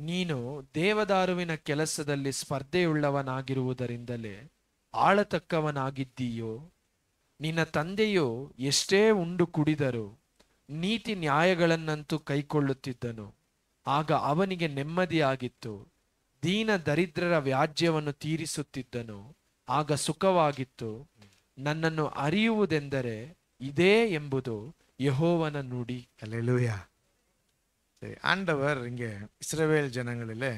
ನೀನು ದೇವದಾರುವಿನ ಕೆಲಸದಲ್ಲಿ ಸ್ಪರ್ಧೆಯುಳ್ಳವನಾಗಿರುವುದರಿಂದಲೇ ಆಳತಕ್ಕವನಾಗಿದ್ದೀಯೋ? ನಿನ್ನ ತಂದೆಯು ಎಷ್ಟೇ ಉಂಡು ಕುಡಿದರೂ ನೀತಿ ನ್ಯಾಯಗಳನ್ನಂತೂ ಕೈಕೊಳ್ಳುತ್ತಿದ್ದನು. ಆಗ ಅವನಿಗೆ ನೆಮ್ಮದಿಯಾಗಿತ್ತು. ದೀನ ದರಿದ್ರರ ವ್ಯಾಜ್ಯವನ್ನು ತೀರಿಸುತ್ತಿದ್ದನು. ಆಗ ಸುಖವಾಗಿತ್ತು. ನನ್ನನ್ನು ಅರಿಯುವುದೆಂದರೆ ಇದೇ ಎಂಬುದು ಯೆಹೋವನ ನುಡಿ. அல்லேலூயா. ஆண்டவர் இங்கே இஸ்ரவேல் ஜனங்களில்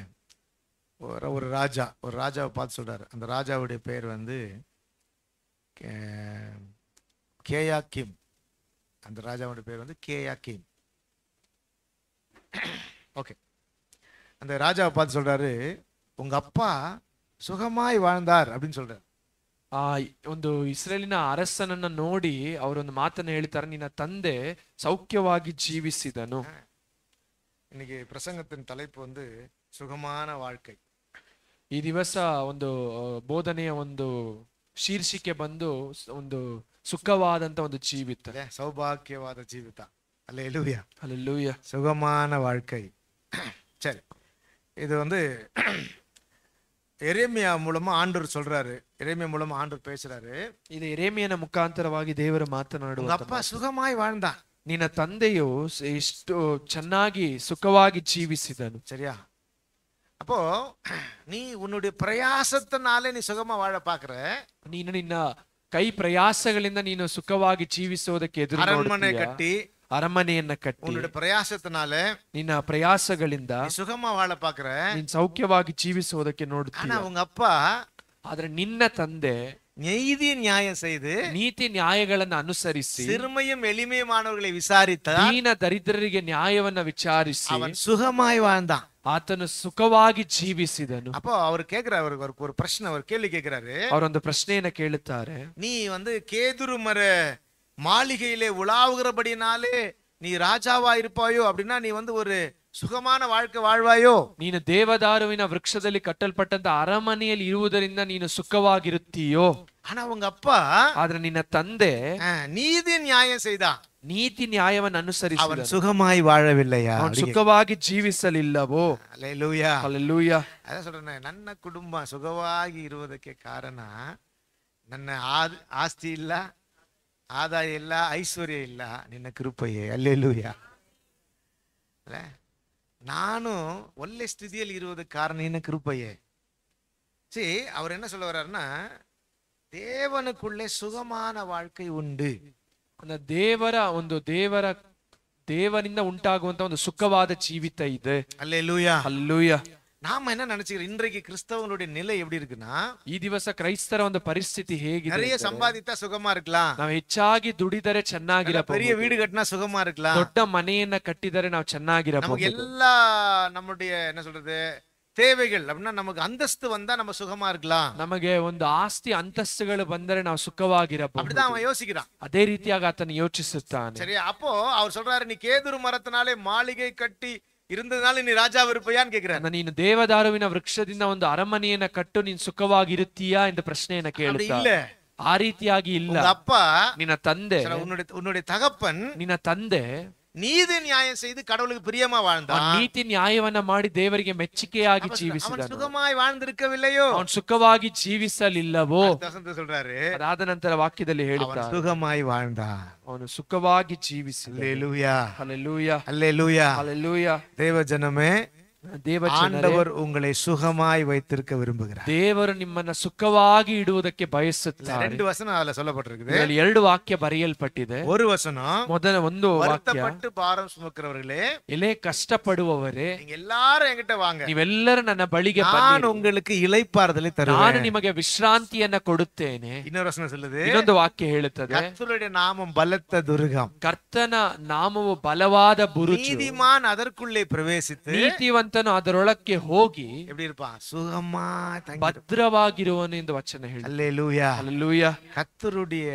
ஒரு ராஜாவை பார்த்து சொல்றாரு. அந்த ராஜாவுடைய பேர் வந்து கேயாக்கிம். அந்த ராஜாவுடைய பேர் வந்து கேயாக்கிம். ஓகே, அந்த ராஜாவை பார்த்து சொல்றாரு, உங்க அப்பா சுகமாய் வாழ்ந்தார் அப்படின்னு சொல்றாரு. ಒಂದು ಇಸ್ರೇಲಿನ ಅರಸನನ್ನ ನೋಡಿ ಅವರೊಂದು ಮಾತನ್ನು ಹೇಳ್ತಾರೆ, ನಿನ್ನ ತಂದೆ ಸೌಖ್ಯವಾಗಿ ಜೀವಿಸಿದನು. இன்னைக்கு பிரசங்கத்தின் தலைப்பு வந்து சுகமான வாழ்க்கை. ಈ ದಿವಸ ಒಂದು ಬೋಧನೆಯ ಒಂದು ಶೀರ್ಷಿಕೆ ಬಂದು ಒಂದು ಸುಖವಾದಂತ ಒಂದು ಜೀವಿತ, சௌபாக்கியவாத ஜீவிதா. அல்லேலூயா, அல்லேலூயா. சுகமான வாழ்க்கை. சரி, இது வந்து எரேமியா மூலமா ஆண்டவர் சொல்றாரு. எரேமியா மூலமா ஆண்டவர் பேசுறாரு. ಇದು ಎರೇಮಿಯನ ಮುಖಾಂತರವಾಗಿ ದೇವರು ಮಾತನಾಡುವ, அப்பா சுகமாய் வாழ்ந்தான், ನಿನ್ನ ತಂದೆಯು ಎಷ್ಟು ಚೆನ್ನಾಗಿ ಸುಖವಾಗಿ ಜೀವಿಸಿದನು. சரியா? அப்போ நீ உன்னுடைய பிரயாசத்தினாலே நீ சுகமா வாழ பாக்குற. ನೀನು ನಿನ್ನ ಕೈ ಪ್ರಯಾಸಗಳಿಂದ ನೀನು ಸುಖವಾಗಿ ಜೀವಿಸೋದಕ್ಕೆ ಎದುರು அரண்மனை கட்டி, ಅರಮನೆಯನ್ನ ಕಟ್ಟಿ, உன்னுடைய பிரயாசத்தினால ನಿನ್ನ ಪ್ರಯಾಸಗಳಿಂದ சுகமா வாழ பாக்குற. ನೀನ್ ಸೌಖ್ಯವಾಗಿ ಜೀವಿಸೋದಕ್ಕೆ ನೋಡ್ತೀಯ. ஆனா உங்க அப்பா ಆದ್ರೆ ನಿನ್ನ ತಂದೆ நீதி நியாயம் செய்து ನೀತಿ ನ್ಯಾಯಗಳನ್ನು ಅನುಸರಿಸಿ சிறுமையும் எளிமையுமானவர்களை விசாரித்தார். ದೀನ ದರಿದ್ರರಿಗೆ ನ್ಯಾಯವನ್ನ ವಿಚಾರಿಸಿ அவன் சுகமாய் வாழ்ந்தான். ಆತನು ಸುಖವಾಗಿ ಜೀವಿಸಿದನು. அப்போ அவர் கேக்குறாரு, அவருக்கு ஒரு பிரச்சனை, ஒரு கேள்வி கேக்குறாரு. ಅವರೊಂದು ಪ್ರಶ್ನೆಯನ್ನ ಕೇಳುತ್ತಾರೆ, நீ வந்து கேதுரு மர மாளிகையிலே உலாவுகிறபடினாலே நீ ராஜாவா இருப்பாயோ? அப்படின்னா நீ வந்து ஒரு ಸುಖಮಾನ வாழ்க்கை வாழ்வாயೋ? ನೀನು ದೇವದಾರುವಿನ ವೃಕ್ಷದಲ್ಲಿ ಕಟ್ಟಲ್ಪಟ್ಟಂತ ಅರಮನೆಯಲ್ಲಿ ಇರುವುದರಿಂದ ನೀನು ಸುಖವಾಗಿರುತ್ತೀಯೋ? ஆனா உங்க அப்பா ಆದ್ರೆ ನಿನ್ನ ತಂದೆ நீதி நியாயம் செய்தான். ನೀತಿ ನ್ಯಾಯವನ್ನು ಅನುಸರಿಸಿ அவன் சுகமாய் வாழவில்லையா? ಅವನು ಸುಖವಾಗಿ ಜೀವಿಸಲಿಲ್ಲವೋ? அல்லேலூயா, ಹಲ್ಲೆಲೂಯಾ. ಅದ சொல்றேன், ನನ್ನ ಕುಟುಂಬ ಸುಖವಾಗಿ ಇರುವುದಕ್ಕೆ ಕಾರಣ ನನ್ನ ಆಸ್ತಿ ಇಲ್ಲ, ಆದಾಯ ಇಲ್ಲ, ಐಶ್ವರ್ಯ ಇಲ್ಲ, ನಿನ್ನ ಕೃಪೆಯೇ. அல்லேலூயா. ನಾನು ಒಳ್ಳೆ ಸ್ಥಿತಿಯಲ್ಲಿ ಇರುವುದಕ್ಕೆ ಕಾರಣ ನಿನ್ನ ಕೃಪೆಯೇ. அவர் என்ன சொல்ல வர்றாருன்னா, தேவனுக்குள்ளே சுகமான வாழ்க்கை உண்டு. ದೇವರಿಂದ ಉಂಟಾಗುವಂತ ಒಂದು ಸುಖವಾದ ಜೀವಿತ ಇದೆ. அல்லேலூயா, ಹಲ್ಲೆಲೂಯಾ. நாம என்ன நினைச்சுக்கிறோம், இன்றைக்கு கிறிஸ்தவனுடைய நிலை எப்படி இருக்குன்னா, ಈ ದಿವಸ ಕ್ರೈಸ್ತರ ಒಂದು ಪರಿಸ್ಥಿತಿ ಹೇಗಿದೆ? நிறைய சம்பாதித்தா சுகமா இருக்கலாம், ನಾವು ಹೆಚ್ಚಾಗಿ ದುಡಿದರೆ ಚೆನ್ನಾಗಿರಬಹುದು, பெரிய வீடு கட்டினா சுகமா இருக்கலாம், ದೊಡ್ಡ ಮನೆಯನ್ನ ಕಟ್ಟಿದರೆ ನಾವು ಚೆನ್ನಾಗಿರಬಹುದು, நமக்கு எல்லா நம்முடைய என்ன சொல்றது தேவைகள் அப்படின்னா நமக்கு அந்தஸ்து வந்தா நம்ம சுகமா இருக்கலாம், ನಮಗೆ ಒಂದು ಆಸ್ತಿ ಅಂತಸ್ತುಗಳು ಬಂದರೆ ನಾವು ಸುಖವಾಗಿರಬಹುದು. அப்படிதான் அவன் யோசிக்கிறான். ಅದೇ ರೀತಿಯಾಗಿ ಆತನು ಯೋಚಿಸುತ್ತಾನೆ. சரி, அப்போ அவர் சொல்றாரு, நீ கேதுரு மரத்தினாலே மாளிகை கட்டி இருந்ததுனால நீ ರಾಜಾವ ಇರುಪಯಾನ್ ಕೇಳ್கிறார். ನೀನು ದೇವದಾರುವಿನ ವೃಕ್ಷದಿಂದ ಒಂದು ಅರಮನೆಯನ್ನ ಕಟ್ಟು ನೀನು ಸುಖವಾಗಿರುತ್ತೀಯಾ ಎಂದು ಪ್ರಶ್ನೆಯನ್ನ ಕೇಳುತ್ತಾರೆ. ಆ ರೀತಿಯಾಗಿ ಇಲ್ಲ. ಅಪ್ಪ ನಿನ್ನ ತಂದೆ, உன்னுடைய தகப்பன் ನಿನ್ನ ತಂದೆ நீதி நியாயம் செய்து கடவுளுக்கு பிரியமா வாழ்ந்தான். ನೀತಿ ನ್ಯಾಯವನ್ನ ಮಾಡಿ ದೇವರಿಗೆ ಮೆಚ್ಚುಗೆಯಾಗಿ ಜೀವಿಸಿದನು. ಸುಖமாய் வாழ்ந்திருக்கவில்லையೋ? ಅವನು ಸುಖವಾಗಿ ಜೀವಿಸಲಿಲ್ಲವೋ? சொல்றாரு. ಅದಾದ ನಂತರ ವಾಕ್ಯದಲ್ಲಿ ಹೇಳುತ್ತಾರೆ, ಸುಖமாய் வாழ்ந்தான், ಅವನು ಸುಖವಾಗಿ ಜೀವಿಸಿದ. அல்லேலூயா, ಹಲ್ಲೆಲೂಯಾ, அல்லேலூயா, ಹಲ್ಲೆಲೂಯಾ. தேவஜனமே, ஆண்டவர் உங்களை சுகமாய் வைத்திருக்க விரும்புகிறார். ದೇವರು ನಿಮ್ಮನ್ನ ಸುಖವಾಗಿ ಇಡುವುದಕ್ಕೆ ಬಯಸುತ್ತಾರೆ. ரெண்டு ವಚನ ಅದಲ್ಲ சொல்லப்பட்டிருக்குது. ಇದರಲ್ಲಿ ಎರಡು ವಾಕ್ಯ ಬರೆಯಲ್ಪಟ್ಟಿದೆ. ஒரு வசனம், ಮೊದಲ ಒಂದು ವಾಕ್ಯ, வருத்தப்பட்டு பாரம் சுமக்கிறவர்களே, ಎಲೆ ಕಷ್ಟಪಡುವವರೇ, நீங்க எல்லாரும் என்கிட்ட வாங்க, ನೀವೆಲ್ಲರೂ ನನ್ನ ಬಳಿಗೆ நான் ಬನ್ನಿರಿ, உங்களுக்கு ಇளைப்பாறுதலை ತರುவேன், ನಾನು ನಿಮಗೆ ವಿಶ್ರಾಂತಿಯನ್ನ ಕೊಡುತ್ತೇನೆ. இன்னொரு ವಚನ சொல்லுது, ಇನ್ನೊಂದು ವಾಕ್ಯ ಹೇಳುತ್ತದೆ, கர்த்தருடைய நாமம் பலத்த துர்கம், ಕರ್ತನ ನಾಮವು ಬಲವಾದ ಬುರುಜು, நீதிமான் அதற்குள்ளே பிரவேசித்து, ನೀತಿವಂತನು ಅದರೊಳಕ್ಕೆ ಹೋಗಿ எப்படி இருப்பான்? சுகமா ಭದ್ರವಾಗಿರುವನು ಎಂದು ವಚನ ಹೇಳಿ. அல்லேலூயா, ಹಲ್ಲೆಲೂಯಾ. கர்த்தருடைய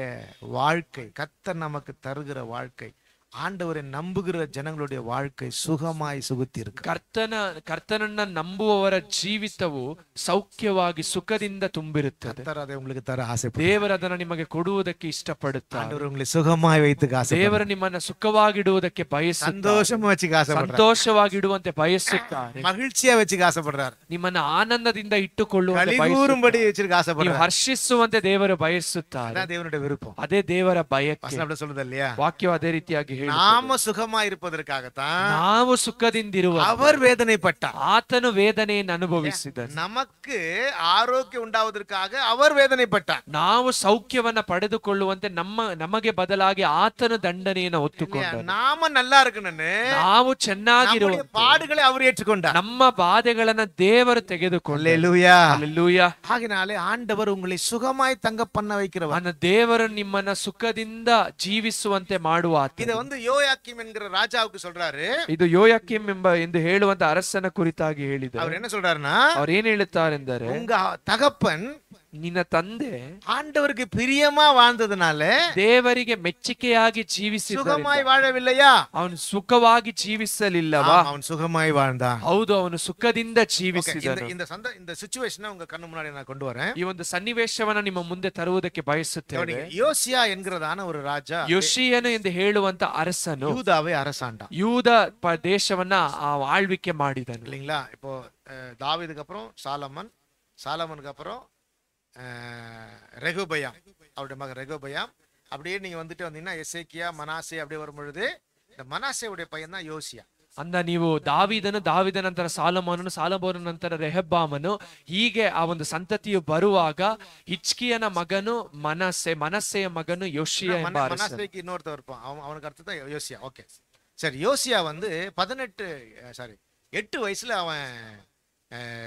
வாழ்க்கை, கர்த்தர் நமக்கு தருகிற வாழ்க்கை ஆண்டவரை நம்புகிற ஜனங்களுடைய வாழ்க்கை சுகமாய் சுகுத்தி இருக்கு. ಕರ್ತನನ್ನ ನಂಬುವವರ ಜೀವಿತವು ಸೌಖ್ಯವಾಗಿ ಸುಖದಿಂದ ತುಂಬಿರುತ್ತದೆ. கர்த்தர் அதை உங்களுக்கு தர ஆசை. ದೇವರು ಅದನ್ನ ನಿಮಗೆ ಕೊಡುವುದಕ್ಕೆ ಇಷ್ಟಪಡುತ್ತಾರೆ. ஆண்டவர் உங்களை சுகமாய் வைத்துக்க ஆசை. ದೇವರು ನಿಮ್ಮನ್ನ ಸುಖವಾಗಿಡುವುದಕ್ಕೆ ಬಯಸುತ್ತಾರೆ. சந்தோஷமா வச்சுக்க ஆசைப்படுறார். ಸಂತೋಷವಾಗಿಡುವಂತೆ ಬಯಸುತ್ತಾರೆ. மகிழ்ச்சியா வச்சுக்க ஆசைப்படுறார். ನಿಮ್ಮನ್ನ ಆನಂದದಿಂದ ಇಟ್ಟುಕೊಳ್ಳುವಂತೆ கலிகூறும்படி வச்சிருக்க ನೀವು ஆசைப்படுறார். ಹರ್ಷಿಸುವಂತೆ ದೇವರು ಬಯಸುತ್ತಾರೆ. அதான் தேவனுடைய விருப்பம். ಅದೇ ದೇವರ ಬಯಕೆ. வசனம் அப்படி சொல்லுது இல்லையா? ವಾಕ್ಯವು ಅದೇ ರೀತಿಯಾಗಿ ಹೇಳುತ್ತದೆ. நாம சுகமா இருப்பதற்காகத்தான் ನಾವು ಸುಖದಿಂದಿರುವ அவர் வேதனைப்பட்டார். ಆತನು ವೇದನೆಯನ್ನು ಅನುಭವಿಸಿದನು. நமக்கு ஆரோக்கியம் உண்டாவதற்காக அவர் வேதனைப்பட்டார். ನಾವು ಸೌಖ್ಯವನ್ನ ಪಡೆದುಕೊಳ್ಳುವಂತೆ ನಮಗೆ ಬದಲಾಗಿ ಆತನು ದಂಡನೆಯನ್ನು ಹೊತ್ತುಕೊಂಡನು. நாம நல்லா இருக்கணும்னு ನಾವು ಚೆನ್ನಾಗಿರುವ பாடுகளை அவர் ஏற்றுக்கொண்டார். ನಮ್ಮ ಬಾಧೆಗಳನ್ನ ದೇವರು ತೆಗೆದುಕೊಂಡರು. அல்லேலூயா. அல்லேலூயா. ஆகினாலே ஆண்டவர் உங்களை சுகமாய் தங்க பண்ண வைக்கிறவர். ಅನ್ನ ದೇವರು ನಿಮ್ಮನ್ನ ಸುಖದಿಂದ ಜೀವಿಸುವಂತೆ ಮಾಡುವ ಆತ. இத யோயாக்கீம் என்கிற ராஜாவுக்கு சொல்றாரு. ಇದು ಯೋಯಾಕೀಮ್ ಎಂದು ಹೇಳುವಂತ ಅರಸನ ಕುರಿತಾಗಿ ಹೇಳಿದರು. அவர் என்ன சொல்றாருன்னா, ಅವ್ರು ಏನ್ ಹೇಳುತ್ತಾರೆಂದರೆ, உங்க தகப்பன் ನಿನ್ನ ತಂದೆ ஆண்டவருக்கு பிரியமா வாழ்ந்ததுனால ದೇವರಿಗೆ ಮೆಚ್ಚಿಕೆಯಾಗಿ ಜೀವಿಸಿದ சுகமாய் வாழவில்லையா? ಅವನು ಸುಖವಾಗಿ ಜೀವಿಸಲಿಲ್ಲವಾ? அவன் சுகமாய் வாழ்ந்தான். ಹೌದು, ಅವನು ಸುಖದಿಂದ ಜೀವಿಸಿದನು. இந்த சிச்சுவேஷனை உங்க கண்ணு முன்னாடி நான் கொண்டு வரேன். ಈ ಒಂದು ಸನ್ನಿವೇಶವನ್ನ ನಿಮ್ಮ ಮುಂದೆ ತರುವುದಕ್ಕೆ ಬಯಸುತ್ತೇವೆ. யோசியா என்கிறதான ஒரு ராஜா, ಯೋಷಿಯನು ಎಂದು ಹೇಳುವಂತ ಅರಸನು யூதாவை அரசாண்டான். ಯೂದ ದೇಶವನ್ನ ಆಳ್ವಿಕೆ ಮಾಡಿದನು. இல்லைங்களா? இப்போ தாவீதுக்கு அப்புறம் சாலமன், சாலமனுக்கு அப்புறம் ரெகோபயாம், அவருடைய மகன் ரெகோபயாம். அப்படியே நீங்க வந்துட்டு வந்தீங்கன்னா எசேக்கியா, மனாசே அப்படியே வரும் பொழுது இந்த மனாசேவுடைய பையன் தான் யோசியா. ಅಂದ ನೀವು ದಾವಿದ ನಂತರ ಸಾಲಮೋನನು, ಸಾಲಮೋನ ನಂತರ ರೆಹಬ್ಬಾಮನು, ಹೀಗೆ ಆ ಒಂದು ಸಂತತಿಯು ಬರುವಾಗ ಹಿಜ್ಕೀಯನ ಮಗನು ಮನಸ್ಸೆಯ ಮಗನು ಯೋಷಿಯ ಎಂಬ ಅರಸನು. மனாசேக்கு இன்னொருத்தர் இருப்பான், அவனுக்கு அடுத்து தான் யோசியா. ஓகே சரி. யோசியா வந்து 8 வயசுல அவன்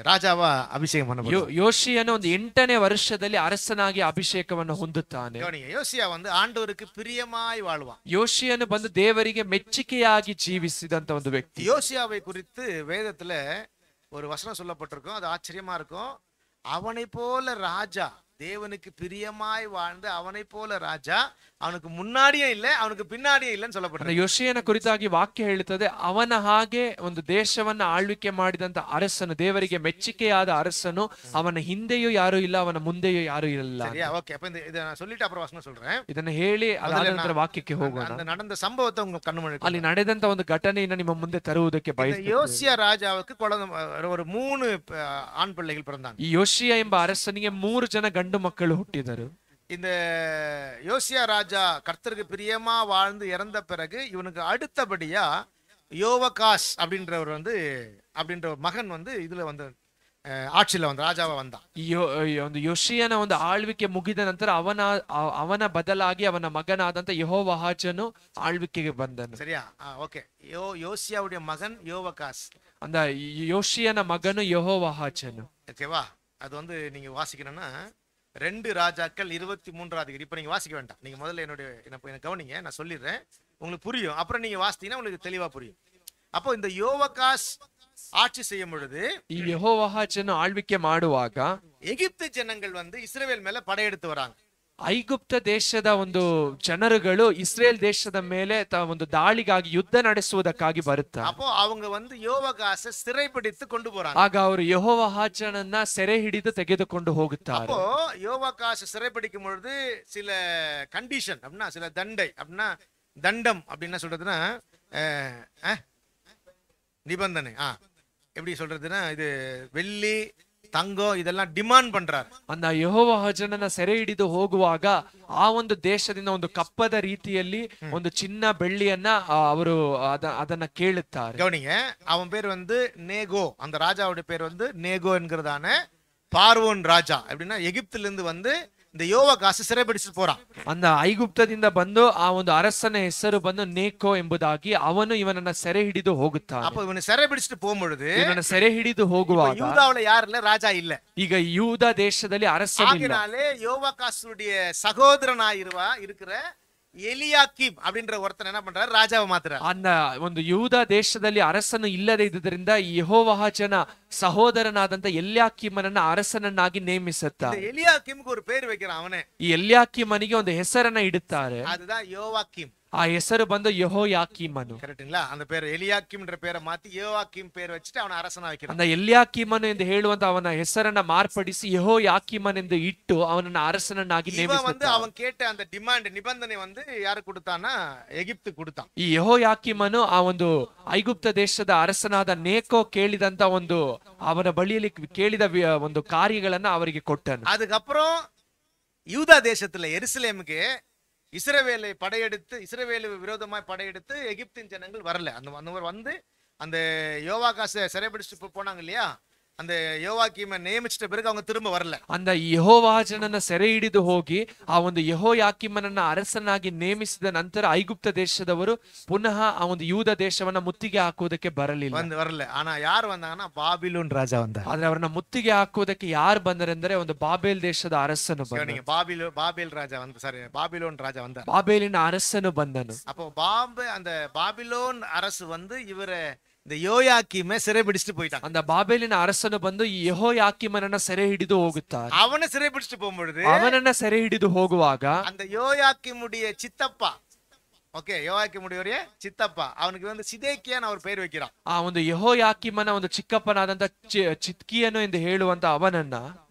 ರಾಜಾವ ಅಭಿಷೇಕ ಮಾಡಬಹುದು. ಯೋಷಿಯನು ಒಂದು 8ನೇ ವರ್ಷದಲ್ಲಿ ಅರಸನಾಗಿ ಅಭಿಷೇಕವನ್ನು ಹೊಂದುತ್ತಾನೆ. ಯೋಸಿಯಾ வந்து ஆண்டவருக்கு பிரியமாய் வாழ்வான். ಯೋಷಿಯನು ಬಂದು ದೇವರಿಗೆ ಮೆಚ್ಚುಗೆಯಾಗಿ ಜೀವಿಸಿದಂತ ಒಂದು ವ್ಯಕ್ತಿ. யோசியாவை குறித்து வேதத்துல ஒரு வசனம் சொல்லப்பட்டிருக்கும், அது ஆச்சரியமா இருக்கும். அவனை போல ராஜா, தேவனுக்கு பிரியமாய் வாழ்ந்து அவனை போல ராஜா, ಅವನಿಗೆ ಮುನ್ನಾಡಿಯೇ ಇಲ್ಲ, ಅವನಿಗೆ ಪಿನ್ನಾಡಿಯೇ ಇಲ್ಲ ಅಂತ சொல்லப்பட்டிருக்கு. ಯೋಷಿಯನ ಕುರಿತಾಗಿ ವಾಕ್ಯ ಹೇಳುತ್ತದೆ, ಅವನ ಹಾಗೆ ಒಂದು ದೇಶವನ್ನ ಆಳ್ವಿಕೆ ಮಾಡಿದಂತ ಅರಸನು, ದೇವರಿಗೆ ಮೆಚ್ಚುಗೆಯಾದ ಅರಸನು, ಅವನ ಹಿಂದೆಯೂ ಯಾರು ಇಲ್ಲ, ಅವನ ಮುಂದೆಯೂ ಯಾರು ಇಲ್ಲ. சரியா? ஓகே. அப்ப இத நான் சொல்லிட்டு அப்புறம் வசனம் சொல்றேன். ಇದನ್ನ ಹೇಳಿ ಅದಾದ ನಂತರ ವಾಕ್ಯಕ್ಕೆ ಹೋಗೋಣ. அந்த நடந்த சம்பவத்தை உங்க கண்ணு முன்னாடி, ಅಲ್ಲಿ ನಡೆದಂತ ಒಂದು ಘಟನೆಯನ್ನು ನಿಮ್ಮ ಮುಂದೆ ತರುವುದಕ್ಕೆ ಬಯಸುತ್ತೇನೆ. யோசியா ராஜாவுக்கு ஒரு 3 ஆண் பிள்ளைகள் பிறந்தாங்க. ಈ ಯೋಷಿಯ ಎಂಬ ಅರಸನಿಗೆ 3 ಜನ ಗಂಡು ಮಕ್ಕಳು ಹುಟ್ಟಿದರು. இந்த யோசியா ராஜா கர்த்தருக்கு பிரியமா வாழ்ந்து இறந்த பிறகு இவனுக்கு அடுத்தபடியா யோவகாஸ் அப்படின்றவர் அப்படின்ற மகன் இதுல ஆட்சியில ராஜாவா வந்தான். ಒಂದು ಯೋಷಿಯನ ಒಂದು ಆಳ್ವಿಕೆ ಮುಗಿದ ನಂತರ ಅವನ ಬದಲಾಗಿ ಅವನ ಮಗನಾದಂತ ಯೆಹೋವಾಹಾಜನು ಆಳ್ವಿಕೆಗೆ ಬಂದನು. சரியா? ஓகே. யோசியாவுடைய மகன் யோவகாஸ். அந்த ಯೋಷಿಯನ ಮಗನು ಯೆಹೋವಾಹಾಜನು. ஓகேவா? அது நீங்க வாசிக்கணும்னா 2 ராஜாக்கள் 23 அதிகாரம். இப்ப நீங்க வாசிக்க வேண்டாம், நீங்க முதல்ல என்ன கவனிங்க, நான் சொல்லிடுறேன், உங்களுக்கு புரியும். அப்புறம் நீங்க வாசித்தீங்கன்னா உங்களுக்கு தெளிவா புரியும். அப்போ இந்த யோவகாஸ் ஆட்சி செய்யும் பொழுது, ಈ ಯೆಹೋವಾಹಾಜನು ಆಳ್ವಿಕೆ ಮಾಡುವಾಗ எகிப்து ஜனங்கள் இஸ்ரவேல் மேல படையெடுத்து வராங்க. ಐಗುಪ್ತ ದೇಶದ ಒಂದು ಜನರುಗಳು ಇಸ್ರೇಲ್ ದೇಶದ ಮೇಲೆ ಒಂದು ದಾಳಿಗಾಗಿ ಯುದ್ಧ ನಡೆಸುವುದಕ್ಕಾಗಿ ಬರುತ್ತಾರೆ. அப்போ அவங்க யோவகாசை சிறைப்பிடித்து கொண்டு போறாங்க. ಆಗ ಅವರು ಯೆಹೋವಾಹಾಜನನ್ನ ಸೆರೆ ಹಿಡಿದು ತೆಗೆದುಕೊಂಡು ಹೋಗುತ್ತಾರೆ. அப்போ யோவகாசை சிறைப்பிடிக்கும் பொழுது சில கண்டிஷன் அப்படின்னா, சில தண்டை அப்படின்னா, தண்டம் அப்படின்னா சொல்றதுன்னா நிபந்தனை. எப்படி சொல்றதுன்னா, இது வெள்ளி தங்கம் இதெல்லாம் ಡಿಮಾಂಡ್ பண்றாரு. அந்த ಯೆಹೋವಾಹಾಜನನ್ನ ಸೆರೆ ಹಿಡಿದು ಹೋಗುವಾಗ ಆ ಒಂದು ದೇಶದಿಂದ ಒಂದು ಕಪ್ಪದ ರೀತಿಯಲ್ಲಿ ಒಂದು ಚಿನ್ನ ಬೆಳ್ಳಿಯನ್ನ ಅವರು ಅದನ್ನ ಕೇಳುತ್ತಾರೆ. கவனிங்க, அவன் பேர் நேகோ. அந்த ராஜாவுடைய பேர் நேகோ என்கிறதான பார்வோன் ராஜா. அப்படின்னா எகிப்தில இருந்து இந்த யோவகாசு சிறைபிடிச்சு போறான். அந்த ಐಗುಪ್ತದಿಂದ ಬಂದು ಆ ಒಂದು ಅರಸನ ಹೆಸರು ಬಂದು ನೇಕೋ ಎಂಬುದಾಗಿ ಅವನು ಇವನನ್ನ ಸೆರೆ ಹಿಡಿದು ಹೋಗುತ್ತಾನೆ. அப்ப இவனை சிறைபிடிச்சிட்டு போகும்பொழுது, ಇವನನ್ನ ಸೆರೆ ಹಿಡಿದು ಹೋಗುವಾಗ யூதாவுல யார் இல்ல, ராஜா இல்ல. ಈಗ ಯೂದ ದೇಶದಲ್ಲಿ ಅರಸನಿಲ್ಲ. ஆகினாலே யோவகாசுடைய சகோதரனாயிருவா இருக்கிற ಎಲಿಯಾಕೀಮ್ அப்படின்ற ஒருத்தன் என்ன பண்றாரு, ராஜாவை மாத்துறாரு. அந்த ಒಂದು ಯೂದ ದೇಶದಲ್ಲಿ ಅರಸನು ಇಲ್ಲದೆ ಇದ್ದುದರಿಂದ ಯೆಹೋವಾಹಾಜನ ಸಹೋದರನಾದಂತ ಎಲ್ಯಾಕೀಮನನ್ನ ಅರಸನನ್ನಾಗಿ ನೇಮಿಸುತ್ತಾರೆ. ಎಲಿಯಾಕೀಮ್ಗೆ ஒரு பேர் வைக்கிறான் அவனே. ಈ ಎಲ್ಯಾಕೀಮನಿಗೆ ಒಂದು ಹೆಸರನ್ನ ಇಡುತ್ತಾರೆ, அதுதான் யோவாக்கீம். ಆ ಹೆಸರು ಬಂದು ಯೆಹೋಯಾಕೀಮನು. கரெக்ட்டுங்களா? அந்த பேர் எலியாக்கிம்ன்ற பேரை மாத்தி யோவாக்கிம் பேர் வச்சுட்டு அவனை அரசனா வைக்கிறான். அந்த ಎಲ್ಯಾಕೀಮನು ಎಂದು ಹೇಳುವಂತ ಅವನ ಹೆಸರನ್ನ ಮಾರ್ಪಡಿಸಿ ಯೆಹೋಯಾಕೀಮನ್ ಎಂದು ಇಟ್ಟು ಅವನನ್ನ ಅರಸನನ್ನಾಗಿ இவன் ನೇಮಿಸುತ್ತಾರೆ. அவன் கேட்ட அந்த டிமாண்ட் நிபந்தனை யாரு கொடுத்தானா? எகிப்து கொடுத்தான். ಈ ಯೆಹೋಯಾಕೀಮನು ಆ ಒಂದು ಐಗುಪ್ತ ದೇಶದ ಅರಸನಾದ ನೇಕೋ ಕೇಳಿದಂತ ಒಂದು ಅವನ ಬಳಿಯಲ್ಲಿ ಕೇಳಿದ ಒಂದು ಕಾರ್ಯಗಳನ್ನ ಅವರಿಗೆ ಕೊಟ್ಟನು. அதுக்கப்புறம் யூதா தேசத்துல எருசலேமுக்கு இஸ்ரவேலை படையெடுத்து இஸ்ரவேலு விரோதமாய் படையெடுத்து எகிப்தின் ஜனங்கள் வரல. அந்த வந்து அந்த யோவாகாச சிறைபிடிச்சு போனாங்க இல்லையா, அந்த யோவாக்கீமை நியமிச்சிட்ட பிறகு அவங்க திரும்ப வரல. அந்த ಯೆಹೋವಾಜನನ್ನ ಸೆರೆ ಹಿಡಿದು ಹೋಗಿ ಆ ಒಂದು ಯೆಹೋಯಾಕೀಮನನ್ನ ಅರಸನಾಗಿ ನೇಮಿಸಿದ ನಂತರ ಐಗುಪ್ತ ದೇಶದವರು ಪುನಃ ಆ ಒಂದು ಯೂದ ದೇಶವನ್ನ ಮುತ್ತಿಗೆ ಹಾಕುವುದಕ್ಕೆ ಬರಲಿಲ್ಲ, வரல. ஆனா யார் வந்தாங்கன்னா பாபிலோன் ராஜா வந்தார். ಆದ್ರೆ ಅವರನ್ನ ಮುತ್ತಿಗೆ ಹಾಕುವುದಕ್ಕೆ ಯಾರು ಬಂದರೆಂದರೆ ಒಂದು ಬಾಬೇಲ್ ದೇಶದ ಅರಸನು ಬಂದನು. பாபில் ராஜா வந்து சாரி பாபிலோன் ராஜா வந்தார். ಬಾಬೇಲಿನ ಅರಸನು ಬಂದನು. அப்போ அந்த பாபிலோன் அரசு வந்து இவரை இந்த யோயாக்கீமை சிறைபிடிச்சிட்டு போயிட்டான். அந்த ಬಾಬೇಲಿನ ಅರಸನು ಬಂದು ಈ ಯೆಹೋಯಾಕೀಮನನ್ನ ಸೆರೆ ಹಿಡಿದು ಹೋಗುತ್ತಾರೆ. அவனை சிறைபிடிச்சிட்டு போகும்பொழுது ಅವನನ್ನ ಸೆರೆ ಹಿಡಿದು ಹೋಗುವಾಗ அந்த யோயாக்கீமுடைய சித்தப்பா, ஓகே, யோயாக்கீமுடைய சித்தப்பா, அவனுக்கு வந்து சிதேக்கியான்னு அவர் பேர் வைக்கிறான். ಆ ಒಂದು ಯೆಹೋಯಾಕೀಮನ ಒಂದು ಚಿಕ್ಕಪ್ಪನಾದಂತ ಚಿದ್ಕೀಯನು ಎಂದು ಹೇಳುವಂತ ಅವನನ್ನ,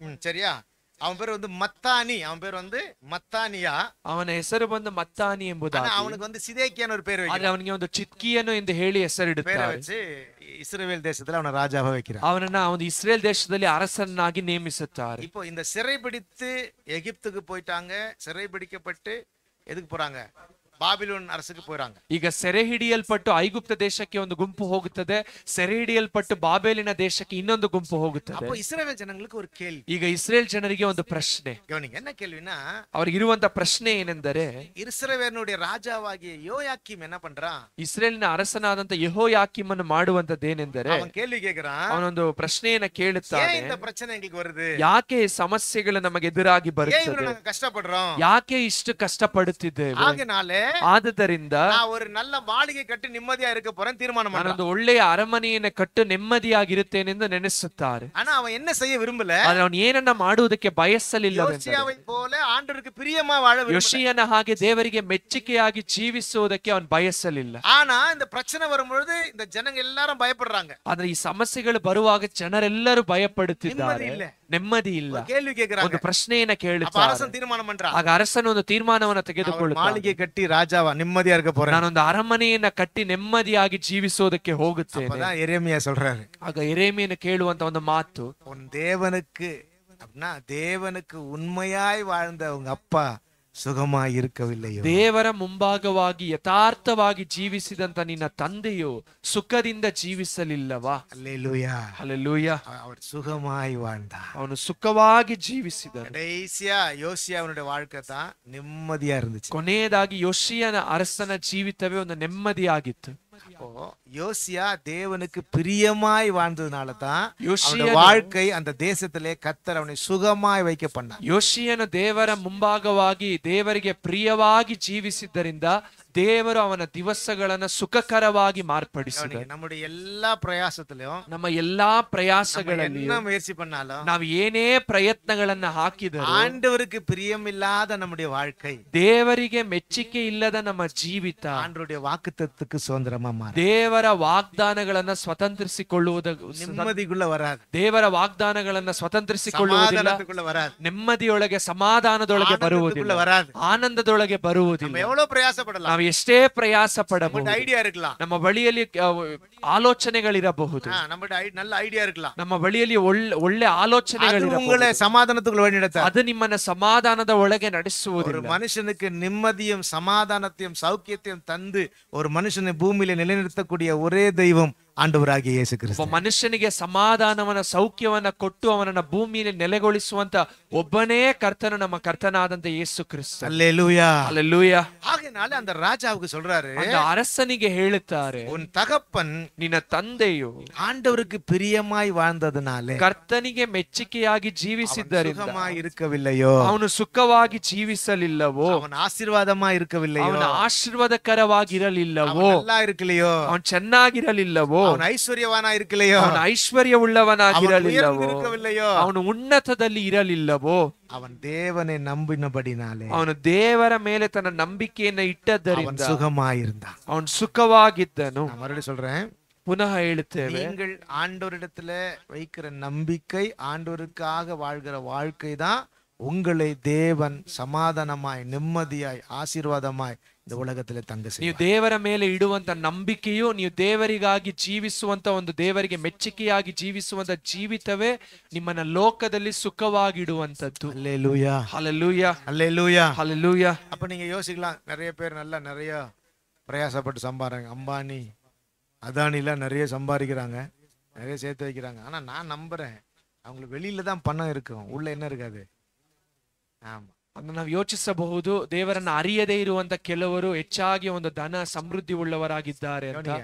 சரியா, அவன் பேர் வந்து மத்தானி, அவன் பேர் வந்து மத்தானியா, ಅವನ ಹೆಸರು ಬಂದು ಮತ್ತಾನಿ ಎಂಬುದಾಗಿ, அவனுக்கு வந்து சிதேக்கியான்னு ஒரு பேர் வைக்கிறான். ಆದ್ರೆ ಅವನಿಗೆ ಒಂದು ಚಿದ್ಕೀಯನು ಎಂದು ಹೇಳಿ ಹೆಸರಿಡುತ್ತಾರೆ. வச்சு இஸ்ரவேல் தேசத்துல அவனை ராஜாவா வைக்கிறான். ಅವನನ್ನ ಒಂದು ಇಸ್ರೇಲ್ ದೇಶದಲ್ಲಿ ಅರಸನಾಗಿ ನೇಮಿಸುತ್ತಾರೆ. இப்போ இந்த சிறைபிடித்து எகிப்துக்கு போயிட்டாங்க. சிறைபிடிக்கப்பட்டு எதுக்கு போறாங்க? ಬಾಬಿಲೋನ್ ಅರಸಕ್ಕೆ போறாங்க. ಈಗ ಸೆರೆ ಹಿಡಿಯಲ್ಪಟ್ಟು ಐಗುಪ್ತ ದೇಶಕ್ಕೆ ಒಂದು ಗುಂಪು ಹೋಗುತ್ತದೆ, ಸೆರೆ ಹಿಡಿಯಲ್ಪಟ್ಟು ಬಾಬೇಲಿನ ದೇಶಕ್ಕೆ ಇನ್ನೊಂದು ಗುಂಪು ಹೋಗುತ್ತದೆ. அப்போ இஸ்ரவேல் ஜனங்களுக்கு ஒரு கேள்வி. ಈಗ ಇಸ್ರೇಲ್ ಜನರಿಗೆ ಒಂದು ಪ್ರಶ್ನೆ. கவனிங்க, என்ன கேள்வினா, ಅವರಿಗಿರುವಂತ ಪ್ರಶ್ನೆ ಏನೆಂದರೆ, இஸ்ரவேலுடைய ராஜாவாகிய யோயாக்கீம் என்ன பண்றான்? ಇಸ್ರೇಲಿನ ಅರಸನಾದಂತ ಯೆಹೋಯಾಕೀಮನು ಮಾಡುವಂತದ್ದೇನೆಂದರೆ, அவன் கேள்வி கேக்குறான். ಅವನೊಂದು ಪ್ರಶ್ನೆಯನ್ನ ಕೇಳುತ್ತಾನೆ. ஏன் இந்த பிரச்சனை எங்களுக்கு வருது? ಯಾಕೆ ಈ ಸಮಸ್ಯೆಗಳು ನಮಗೆ ಎದುರಾಗಿ ஏன் ಬರುತ್ತದೆ? இவ்வளவு நாங்க கஷ்டப்படுறோம்? ಯಾಕೆ ಇಷ್ಟು ಕಷ್ಟಪಡುತ್ತಿದ್ದೇವೆ? ஆகையாலே ಆದುದರಿಂದ நான் ஒரு நல்ல மாளிகை கட்டி நிம்மதியா இருக்க போறேன் தீர்மானம் பண்றான். ನಾನೊಂದು ಒಳ್ಳೆಯ ಅರಮನೆಯನ್ನು ಕಟ್ಟು ನೆಮ್ಮದಿಯಾಗಿರುತ್ತೇನೆಂದು ನೆನೆಸುತ್ತಾರೆ. ஆனா அவன் என்ன செய்ய விரும்பல? ಆದ್ರೆ ಅವನು ಏನನ್ನ ಮಾಡುವುದಕ್ಕೆ ಬಯಸಲಿಲ್ಲವೆಂದರೆ, யோசியாவை போல ஆண்டவருக்கு பிரியமா வாழ விரும்பல. ಯೋಷಿಯನ ಹಾಗೆ ದೇವರಿಗೆ ಮೆಚ್ಚುಗೆಯಾಗಿ ಜೀವಿಸುವುದಕ್ಕೆ ಅವನು ಬಯಸಲಿಲ್ಲ. ஆனா இந்த பிரச்சனை வரும்பொழுது இந்த ஜனங்க எல்லாரும் பயப்படுறாங்க. ಆದ್ರೆ ಈ ಸಮಸ್ಯೆಗಳು ಬರುವಾಗ ಜನರೆಲ್ಲರೂ ಭಯಪಡುತ್ತಿದ್ದಾರೆ, ನೆಮ್ಮದಿ ಇಲ್ಲ. கேள்வி கேக்குறாங்க, ಒಂದು ಪ್ರಶ್ನೆಯನ್ನ அப்ப ಕೇಳುತ್ತಾರೆ. அரசன் தீர்மானம் பண்றான். ಆಗ ಅರಸನು ಒಂದು ತೀರ್ಮಾನವನ್ನು ತೆಗೆದುಕೊಳ್ಳುತ್ತಾನೆ. மாளிகை கட்டி ராஜாவா நிம்மதியா இருக்க போறேன். ನಾನೊಂದು ಅರಮನೆಯನ್ನ ಕಟ್ಟಿ ನೆಮ್ಮದಿಯಾಗಿ ಜೀವಿಸೋದಕ್ಕೆ ಹೋಗುತ್ತೇನೆ. அப்பதான் எரேமியா சொல்றாரு. ಆಗ ಎರೇಮಿಯನು ಕೇಳುವಂತ ಒಂದು ಮಾತು, உன் தேவனுக்கு அப்படின்னா தேவனுக்கு உண்மையாய் வாழ்ந்த உங்க அப்பா ಸುಖಮಾಗಿ ಇರಕವಿಲ್ಲಯೋ, ದೇವರ ಮುಂಭಾಗವಾಗಿ ಯಥಾರ್ಥವಾಗಿ ಜೀವಿಸಿದಂತ ನಿನ್ನ ತಂದೆಯು ಸುಖದಿಂದ ಜೀವಿಸಲಿಲ್ಲವಾ? அல்லேலூயா, ಹಲ್ಲೆಲೂಯಾ. அவர் சுகமாய் வாழ்ந்தார். ಅವನು ಸುಖವಾಗಿ ಜೀವಿಸಿದನು. கடைசியா யோசியாவுடைய வாழ்க்கை தான் நிம்மதியா இருந்துச்சு. ಕೊನೆಯದಾಗಿ ಯೋಷಿಯನ ಅರಸನ ಜೀವಿತವೇ ಒಂದು ನೆಮ್ಮದಿಯಾಗಿತ್ತು. அப்போ யோசியா தேவனுக்கு பிரியமாய் வாழ்ந்ததுனால தான் யோசியா வாழ்க்கை அந்த தேசத்திலே கர்த்தர் அவனை சுகமாய் வைக்க பண்ணார். ಯೋಷಿಯನು ದೇವರ ಮುಂಭಾಗವಾಗಿ ದೇವರಿಗೆ ಪ್ರಿಯವಾಗಿ ಜೀವಿಸಿದ್ದರಿಂದ ದೇವರು ಅವನ ದಿವಸಗಳನ್ನ ಸುಖಕರವಾಗಿ ಮಾರ್ಪಡಿಸಿದರು. நம்முடைய எல்லா பிரயாசத்திலும், ನಮ್ಮ ಎಲ್ಲಾ ಪ್ರಯಾಸಗಳಲ್ಲಿ என்ன முயற்சி பண்ணாலும், ನಾವು ಏನೇ ಪ್ರಯತ್ನಗಳನ್ನ ಹಾಕಿದರೂ ஆண்டவருக்கு பிரியமில்லாத நம்முடைய வாழ்க்கை, ದೇವರಿಗೆ ಮೆಚ್ಚುಗೆ ಇಲ್ಲದ ನಮ್ಮ ಜೀವಿತ ஆண்டவருடைய வாக்குத்தத்தத்துக்கு சுதந்திரமா மாறும். ದೇವರ ವಾಗ್ದಾನಗಳನ್ನ ಸ್ವತಂತ್ರಿಸಿಕೊಳ್ಳುವುದಕ್ಕೆ நிம்மதிக்குள்ள வராது. ದೇವರ ವಾಗ್ದಾನಗಳನ್ನ ಸ್ವತಂತ್ರಿಸಿಕೊಳ್ಳುವುದಿಲ್ಲ. சமாதானத்துக்குள்ள வராது. ನೆಮ್ಮದಿಯೊಳಗೆ ಸಮಾಧಾನದೊಳಗೆ ಬರುವುದಿಲ್ಲ, வராது. ಆನಂದದೊಳಗೆ ಬರುವುದಿಲ್ಲ. எவ்வளவு பிரயாசப்படலாம், ನಾವು ಎಷ್ಟೇ ಪ್ರಯಾಸ ಪಡಬಹುದು, ஐடியா இருக்கலாம், ನಮ್ಮ ಬಳಿಯಲ್ಲಿ ಆಲೋಚನೆಗಳಿರಬಹುದು, நல்ல ஐடியா இருக்கலாம், ನಮ್ಮ ಬಳಿಯಲ್ಲಿ ಒಳ್ಳೆ ಆಲೋಚನೆಗಳಿರಬಹುದು, உங்களை சமாதானத்துக்குள்ள வழிநடத்த, ಅದು ನಿಮ್ಮನ್ನ ಸಮಾಧಾನದ ಒಳಗೆ ನಡೆಸುವುದಿಲ್ಲ. ஒரு மனுஷனுக்கு நிம்மதியும் சமாதானத்தையும் சௌக்கியத்தையும் தந்து ஒரு மனுஷனை பூமியில நிலைநிறுத்தக்கூடிய ஒரே தெய்வம் ಆಂಡವರಾಗಿ ಯೇಸು ಕ್ರಿಸ್ತ. ಒಬ್ಬ ಮನುಷ್ಯನಿಗೆ ಸಮಾಧಾನವನ್ನ ಸೌಖ್ಯವನ್ನ ಕೊಟ್ಟು ಅವನನ್ನ ಭೂಮಿಯಲ್ಲಿ ನೆಲೆಗೊಳಿಸುವಂತ ಒಬ್ಬನೇ ಕರ್ತನು ನಮ್ಮ ಕರ್ತನಾದಂತ ಯೇಸು ಕ್ರಿಸ್ತ. அல்லேலூயா, அல்லேலೂಯಾ. ஆகையால அந்த ராஜாவுக்கு சொல்றாரு, அந்த அரசನಿಗೆ ಹೇಳುತ್ತಾರೆ, உன் தகப்பன் ನಿನ್ನ ತಂದೆಯು ஆண்டவருக்கு பிரியமாய் வாழ்ந்ததனாலே ಕರ್ತನಿಗೆ ಮೆಚ್ಚುಗೆಯಾಗಿ ಜೀವಿಸಿದ್ದರಿಂದ சுகமாய் இருக்கவில்லையோ, ಅವನು ಸುಖವಾಗಿ ಜೀವಿಸಲಿಲ್ಲವೋ, அவன் ஆசீர்வாதமாய் இருக்கவில்லையோ, ಅವನ ಆಶೀರ್ವಾದಕರವಾಗಿರಲಿಲ್ಲವೋ, நல்லா இருக்கலையோ, ಅವನು ಚೆನ್ನಾಗಿರಲಿಲ್ಲವೋ, ಅವನು ಐಶ್ವರ್ಯವಾನ ಇರಲಿಲ್ಲೋ, ಅವನು ಐಶ್ವರ್ಯವುಳ್ಳವನಾಗಿರಲಿಲ್ಲವೋ, இருக்கவில்லையோ, ಅವನು ಉನ್ನತದಲ್ಲಿ ಇರಲಿಲ್ಲವೋ, அவன் தேவனை நம்பினபடினாலே ಅವನು ದೇವರ ಮೇಲೆ ತನ್ನ ನಂಬಿಕೆಯನ್ನ அவன் ಇಟ್ಟದ್ದರಿಂದ சுகமாயிருந்தான். ಅವನು ಸುಖವಾಗಿದ್ದನು. நான் மறுபடியும் சொல்றேன், ಪುನಃ ಹೇಳುತ್ತೇವೆ, நீங்கள் ஆண்டவரிடத்துல வைக்கிற நம்பிக்கை, ஆண்டவருக்காக வாழ்கிற வாழ்க்கை தான் உங்களை தேவன் சமாதானமாய் நிம்மதியாய் ஆசீர்வாதமாய் இந்த உலகத்திலே தங்க செய்வார். ನೀವು ದೇವರ ಮೇಲೆ ಇಡುವಂತ ನಂಬಿಕೆಯು, ನೀವು ದೇವರಿಗಾಗಿ ಜೀವಿಸುವಂತ ಒಂದು ದೇವರಿಗೆ ಮೆಚ್ಚುಗೆಯಾಗಿ ಜೀವಿಸುವಂತ ಜೀವಿತವೇ ನಿಮ್ಮನ್ನ ಲೋಕದಲ್ಲಿ ಸುಖವಾಗಿಡುವಂತದ್ದು. அல்லேலூயா, ಹಲ್ಲೆಲೂಯಾ, அல்லேலூயா. ಹಲ್ಲೆಲೂಯಾ. அப்ப நீங்க யோசிக்கலாம், நிறைய பேர் நிறைய பிரயாசப்பட்டு சம்பாதிக்கிறாங்க. அம்பானி அதானிலாம் நிறைய சம்பாதிக்கிறாங்க, நிறைய சேர்த்து வைக்கிறாங்க. ஆனா நான் நம்புறேன், அவங்களுக்கு வெளியில தான் பணம் இருக்கும், உள்ள என்ன இருக்காது. ஆமா, ಅದನ್ನ ನಾವು ಯೋಚಿಸಬಹುದು. ದೇವರನ್ನ ಅರಿಯದೇ ಇರುವಂತ ಕೆಲವರು ಹೆಚ್ಚಾಗಿ ಒಂದು ಧನ ಸಮೃದ್ಧಿ ಉಳ್ಳವರಾಗಿದ್ದಾರೆ ಅಂತ.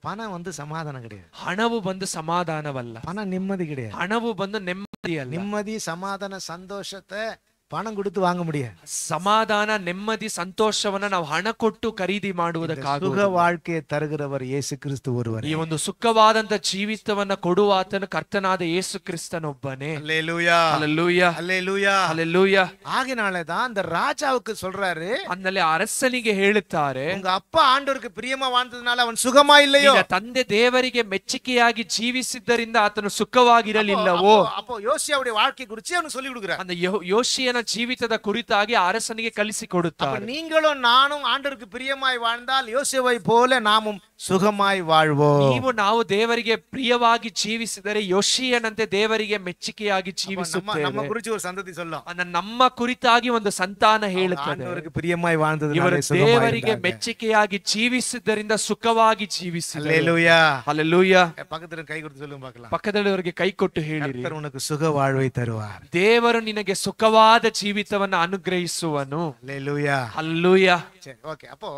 பணம் சமாதானம் கிடையாது, ಹಣವು ಬಂದು ಸಮಾಧಾನವಲ್ಲ, பணம் நிம்மதி கிடையாது. ಹಣವು ಬಂದು ನೆಮ್ಮದಿ ಅಲ್ಲ. நிம்மதி சமாதான சந்தோஷத்தை பணம் கொடுத்து வாங்க முடியாது. ಸಮಾಧಾನ, ನೆಮ್ಮದಿ, ಸಂತೋಷವನ್ನ ನಾವು ಹಣ ಕೊಟ್ಟು ಖರೀದಿ சுக ಮಾಡುವುದಕ್ಕಾಗುವುದಿಲ್ಲ. வாழ்க்கையை தருகிறவர் இயேசு கிறிஸ்து ஒருவர். ಈ ಒಂದು ಸುಖವಾದಂತ ಜೀವಿತವನ್ನ ಕೊಡುವ ಆತನು ಕರ್ತನಾದ ಯೇಸು ಕ್ರಿಸ್ತನೊಬ್ಬನೇ. அல்லேலூயா, ಹಲ್ಲೆಲೂಯಾ, அல்லேலூயா. ಹಲ್ಲೆಲೂಯಾ. ஆகினாலதான் அந்த ராஜாவுக்கு சொல்றாரு, ಅಂದಲೇ ಅರಸನಿಗೆ ಹೇಳುತ್ತಾರೆ, உங்க அப்பா ஆண்டவருக்கு பிரியமா வாழ்ந்ததுனால அவன் சுகமா இல்லையோ? ಈಗ ತಂದೆ ದೇವರಿಗೆ ಮೆಚ್ಚುಗೆಯಾಗಿ ಜೀವಿಸಿದ್ದರಿಂದ ಆತನು ಸುಖವಾಗಿರಲಿಲ್ಲವೋ? அப்போ யோசியாவுடைய வாழ்க்கை குறித்து அவனுக்கு சொல்லி கொடுக்கிறார். அந்த ಯೋಷಿಯನ ಜೀವಿತದ ಕುರಿತಾಗಿ ಅರಸನಿಗೆ ಕಲಿಸಿಕೊಡುತ್ತಾರೆ. நீங்களும் நானும் ஆண்டவருக்கு பிரியமாய் வாழ்ந்தால் யோசியாவை போல நாமும் ಸುಖಮಾಯಿ வாழ்வோம். ನೀವು ನಾವು ದೇವರಿಗೆ ಪ್ರಿಯವಾಗಿ ಜೀವಿಸಿದರೆ ಯೋಷಿಯನಂತೆ ದೇವರಿಗೆ ಮೆಚ್ಚುಗೆಯಾಗಿ ಜೀವಿಸುತ್ತೇವೆ. ನಮ್ಮ ಕುರಿತು ಒಂದು ಸಂತತಿ சொல்லும். ನಮ್ಮ ಕುರಿತಾಗಿ ಒಂದು ಸಂತಾನ ಹೇಳುತ್ತದೆ, ಆಂಡವರಿಗೆ ಪ್ರಿಯಮಾಯಿ வாழ்ந்ததனால ಇವರು ದೇವರಿಗೆ ಮೆಚ್ಚುಗೆಯಾಗಿ ಜೀವಿಸಿದ್ದರಿಂದ ಸುಖವಾಗಿ ಜೀವಿಸಿದರು. Hallelujah, hallelujah. ಪಕ್ಕದಲ್ಲಿ ಕೈ ಕೊಟ್ಟು சொல்லுங்க பார்க்கலாம். ಪಕ್ಕದಲ್ಲಿಯವರಿಗೆ ಕೈ ಕೊಟ್ಟು ಹೇಳಿರಿ, ಕರ್ತರು ಉನக்கு ಸುಖ வாழ்வை தருவார். ದೇವರು ನಿನಗೆ ಸುಖವಾದ ಜೀವಿತವನ್ನು ಅನುಗ್ರಹಿಸುವನು. Hallelujah, hallelujah. சரி, ஓகே. அப்போ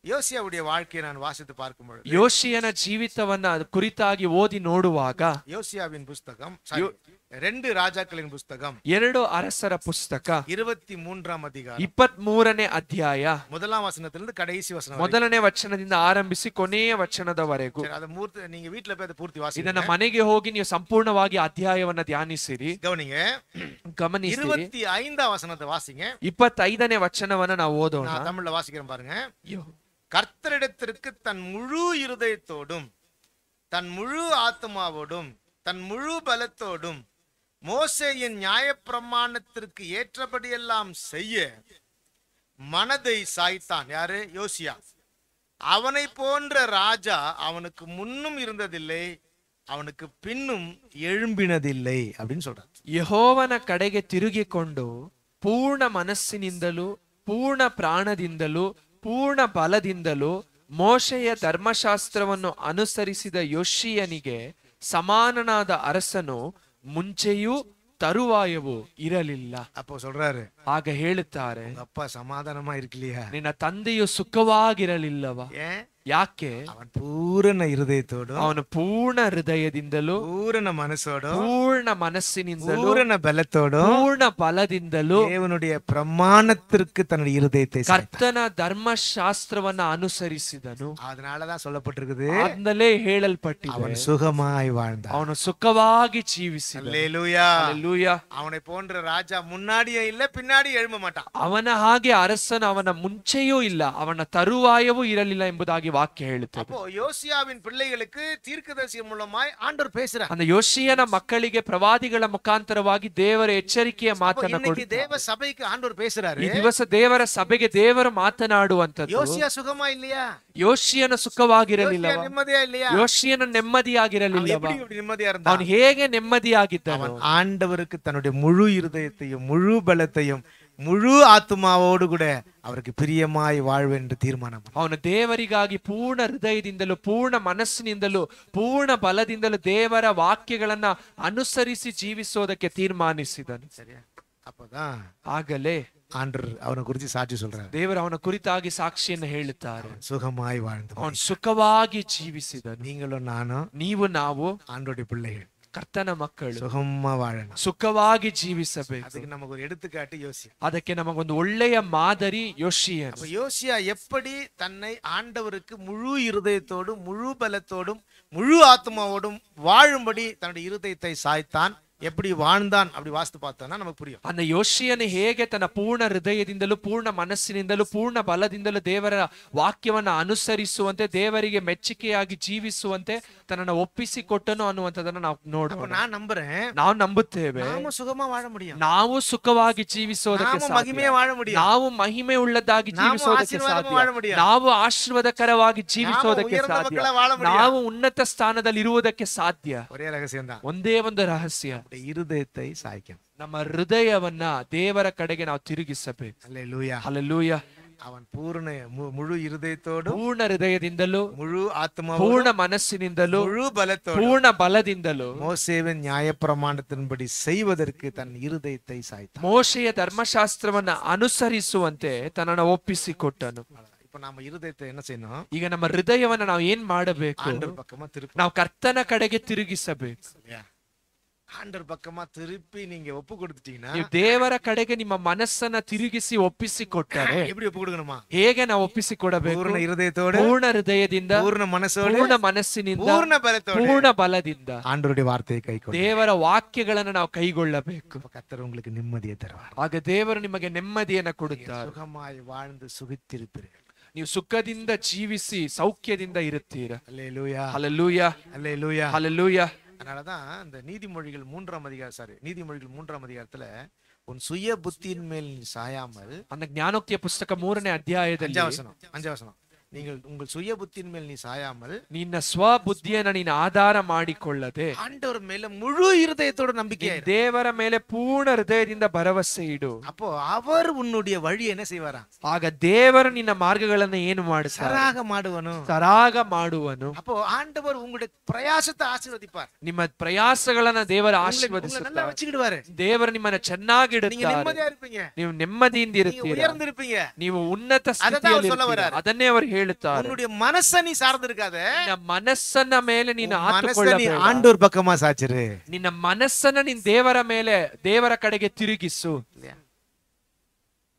யோசியாவுடைய வாழ்க்கையை நான் வாசித்து பார்க்கும்போது, ಯೋಷಿಯನ ಜೀವಿತವನ್ನ ಕುರಿತಾಗಿ ಓದಿ ನೋಡುವಾಗ, யோசியாவின் புஸ்தகம், ரெண்டு ராஜாக்களின் புஸ்தகம், ಎರಡು ಅರಸರ ಪುಸ್ತಕ 23ஆம் அதிகாரம் 23ನೇ ಅಧ್ಯಾಯ முதலாம் வசனத்திலிருந்து கடைசி வசனம், ಮೊದಲನೇ ವಚನದಿಂದ ಆರಂಭಿಸಿ ಕೊನೆಯ ವಚನದವರೆಗೂ. ಅದ ಮೂರ್ತಿ ನೀங்க வீட்ல போய் ಅದ ಪೂರ್ತಿ ವಾಸಿಸಿ. ಇದನ್ನ ಮನೆಗೆ ಹೋಗಿ ನೀವು ಸಂಪೂರ್ಣವಾಗಿ ಅಧ್ಯಾಯವನ್ನ ಧ್ಯಾನಿಸಿರಿ, ಗಮನಿಗೆ. ಗಮನಿಸಿ. 25ஆம் வசனத்தை வாசிங்க. 25ನೇ ವಚನವನ್ನ ನಾವು ಓದೋಣ. நான் தமிழ்ல வாசிக்கிறேன் பாருங்க. கர்த்தரிடத்திற்கு தன் முழு இருதயத்தோடும், தன் முழு ஆத்மாவோடும், தன் முழு பலத்தோடும் மோசேயின் நியாயப்பிரமாணத்திற்கு ஏற்றபடியெல்லாம் செய்ய மனதை சாய்த்தான். யாரு? யோசியா. அவனை போன்ற ராஜா அவனுக்கு முன்னும் இருந்ததில்லை, அவனுக்கு பின்னும் எழும்பினதில்லை அப்படின்னு சொல்றார். ಯೆಹೋವನ ಕಡೆಗೆ ತಿರುಗಿಕೊಂಡು ಪೂರ್ಣ ಮನಸ್ಸಿನಿಂದಲೂ ಪೂರ್ಣ ಪ್ರಾಣದಿಂದಲೂ ಪೂರ್ಣ ಬಲದಿಂದಲೂ ಮೋಶೆಯ ಧರ್ಮಶಾಸ್ತ್ರವನ್ನು ಅನುಸರಿಸಿದ ಯೋಷಿಯನಿಗೆ ಸಮಾನನಾದ ಅರಸನು ಮುಂಚೆಯೂ ತರುವಾಯವೂ ಇರಲಿಲ್ಲ. அப்போ சொல்றாரு, ಆಗ ಹೇಳುತ್ತಾರೆ, அப்பா சமாதானமா இருக்கலையா? ನಿನ್ನ ತಂದೆಯು ಸುಖವಾಗಿರಲಿಲ್ಲವ? ஏன்? ಯಾಕೆ? அவன் பூரண இருதயத்தோடும், ಅವನು ಪೂರ್ಣ ಹೃದಯದಿಂದಲೂ பூரண மனசோடும், ಪೂರ್ಣ ಮನಸ್ಸಿನಿಂದಲೂ பூரண பலத்தோடும், ಪೂರ್ಣ ಬಲದಿಂದಲೂ தேவனுடைய பிரமாணத்திற்கு தன்னுடைய இருதயத்தை ಕರ್ತನ ಧರ್ಮಶಾಸ್ತ್ರವನ್ನ ಅನುಸರಿಸಿದನು. அதனாலதான் சொல்லப்பட்டிருக்குது, ಅದನ್ನಲೇ ಹೇಳಲ್ಪಟ್ಟಿದೆ, அவன் சுகமாய் வாழ்ந்தான். ಅವನು ಸುಖವಾಗಿ ಜೀವಿಸಿದ. அல்லேலூயா. ಹಲ್ಲೆಲೂಯಾ. அவனை போன்ற ராஜா முன்னாடியே இல்ல, பின்னாடி எழும்ப மாட்டான். ಅವನ ಹಾಗೆ ಅರಸನು ಅವನ ಮುಂಚೆಯೂ ಇಲ್ಲ, ಅವನ ತರುವಾಯವೂ ಇರಲಿಲ್ಲ ಎಂಬುದಾಗಿ ವಾಕ್ಯ ಹೇಳುತ್ತದೆ. அப்போ யோசியாவின் பிள்ளைகளுக்கு தீர்க்கதரிசி மூலமாய் ಆಂಡவர் பேசுறார். அந்த ಯೋಷಿಯನ ಮಕ್ಕಳಿಗೆ ಪ್ರವಾದಿಗಳ ಮುಖಾಂತರವಾಗಿ ದೇವರ ಎಚ್ಚರಿಕೆಯ ಮಾತನ್ನ ಕೊಡ್ತಾರೆ. ದೇವ ಸಭೆಗೆ ಆಂಡவர் பேசுறாரு. ಈ ದಿವಸ ದೇವರ ಸಭೆಗೆ ದೇವರು ಮಾತನಾಡುವಂತದ್ದು. யோசியா சுகமா இல்லையா? ಯೋಷಿಯನ ಸುಖವಾಗಿರಲಿಲ್ಲ, ನೆಮ್ಮದಿಯಾ இல்லையா? ಯೋಷಿಯನ ನೆಮ್ಮದಿಯಾಗಿರಲಿಲ್ಲ. நிம்மதியா இருந்தான்? ಅವನು ಹೇಗೆ ನೆಮ್ಮದಿಯಾಗಿದ್ದನು? ஆண்டவருக்கு தன்னுடைய முழு இருதயத்தையும் முழு பலத்தையும் முழு ಆತ್ಮಾவோடு ಕೂಡ ಅವರಿಗೆ ಪ್ರಿಯಮಾಯಿ வாழ்ವೆಂದು ತೀರ್ಮಾನ. ಅವನು ದೇವರಿಗಾಗಿ ಪೂರ್ಣ ಹೃದಯದಿಂದಲೂ ಪೂರ್ಣ ಮನಸ್ಸಿನಿಂದಲೂ ಪೂರ್ಣ ಬಲದಿಂದಲೂ ದೇವರ ವಾಕ್ಯಗಳನ್ನ ಅನುಸರಿಸಿ ಜೀವಿಸೋದಕ್ಕೆ ತೀರ್ಮಾನಿಸಿದನು. ಸರಿಯಾ? அப்பதான் ಆಗಲೇ ஆண்டவர் அவனை குறித்து சாட்சி சொல்றாரு. ದೇವರು ಅವನ ಕುರಿತಾಗಿ ಸಾಕ್ಷಿಯನ್ನು ಹೇಳುತ್ತಾರೆ. சுகமாய் வாழ்ந்து ಅವನು ಸುಖವಾಗಿ ಜೀವಿಸಿದನು. நீங்களும் நானும், ನೀವು ನಾವು ஆண்டவருடைய பிள்ளைகள், ಕರ್ತನ ಮಕ್ಕಳು சுகமா வாழணும். ಸುಖವಾಗಿ ಜೀವಿಸಬೇಕು. அதுக்கு நமக்கு ஒரு எடுத்துக்காட்டு யோசியா. ಅದಕ್ಕೆ ನಮಗೊಂದು ಒಳ್ಳೆಯ ಮಾದರಿ ಯೋಷಿಯನು. அப்ப யோசியா எப்படி தன்னை ஆண்டவருக்கு முழு இருதயத்தோடும் முழு பலத்தோடும் முழு ஆத்மாவோடும் வாழும்படி தன்னுடைய இருதயத்தை சாய்த்தான், எப்படி வாழ்ந்தான் அப்படி வாஸ்து பார்த்தோம்னா நமக்கு புரியும். அந்த ಯೋಷಿಯನು ಹೇಗೆ ತನ್ನ ಪೂರ್ಣ ಹೃದಯದಿಂದಲೂ ಪೂರ್ಣ ಮನಸ್ಸಿನಿಂದಲೂ ಪೂರ್ಣ ಬಲದಿಂದಲೂ ದೇವರ ವಾಕ್ಯವನ್ನ ಅನುಸರಿಸುವಂತೆ ದೇವರಿಗೆ ಮೆಚ್ಚುಗೆಯಾಗಿ ಜೀವಿಸುವಂತೆ ತನ್ನನ್ನು ಒಪ್ಪಿಸಿಕೊಟ್ಟನು ಅನ್ನುವಂಥದ್ದನ್ನು ನಾವು ನೋಡೋಣ. நான் நம்புறேன், ನಾವು ನಂಬುತ್ತೇವೆ நாம சுகமா வாழ முடியும், ನಾವು ಸುಖವಾಗಿ ಜೀವಿಸೋದಕ್ಕೆ நாம ಸಾಧ್ಯ, மகிமையா வாழ முடியும், ನಾವು ಮಹಿಮೆ ಉಳ್ಳದ್ದಾಗಿ ಜೀವಿಸೋದಕ್ಕೆ ಆಶೀರ್ವಾದವಾಗಿ ವಾಳ ಸಾಧ್ಯ, முடியும், ನಾವು ಆಶೀರ್ವಾದಕರವಾಗಿ ಜೀವಿಸೋದಕ್ಕೆ ಉಯರ್ந்த ಸಾಧ್ಯ, ಮಕ್ಕಳ ವಾಳ முடியும். ನಾವು ಉನ್ನತ ಸ್ಥಾನದಲ್ಲಿ ಇರುವುದಕ್ಕೆ ಸಾಧ್ಯ. ஒரே ரகசியம் தான், ಒಂದೇ ಒಂದು ರಹಸ್ಯ, இருதயத்தை சாய்க்கும். ನಮ್ಮ ಹೃದಯವನ್ನ ದೇವರ ಕಡೆಗೆ ನಾವು ತಿರುಗಿಸಬೇಕು. அல்லேலூயா. ಹಲ್ಲೆಲೂಯ. அவன் பூர்ண முழு இருதயத்தோடு ಪೂರ್ಣ ಹೃದಯದಿಂದಲೂ முழு ஆத்மா ಪೂರ್ಣ ಮನಸ್ಸಿನಿಂದಲೂ முழு பலத்தோடு ಪೂರ್ಣ ಬಲದಿಂದಲೂ மோசேவின் நியாயப்பிரமாணத்தின்படி செய்வதற்கு தன் இருதயத்தை சாய்த்தான். ಮೋಶೆಯ ಧರ್ಮಶಾಸ್ತ್ರವನ್ನ ಅನುಸರಿಸುವಂತೆ ತನ್ನನ್ನು ಒಪ್ಪಿಸಿಕೊಟ್ಟನು. இப்ப நாம இருதயத்தை என்ன செய்யணும்? ಈಗ ನಮ್ಮ ಹೃದಯವನ್ನ ನಾವು ಏನ್ ಮಾಡಬೇಕು? ஆண்டவர் பக்கமா திருப்பி, ನಾವು ಕರ್ತನ ಕಡೆಗೆ ತಿರುಗಿಸಬೇಕು. ஆண்டவர் பக்கமா திருப்பி நீங்க ஒப்பு கொடுத்துட்டீங்கன்னா, ನೀವು ದೇವರ ಕಡೆಗೆ ನಿಮ್ಮ ಮನಸ್ಸನ್ನ ತಿರುಗಿಸಿ ಒಪ್ಪಿಸಿಕೊಟ್ಟರೆ எப்படி ஒப்பு கொடுக்கணுமா? ಹೇಗೆ ನಾವು ಒಪ್ಪಿಸಿಕೊಡಬೇಕು? பூர்ண இருதயத்தோடு, ಪೂರ್ಣ ಹೃದಯದಿಂದ, பூர்ண மனசோடு, ಪೂರ್ಣ ಮನಸ್ಸಿನಿಂದ, பூர்ண பலத்தோடு ಪೂರ್ಣ ಬಲದಿಂದ ஆண்டவருடைய வார்த்தையை கைக்கொள்ள. ದೇವರ ವಾಕ್ಯಗಳನ್ನು ನಾವು ಕೈಗೊಳ್ಳಬೇಕು. கர்த்தர் உங்களுக்கு நிம்மதியை தருவார். ಆಗ ದೇವರು ನಿಮಗೆ ನೆಮ್ಮದಿಯನ್ನ ಕೊಡುತ್ತಾರೆ. சுகமாய் வாழ்ந்து சுகித்திருப்பீர்கள். ನೀವು ಸುಖದಿಂದ ಜೀವಿಸಿ ಸೌಖ್ಯದಿಂದ ಇರುತ್ತೀರಾ. அல்லேலூயா, ಹಲ್ಲೆಲೂಯ, அல்லேலூயா. ಹಲ್ಲೆಲೂಯ. அதனாலதான் இந்த நீதிமொழிகள் 3ஆம் அதிகாரம், நீதிமொழிகள் 3ஆம் அதிகாரத்துல உன் சுய புத்தியின் மேல் நீ சாயாமல், அந்த ಜ್ಞಾನೋಕ್ತಿಯ ಪುಸ್ತಕ 3ನೇ ಅಧ್ಯಾಯದಲ್ಲಿ 5வது வசனம், நீங்கள் உங்கள் சுய புத்தியின் மேல் நீ சாயாமல் ನಿನ್ನ ಸ್ವಬುದ್ಧಿಯನ್ನ ನೀನು ಆಧಾರ ಮಾಡಿಕೊಳ್ಳದೆ ஆண்டவர் மேல முழு இருதயத்தோட நம்பிக்கை, ದೇವರ ಮೇಲೆ ಪೂರ್ಣ ಹೃದಯದಿಂದ ಭರವಸೆ ಇಡು. அப்போ அவர் உன்னுடைய வழி என்ன செய்வாரா? ಆಗ ದೇವರು ನಿನ್ನ ಮಾರ್ಗಗಳನ್ನು ಏನು ಮಾಡುತ್ತಾರೆ? சராக ಮಾಡುವನು, ಸರಾಗ ಮಾಡುವನು. அப்போ ஆண்டவர் உங்களுடைய பிரயாசத்தை ஆசீர்வதிப்பார். ನಿಮ್ಮ ಪ್ರಯಾಸಗಳನ್ನ ದೇವರು உங்களை நல்லா ಆಶೀರ್ವದಿಸುತ್ತಾರೆ. வச்சுக்கிடுவாரு. ದೇವರು ನಿಮ್ಮನ್ನ நீங்க ಚೆನ್ನಾಗಿಡುತ್ತಾರೆ. நிம்மதியா இருப்பீங்க, ನೀವು ನೆಮ್ಮದಿಯಿಂದ நீங்க ಇರುತ್ತೀರಾ, உயர்ந்திருப்பீங்க. ನೀವು ಉನ್ನತ ಅದನ್ನ ಅವ್ರು ಸ್ಥಿತಿಯಲ್ಲಿ சொல்ல ಇರ್ತೀರಾ. வராரு. ಅದನ್ನೇ ಅವರು ಹೇಳುತ್ತಾರೆ. உன்னுடைய மனசை நீ சார்ந்து இருக்காத, ನಿನ್ನ ಮನಸ್ಸನ್ನ ಮೇಲೆ ನೀನು மனசை நீ ಆತುಕೊಳ್ಳಬೇಡ. ஆண்டவர் பக்கமா சாச்சிரு. ನಿನ್ನ ಮನಸ್ಸನ್ನ ನೀನ್ ದೇವರ ಮೇಲೆ, ದೇವರ ಕಡೆಗೆ ತಿರುಗಿಸು.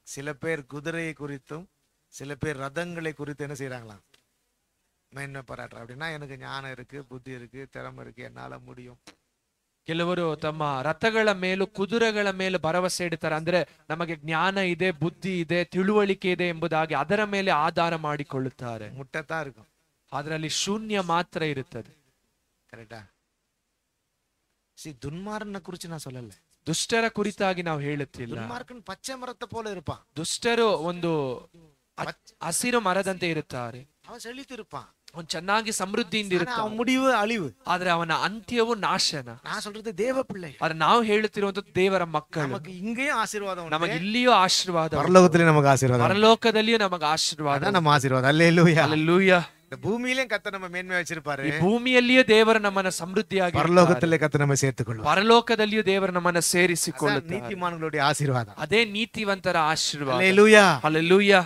சில பேர் குதிரையை குறித்தும் சில பேர் ரதங்களை குறித்து என்ன செய்யறாங்களாம்? மேன்மை பாராட்டுற. அப்படின்னா எனக்கு ஞானம் இருக்கு, புத்தி இருக்கு, திறமை இருக்கு, என்னால முடியும். ಕೆಲವರು ತಮ್ಮ ರಥಗಳ ಮೇಲೂ ಕುದುರೆಗಳ ಮೇಲೂ ಭರವಸೆ ಇಡ್ತಾರೆ. ಅಂದ್ರೆ ನಮಗೆ ಜ್ಞಾನ ಇದೆ, ಬುದ್ಧಿ ಇದೆ, ತಿಳುವಳಿಕೆ ಇದೆ ಎಂಬುದಾಗಿ ಅದರ ಮೇಲೆ ಆಧಾರ ಮಾಡಿಕೊಳ್ಳುತ್ತಾರೆ. முட்டைத்தான் இருக்கும், ಅದರಲ್ಲಿ ಶೂನ್ಯ ಮಾತ್ರ ಇರುತ್ತದೆ. கரெக்டா? துன்மார்கனை குறிச்சு நான் சொல்லல, ದುಷ್ಟರ ಕುರಿತಾಗಿ ನಾವು ಹೇಳುತ್ತಿಲ್ಲ. துன்மார்கன் பச்சை மரத்தை போல இருப்பான், ದುಷ್ಟರು ಒಂದು ಹಸಿರು ಮರದಂತೆ ಇರುತ್ತಾರೆ. அவன் செழித்து இருப்பான், ಅವನು ಚೆನ್ನಾಗಿ ಸಮೃದ್ಧಿಯಿಂದ ಇರುತ್ತಾನೆ. அவன் முடிவு அழிவு. ಆದ್ರೆ ಅವನ ಅಂತ್ಯವು ನಾಶನ. நான் சொல்றது தேவ பிள்ளை, ಆದ್ರೆ ನಾವು ಹೇಳುತ್ತಿರುವಂತದ್ದು ದೇವರ ಮಕ್ಕಳು. நமக்கு இங்கேயும் ஆசீர்வாதம் உண்டு, ನಮಗೆ ಇಲ್ಲಿಯೂ ಆಶೀರ್ವಾದ, பரலோகத்திலே நமக்கு ஆசீர்வாதம், ಪರಲೋಕದಲ್ಲಿಯೂ ನಮಗೆ ಆಶೀರ್ವಾದ. அதான் நம்ம ஆசீர்வாதம். அல்லேலூயா. ಹಲ್ಲೆಲೂಯಾ. இந்த பூமியிலேயும் கர்த்தர் நம்ம மேன்மையா வச்சிருப்பாரு, ಈ ಭೂಮಿಯಲ್ಲಿಯೂ ದೇವರು ನಮ್ಮನ್ನ ಸಮೃದ್ಧಿಯಾಗಿ, பரலோகத்திலே கர்த்தர் நம்ம சேர்த்துக்கொள்வார். ಪರಲೋಕದಲ್ಲಿಯೂ ದೇವರು ನಮ್ಮನ್ನ ಸೇರಿಸಿಕೊಳ್ಳುತ್ತಾರೆ. நீதிமான்களுடைய ஆசீர்வாதம், ಅದೇ ನೀತಿವಂತರ ಆಶೀರ್ವಾದ. அல்லேலூயா. ಹಲ್ಲೆಲೂಯಾ.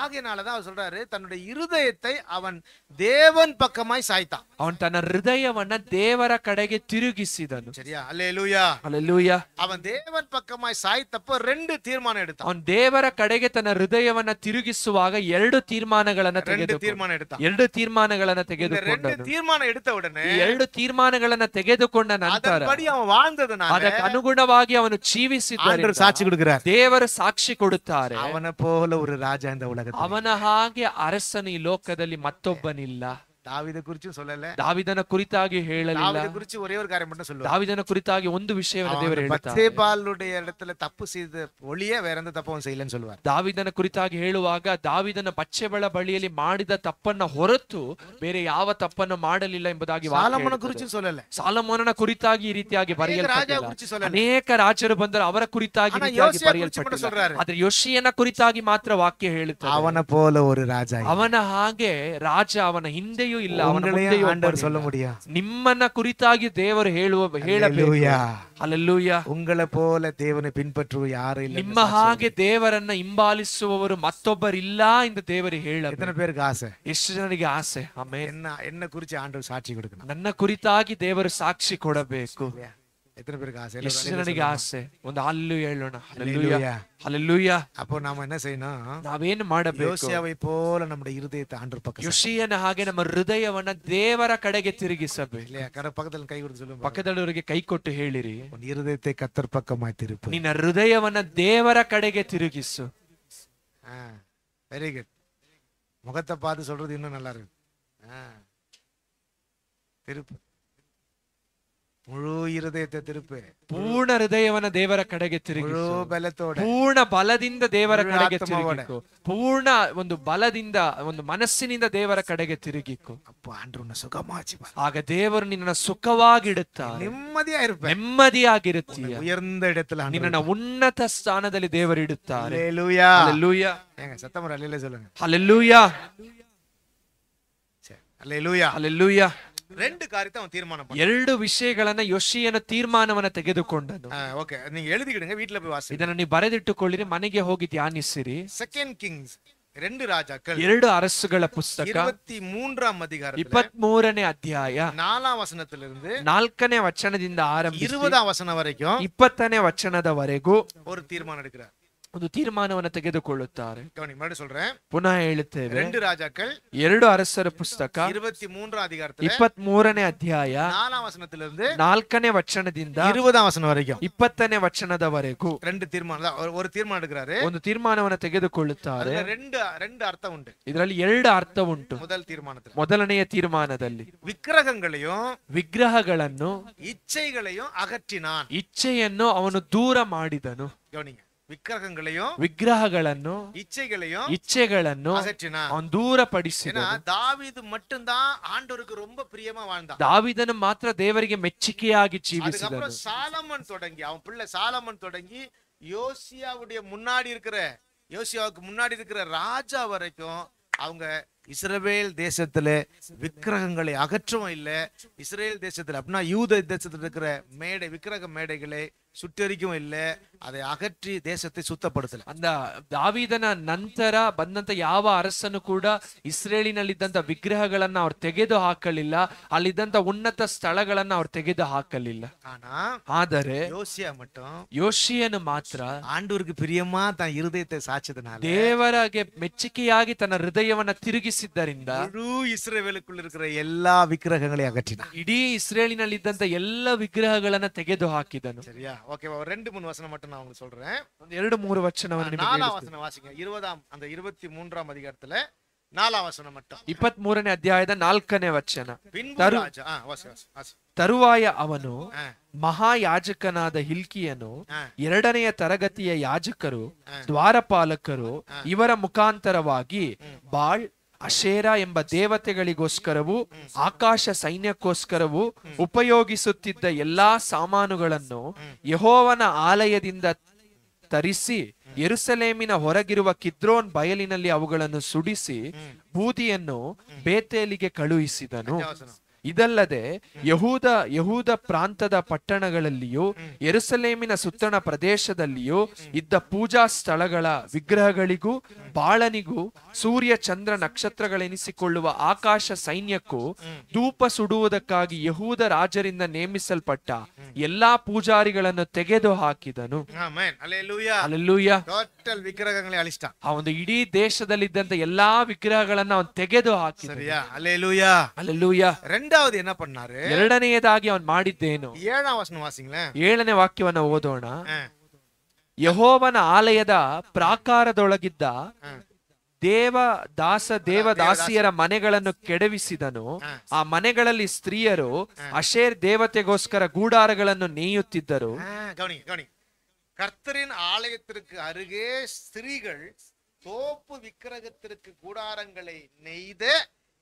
ஆகையினாலதான் அவர் சொல்றாரு, தன்னுடைய இருதயத்தை அவன் தேவன் பக்கமாய் சாய்த்தான். ಅವನು ತನ್ನ ಹೃದಯವನ್ನ ದೇವರ ಕಡೆಗೆ ತಿರುಗಿಸಿದನು. சரியா? அல்லேலூயா. ಹಲ್ಲೆಲೂಯಾ. அவன் தேவன் பக்கமாய் சாய்த்தப்ப 2 தீர்மானம் எடுத்தான். ಅವನು ದೇವರ ಕಡೆಗೆ ತನ್ನ ಹೃದಯವನ್ನ ತಿರುಗಿಸುವಾಗ 2 ತೀರ್ಮಾನಗಳನ್ನ 2 தீர்மானம் எடுத்தான். 2 ತೀರ್ಮಾನಗಳನ್ನ இந்த 2 ತೆಗೆದುಕೊಂಡನು. தீர்மானம் எடுத்த உடனே ಈ 2 ತೀರ್ಮಾನಗಳನ್ನ ತೆಗೆದುಕೊಂಡ ನಂತರ அதன்படி அவன் வாழ்ந்ததனால ಅದಕ್ಕೆ ಅನುಗುಣವಾಗಿ ಅವನು ஆண்டவர் ಜೀವಿಸಿದ್ದರಿಂದ சாட்சி கொடுக்கிறார், ದೇವರು ಸಾಕ್ಷಿ ಕೊಡುತ್ತಾರೆ. அவனை போல ஒரு ராஜா இந்த உலகத்தில். ಅವನ ಹಾಗೆ ಅರಸನು ಈ ಲೋಕದಲ್ಲಿ ಮತ್ತೊಬ್ಬನಿಲ್ಲ. தாவீதை குறிச்சும் சொல்லல, ದಾವಿದನ ಕುರಿತಾಗಿ ಹೇಳಲಿಲ್ಲ. தாவீதை குறிச்சு ஒரே ஒரு காரியம் மட்டும் சொல்லுவார், ದಾವಿದನ ಕುರಿತಾಗಿ ಒಂದು ವಿಷಯವನ್ನು ದೇವರು ಹೇಳ್ತಾರೆ. பத்சேபாளுடைய இடத்துல தப்பு செய்த ஒளிய வேற எந்த தப்பும் செய்யலன்னு சொல்லுவார். ದಾವಿದನ ಕುರಿತಾಗಿ ಹೇಳುವಾಗ ದಾವಿದನ ಬಚ್ಚೆಬಳ ಬಳಿಯಲ್ಲಿ ಮಾಡಿದ ತಪ್ಪನ್ನ ಹೊರತು ಬೇರೆ ಯಾವ ತಪ್ಪನ್ನು ಮಾಡಲಿಲ್ಲ ಎಂಬುದಾಗಿ ವಾಕ್ಯ சாலமோனை ಹೇಳುತ್ತದೆ. குறிச்சும் சொல்லல, ಸಾಲಮೋನನ ಕುರಿತಾಗಿ ಈ ರೀತಿಯಾಗಿ ராஜா ಬರೆಯಲ್ಪಟ್ಟಿಲ್ಲ. குறிச்சு சொல்லல. ಅನೇಕ ರಾಜರು ಬಂದರು, ಅವರ ಕುರಿತಾಗಿ ಈ ಆನಾ ರೀತಿಯಾಗಿ ಯೋಷಿಯ ಕುರಿತು ಬರೆಯಲ್ಪಟ್ಟಿಲ್ಲ. சொல்றாரு. ಆದ್ರೆ ಯೋಷಿಯನ ಕುರಿತಾಗಿ ಮಾತ್ರ ವಾಕ್ಯ ಹೇಳುತ್ತದೆ. அவனை போல ஒரு ராஜா. ಅವನ ಹಾಗೆ ರಾಜ ಅವನ ಹಿಂದೆಯೂ ಹಿಂದೆಯೂ ಇಲ್ಲ, ಅವನ உங்களையும் ಮುಂದೆಯೂ ஆண்டவர் சொல்ல ಒಬ್ಬನಿಲ್ಲ. முடியும். ನಿಮ್ಮನ್ನ ಕುರಿತಾಗಿ ದೇವರು ಹೇಳಬೇಕು. ஹல்லேலூயா. ಹಲ್ಲೆಲೂಯಾ. உங்களை போல தேவனை பின்பற்றுವ யாரும் இல்லை. ನಿಮ್ಮ ಹಾಗೆ ದೇವರನ್ನ ಹಿಂಬಾಲಿಸುವವರು ಮತ್ತೊಬ್ಬರಿಲ್ಲ ಎಂದು ದೇವರು ಹೇಳಬೇಕು. எத்தனை பேருக்கு ஆசை? ಎಷ್ಟು ಜನರಿಗೆ ಆಸೆ? ಆಮೇಲೆ என்ன குறிச்சு ஆண்டவர் சாட்சி கொடுக்கணும். ನನ್ನ ಕುರಿತಾಗಿ ದೇವರು ಸಾಕ್ಷಿ ಕೊಡಬೇಕು. எத்தனை பேருக்கு ஆசை? ಎಷ್ಟು ಜನರಿಗೆ ಆಸೆ? ಒಂದು ಹಲ್ಲು ಹೇಳೋಣ. Hallelujah, hallelujah. அப்போ நாம என்ன செய்யணும்? ನಾವೇನು ಮಾಡಬೇಕು? யோசியாவை போல நம்முடைய இருதயத்தை ஆண்டவர் பக்கம் ಯೋಷಿಯನ ಹಾಗೆ ನಮ್ಮ ಹೃದಯವನ್ನ ದೇವರ ಕಡೆಗೆ ತಿರುಗಿಸಬೇಕು. இல்லையா? பக்கத்துல ಕೈ கொடுத்து சொல்லுங்க. ಪಕ್ಕದವರಿಗೆ ಕೈ ಕೊಟ್ಟು ಹೇಳಿರಿ, உன் இருதயத்தை கர்த்தர் பக்கமாய் திருப்பு. ನಿನ್ನ ಹೃದಯವನ್ನ ದೇವರ ಕಡೆಗೆ ತಿರುಗಿಸು. Very good. முகத்தை பார்த்து சொல்றது இன்னும் நல்லா இருக்கு. திருப்பு, முழு இருதಯத்தை ತಿರುಪೆ. ಪೂರ್ಣ ಹೃದಯವನ್ನ ದೇವರ ಕಡೆಗೆ ತಿರುಗಿಸು. ಮುழு ಬಲತೋಡೆ, ಪೂರ್ಣ ಬಲದಿಂದ ದೇವರ ಕಡೆಗೆ ತಿರುಗಿಕೋ. ಪೂರ್ಣ ಒಂದು ಬಲದಿಂದ, ಒಂದು ಮನಸ್ಸಿನಿಂದ ದೇವರ ಕಡೆಗೆ ತಿರುಗಿಕೋ. அப்போ ஆண்டவர் சுகமாச்சு. ಆಗ ದೇವರು ನಿನ್ನ ಸುಖವಾಗಿಡುತ್ತಾರೆ, ನೆಮ್ಮದಿயா இருப்பே, ನೆಮ್ಮದಿಯಾಗಿರುತ್ತೀಯ. உயர்ந்த இடத்துல ನಿನ್ನ ಉನ್ನತ ಸ್ಥಾನದಲ್ಲಿ ದೇವರು ಇಡುತ್ತಾರೆ. ஹல்லேலூயா. ಹಲ್ಲೆಲೂಯಾ. ஏங்க சத்தமா அல்லேலூயா சொல்லுங்க. ಹಲ್ಲೆಲೂಯಾ, சரி, ஹல்லேலூயா. ಹಲ್ಲೆಲೂಯಾ. ரெண்டு காரியத்தை அவன் தீர்மானம் பண்ணான். ಎರಡು ವಿಷಯಗಳನ್ನ ಯೋಷಿಯನ ತೀರ್ಮಾನವನ್ನ ತೆಗೆದುಕೊಂಡನು. ஓகே, நீங்க எழுதிக்கிடுங்க, வீட்ல போய் வாசி. ಇದನ್ನ ನೀವು ಬರೆದಿಟ್ಟುಕೊಳ್ಳಿರಿ, ಮನೆಗೆ ಹೋಗಿ ಧ್ಯಾನಿಸಿರಿ. செகண்ட் கிங்ஸ், ரெண்டு ராஜாக்கள், ಎರಡು ಅರಸುಗಳ ಪುಸ್ತಕ 23ஆம் அதிகாரம் 23ನೇ ಅಧ್ಯಾಯ 4ஆம் வசனத்திலிருந்து 4ನೇ ವಚನದಿಂದ ಆರಂಭಿಸಿ 20ஆம் வசனம் வரைக்கும் 20ನೇ ವಚನದವರೆಗೂ ஒரு தீர்மானம் எடுக்கிறார். ಒಂದು ತೀರ್ಮಾನವನ್ನು ತೆಗೆದುಕೊಳ್ಳುತ್ತಾರೆ. கவனி, மறுபடியும் சொல்றேன். ಪುನಃ ಹೇಳುತ್ತೇವೆ. ரெண்டு ராஜாக்கள் ಎರಡು ಅರಸರ ಪುಸ್ತಕ 23ஆம் அதிகாரத்துல 23ನೇ ಅಧ್ಯಾಯ 4ஆம் வசனத்திலிருந்து 4ನೇ ವಚನದಿಂದ 20ஆம் வசனம் வரைக்கும் 20ನೇ ವಚನದವರೆಗೂ ரெண்டு தீர்மானம், ஒரு தீர்மானம் எடுக்கிறாரு. ಒಂದು ತೀರ್ಮಾನವನ್ನು ತೆಗೆದುಕೊಳ್ಳುತ್ತಾರೆ. அதுல ரெண்டு ಅರ್ಥ ಉಂಟು. ಇದರಲ್ಲಿ ಎರಡು ಅರ್ಥ ಉಂಟು. முதல் தீர்மானத்துல ಮೊದಲನೆಯ ತೀರ್ಮಾನದಲ್ಲಿ விக்கிரகங்களையும் ವಿಗ್ರಹಗಳನ್ನು, இச்சைகளையும் அகற்றினான். ಇಚ್ಛೆಯನ್ನು ಅವನು ದೂರ ಮಾಡಿದನು. கவனிங்க, விக்கிரகங்களையும் ವಿಗ್ರಹಗಳನ್ನು, ಇಚ್ಛೆಗಳನ್ನು அகற்றினான். ಅವನು ದೂರಪಡಿಸಿದನು. ஏன்னா தாவீது மட்டும்தான் ஆண்டவருக்கு ரொம்ப பிரியமா வாழ்ந்தான். ದಾವಿದನು ಮಾತ್ರ ದೇವರಿಗೆ ಮೆಚ್ಚುಗೆಯಾಗಿ ಜೀವಿಸಿದನು. அதுக்கப்புறம் சாலமன் தொடங்கி, அவன் பிள்ளை சாலமன் தொடங்கி யோசியாவுடைய முன்னாடி இருக்கிற, யோசியாவுக்கு முன்னாடி இருக்கிற ராஜா வரைக்கும் அவங்க இஸ்ரவேல் தேசத்துல விக்கிரகங்களை அகற்றவும் இல்லை. இஸ்ரேல் தேசத்துல அப்படின்னா யூத தேசத்துல இருக்கிற மேடை, விக்கிரக மேடைகளை ಸುಟ್ಟರಿಕವೂ ಇಲ್ಲ, அதை ಅಗற்றி ದೇಶத்தை ಸುತ್ತಪಡಿಸಲ್ಲ. ಅಂದ ದಾವೀದನ ನಂತರ ಬಂದಂತ ಯಾವ ಅರಸನು ಕೂಡ ಇಸ್ರೇಲಿನಲ್ಲಿದ್ದಂತ ವಿಗ್ರಹಗಳನ್ನ ಅವ್ರು ತೆಗೆದು ಹಾಕಲಿಲ್ಲ, ಅಲ್ಲಿದ್ದಂತ ಉನ್ನತ ಸ್ಥಳಗಳನ್ನ ಅವ್ರು ತೆಗೆದು ಹಾಕಲಿಲ್ಲ. ಆದರೆ ಯೋಷಿಯನು ಮಾತ್ರ ಆಂಡವರಿಗೆ ಪ್ರಿಯமா ತನ್ನ ಹೃದಯத்தை ಸಾಚಿದನಾல, ದೇವರಿಗೆ ಮೆಚ್ಚುಗೆಯಾಗಿ ತನ್ನ ಹೃದಯವನ್ನ ತಿರುಗಿಸಿದ್ದರಿಂದ முழு இஸ்ரவேலுக்குள்ள இருக்கிற எல்லா விக்கிரகங்களையும் அகற்றினான். ಇಡೀ ಇಸ್ರೇಲಿನಲ್ಲಿದ್ದಂತ ಎಲ್ಲ ವಿಗ್ರಹಗಳನ್ನ ತೆಗೆದು ಹಾಕಿದನು. சரியா? ஓகே, ஒரு 2-3 வசனம் மட்டும் நான் உங்களுக்கு சொல்றேன். ಒಂದು 2-3 ವಚನವನ್ನು ನಿಮಗೆ 4ஆம் வசனம் வாசிங்க. 20ஆம் அந்த 23ஆம் அதிகாரத்துல 4ஆம் வசனம் மட்டும். 23ನೇ ಅಧ್ಯಾಯದ 4ನೇ ವಚನ. ತರುವಾಯ ಅವನು ಮಹಾಯಾಜಕನಾದ ಹಿಲ್ಕಿಯನು, 2ನೇ ತರಗತಿಯ ಯಾಜಕರು, ದ್ವಾರಪಾಲಕರು ಇವರ ಮುಖಾಂತರವಾಗಿ ಬಾಳ್, ಅಶೇರ ಎಂಬ ದೇವತೆಗಳಿಗೋಸ್ಕರವೂ ಆಕಾಶ ಸೈನ್ಯಕ್ಕೋಸ್ಕರವೂ ಉಪಯೋಗಿಸುತ್ತಿದ್ದ ಎಲ್ಲಾ ಸಾಮಾನುಗಳನ್ನು ಯೆಹೋವನ ಆಲಯದಿಂದ ತರಿಸಿ ಯೆರೂಸಲೇಮಿನ ಹೊರಗಿರುವ ಕಿದ್ರೋನ್ ಬಯಲಿನಲ್ಲಿ ಅವುಗಳನ್ನು ಸುಡಿಸಿ ಬೂದಿಯನ್ನು ಬೇತೇಲಿಗೆ ಕಳುಹಿಸಿದನು. ಇದಲ್ಲದೆ ಯಹೂದ ಪ್ರಾಂತದ ಪಟ್ಟಣಗಳಲ್ಲಿಯೂ ಯೆರೂಸಲೇಮಿನ ಸುತ್ತಣ ಪ್ರದೇಶದಲ್ಲಿಯೂ ಇದ್ದ ಪೂಜಾ ಸ್ಥಳಗಳ ವಿಗ್ರಹಗಳಿಗೂ ಬಾಳನಿಗೂ ಸೂರ್ಯ ಚಂದ್ರ ನಕ್ಷತ್ರಗಳೆನಿಸಿಕೊಳ್ಳುವ ಆಕಾಶ ಸೈನ್ಯಕ್ಕೂ ಧೂಪ ಸುಡುವುದಕ್ಕಾಗಿ ಯಹೂದ ರಾಜರಿಂದ ನೇಮಿಸಲ್ಪಟ್ಟ ಎಲ್ಲಾ ಪೂಜಾರಿಗಳನ್ನು ತೆಗೆದು ಹಾಕಿದನು. ಆ ಒಂದು ಇಡೀ ದೇಶದಲ್ಲಿದ್ದಂತ ಎಲ್ಲಾ ವಿಗ್ರಹಗಳನ್ನ ಅವನು ತೆಗೆದು ಹಾಕಿದನು. ரெண்டாவது என்ன பண்ணாரு? ಎರಡನೆಯದಾಗಿ ಅವನು ಮಾಡಿದ್ದೇನು? 7ஆம் வசனம் வாசிங்களேன். 7ನೇ ವಾಕ್ಯವನ್ನು ಓದೋಣ. ಯೆಹೋವನ ಆಲಯದ ಪ್ರಾಕಾರದೊಳಗಿದ್ದ ದೇವದಾಸಿಯರ ಮನೆಗಳನ್ನು ಕೆಡವಿಸಿದನು. ಆ ಮನೆಗಳಲ್ಲಿ ಸ್ತ್ರೀಯರು ಅಶೇರ್ ದೇವತೆಗೋಸ್ಕರ ಗೂಡಾರಗಳನ್ನು ನೇಯುತ್ತಿದ್ದರು. கர்த்தரின் ஆலயத்திற்கு அருகே ஸ்திரீகள் தோப்பு விக்கிரகத்திற்கு கூடாரங்களை நெய்த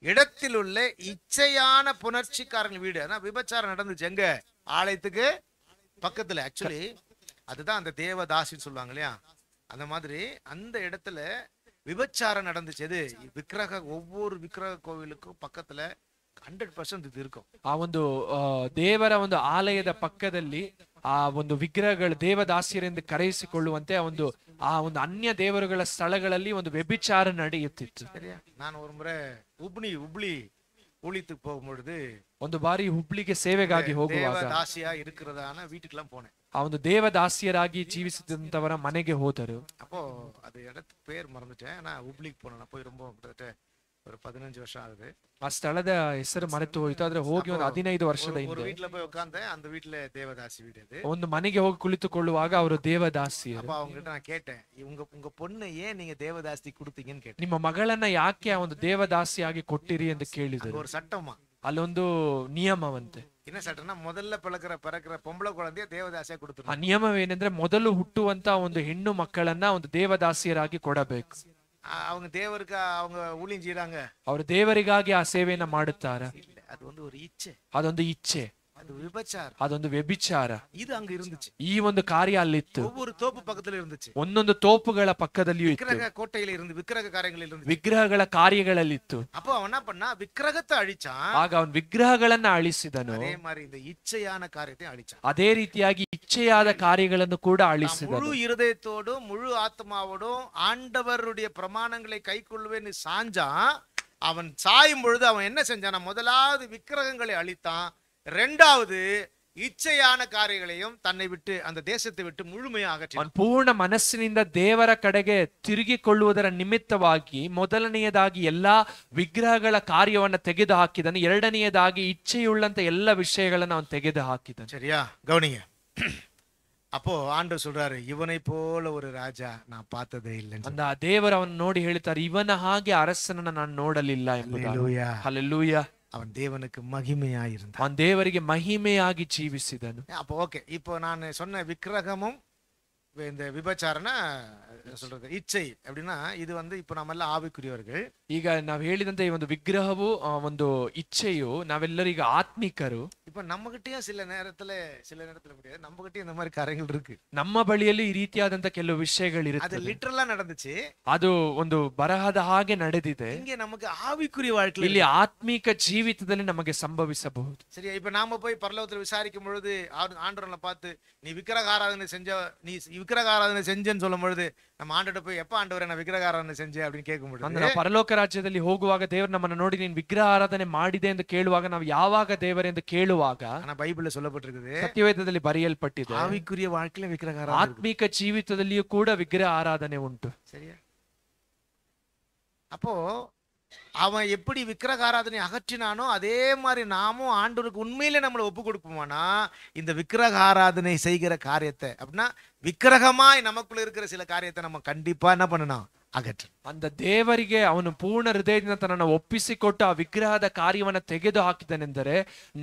இடத்தில் உள்ள இச்சையான புணர்ச்சிக்காரன் வீடு. விபச்சாரம் நடந்துச்சு எங்க? ஆலயத்துக்கு பக்கத்துல. ஆக்சுவலி அதுதான் அந்த தேவதாசின்னு சொல்லுவாங்க இல்லையா, அந்த மாதிரி அந்த இடத்துல விபச்சாரம் நடந்துச்சு. எது ஒவ்வொரு விக்கிரக கோவிலுக்கும் பக்கத்துல 100% இது இருக்கும். ಆ ಒಂದು ದೇವರ ಒಂದು ಆಲಯದ ಪಕ್ಕದಲ್ಲಿ ಆ ಒಂದು ವಿಗ್ರಹಗಳು ದೇವದಾಸಿಯರೆಂದು ಕರೆಯಿಸಿಕೊಳ್ಳುವಂತೆ ಆ ಒಂದು ಅನ್ಯ ದೇವರುಗಳ ಸ್ಥಳಗಳಲ್ಲಿ ಒಂದು ವ್ಯಭಿಚಾರ ನಡೆಯುತ್ತಿತ್ತು. சரியா? நான் ஒரு முறை உப்ளி ஊழியத்துக்கு போகும்பொழுது ಒಂದು ಬಾರಿ ಹುಬ್ಳಿಗೆ ಸೇವೆಗಾಗಿ ಹೋಗುವಾಗ தேவதாசியா இருக்கிறதான வீட்டுக்கெல்லாம் போனேன். ಆ ಒಂದು ದೇವದಾಸಿಯರಾಗಿ ಜೀವಿಸಿದಂತವರ ಮನೆಗೆ ಹೋದರು. அப்போ அது இடத்துக்கு பேர் மறந்துட்டேன். நான் உப்ளிக்கு போனேன். நான் போய் ரொம்ப கிட்டத்தட்ட ஒரு 15 வருஷம் ஆகுது. ಆ ಸ್ಥಳದ ಹೆಸರು ಮರೆತು ಹೋಯ್ತು. ಆದ್ರೆ ಹೋಗಿ ಒಂದು 15 ವರ್ಷದ ஒரு ಹಿಂದೆ வீட்டுல போய் உட்கார்ந்தேன். அந்த வீட்டுல தேவதாசி வீடு அது. ಒಂದು ಮನೆಗೆ ಹೋಗಿ ಕುಳಿತುಕೊಳ್ಳುವಾಗ ಅವರು ದೇವದಾಸಿಯರು. அப்ப அவங்க கிட்ட நான் கேட்டேன், உங்க பொண்ணு ஏன் நீங்க தேவதாசி கொடுத்தீங்கன்னு கேட்டேன். ನಿಮ್ಮ ಮಗಳನ್ನ ಯಾಕೆ ಆ ಒಂದು ದೇವದಾಸಿಯಾಗಿ ಕೊಟ್ಟಿರಿ ಎಂದು ಕೇಳಿದರು. ஒரு சட்டமா, ಅಲ್ಲೊಂದು ನಿಯಮವಂತೆ. என்ன சட்டம்னா முதல்ல பிறக்கிற பொம்பளை குழந்தைய தேவதாசியா ಆ கொடுத்துருங்க. ನಿಯಮವೇನೆಂದ್ರೆ ಮೊದಲು ಹುಟ್ಟುವಂತ ಒಂದು ಹೆಣ್ಣು ಮಕ್ಕಳನ್ನ ಒಂದು ದೇವದಾಸಿಯರಾಗಿ ಕೊಡಬೇಕು. அவங்க தேவருக்கு அவங்க ஊழியம் செய்யறாங்க. ಅವರು ದೇವರಿಗಾಗಿ ಆ ಸೇವೆಯನ್ನ ಮಾಡುತ್ತಾರೆ. இல்ல, அது ஒரு இச்சை. ಅದೊಂದು ಇಚ್ಛೆ, அது விபச்சாரம். ಅದೊಂದು ವ್ಯಭಿಚಾರ. இது அங்க இருந்துச்சு. ಈ ಒಂದು ಕಾರ್ಯ ಅಲ್ಲಿತ್ತು. ஒவ்வொரு தோப்பு பக்கத்துல இருந்துச்சு. ಒಂದೊಂದು ತೋಪುಗಳ ಪಕ್ಕದಲ್ಲಿಯೂ ಇತ್ತು. விக்கிரக கோட்டையில இருந்து விக்கிரக காரியங்களில் இருந்து ವಿಗ್ರಹಗಳ ಕಾರ್ಯಗಳಲ್ಲಿತ್ತು. அப்போ அவன் என்ன பண்ணா, விக்கிரகத்தை அழிச்சான். ಆಗ ಅವನು ವಿಗ್ರಹಗಳನ್ನ ಅಳಿಸಿದನು. அதே மாதிரி இந்த இச்சையான காரியத்தை அழிச்சான். ಅದೇ ರೀತಿಯಾಗಿ ಇಚ್ಛೆಯಾದ ಕಾರ್ಯಗಳನ್ನು ಕೂಡ ಅಳಿಸಿದನು. முழு இருதயத்தோடும் முழு ஆத்மாவோடும் ஆண்டவருடைய பிரமாணங்களை கைக்கொள்வேன்னு சாஞ்சான். அவன் சாயும் பொழுது அவன் என்ன செஞ்சான்? முதலாவது விக்கிரகங்களை அழித்தான். ரெண்டாவது ಇಚ್ಛೆಯಾನ ಕಾರ್ಯಗಳೆயும் ತನ್னை ಬಿಟ್ಟು அந்த ದೇಶத்தை ಬಿಟ್ಟು ಮುಳುಮೆಯಾಗಿ ಅಗற்றிದ. ಪೂರ್ಣ ಮನಸ್ಸಿನಿಂದ ದೇವರ ಕಡೆಗೆ ತಿರುಗಿಕೊಳ್ಳುವುದರ ನಿಮಿತ್ತವಾಗಿ ಮೊದಲನೆಯದಾಗಿ ಎಲ್ಲಾ ವಿಗ್ರಹಗಳ ಕಾರ್ಯವನ್ನ ತೆಗೆದು ಹಾಕಿದನು. ಎರಡನೆಯದಾಗಿ ಇಚ್ಛೆಯುಳ್ಳಂತ ಎಲ್ಲ ವಿಷಯಗಳನ್ನ ಅವನು ತೆಗೆದು ಹಾಕಿದನು. சரியா? கவனிங்க. அப்போ ஆண்டவர் சொல்றாரு, இவனை போல ஒரு ராஜா நான் பார்த்ததே இல்லை. அந்த ದೇವರು ಅವನು ನೋಡಿ ಹೇಳ್ತಾರೆ, ಇವನ ಹಾಗೆ ಅರಸನನ್ನ ನಾನು ನೋಡಲಿಲ್ಲ ಎಂಬುದಾಗಿ. ಹಲ್ಲೆಲೂಯಾ. அவன் தேவனுக்கு மகிமையாயிருந்தான். அவன் தேவರಿಗೆ ಮಹಿಮೆಯಾಗಿ ಜೀವಿಸಿದನು. அப்போ ஓகே, இப்போ நான் சொன்ன விக்கிரகமும் இந்த விபச்சாரனா சொல்றது இச்சை அப்படின்னா இது இப்போ நம்ம எல்லாம் ஆவிக்குரியவர்கள். ಈಗ ನಾವು ಹೇಳಿದಂತೆ ಈ ಒಂದು ವಿಗ್ರಹವು ಒಂದು ಇಚ್ಛೆಯು ನಾವೆಲ್ಲರಿಗೂ ಆತ್ಮಿಕರು. இப்போ நம்மகிட்டயும் சில நேரத்துல முடியாது, நம்மகிட்டயும் இந்த மாதிரி ಕಾರ್ಯಗಳು இருக்கு. ನಮ್ಮ ಬಳಿಯಲ್ಲಿ ಈ ರೀತಿಯಾದಂತ ಕೆಲವು ವಿಷಯಗಳಿರುತ್ತೆ. ಅದು ಲಿಟರಲ್ಲಾ ನಡೆದಿச்சு. ಅದು ಒಂದು ಬರಹದ ಹಾಗೆ ನಡೆದಿದೆ. இங்க நமக்கு ஆவிக்குரிய வாழ்க்கையில் ಇಲ್ಲಿ ಆತ್ಮಿಕ ಜೀವಿತದಲ್ಲಿ ನಮಗೆ ಸಂಭವಿಸಬಹುದು. சரியா? இப்போ நாம போய் பரலோகத்தில் விசாரிக்கும் பொழுது ஆண்டவரை பார்த்து நீ விக்கிரக ஆராதனை செஞ்சேன்னு சொல்லும் பொழுது நம்ம ஆண்டவரை போய் எப்ப ஆண்டவரே நான் விக்கிரக ಆರಾಧನೆ செஞ்சேன் அப்படின்னு கேட்கும் பொழுது ಪರಲೋಕ ರಾಜ್ಯದಲ್ಲಿ ಹೋಗುವಾಗ ದೇವರು ನಮ್ಮನ್ನು ನೋಡಿ ನೀನು ವಿಗ್ರಹ ಆರಾಧನೆ ಮಾಡಿದೆ ಎಂದು ಕೇಳುವಾಗ ನಾವು ಯಾವಾಗ ದೇವರೆಂದು ಕೇಳುವಾಗ ಬೈಬಲ್ சொல்லப்பட்டிருக்குது, ಸತ್ಯವೇದದಲ್ಲಿ ಬರೆಯಲ್ಪಟ್ಟಿದೆ, ಆವಿಕುರಿಯ வாழ்க்கையில ವಿಗ್ರಹ ಆರಾಧನೆ, ಆತ್ಮಿಕ ಜೀವಿತದಲ್ಲಿಯೂ ಕೂಡ ವಿಗ್ರಹ ಆರಾಧನೆ ಉಂಟು. சரியா? அப்போ அவன் எப்படி விக்கிரக ஆராதனை அகற்றினானோ அதே மாதிரி நாமும் ஆண்டவருக்கு உண்மையிலே நம்மளை ஒப்பு கொடுப்போமானா இந்த விக்கிரக ஆராதனை செய்கிற காரியத்தை அப்படின்னா விக்கிரகமாய் நமக்குள்ள இருக்கிற சில காரியத்தை நம்ம கண்டிப்பா என்ன பண்ணணும்? ಅಗತ್ಯ. அந்த ದೇವರಿಗೆ ಅವನು ಪೂರ್ಣ ಹೃದಯದಿಂದ ತನ್ನನ್ನು ಒಪ್ಪಿಸಿಕೊಟ್ಟು ಆ ವಿಗ್ರಹದ ಕಾರ್ಯವನ್ನು ತೆಗೆದು ಹಾಕಿದನೆಂದರೆ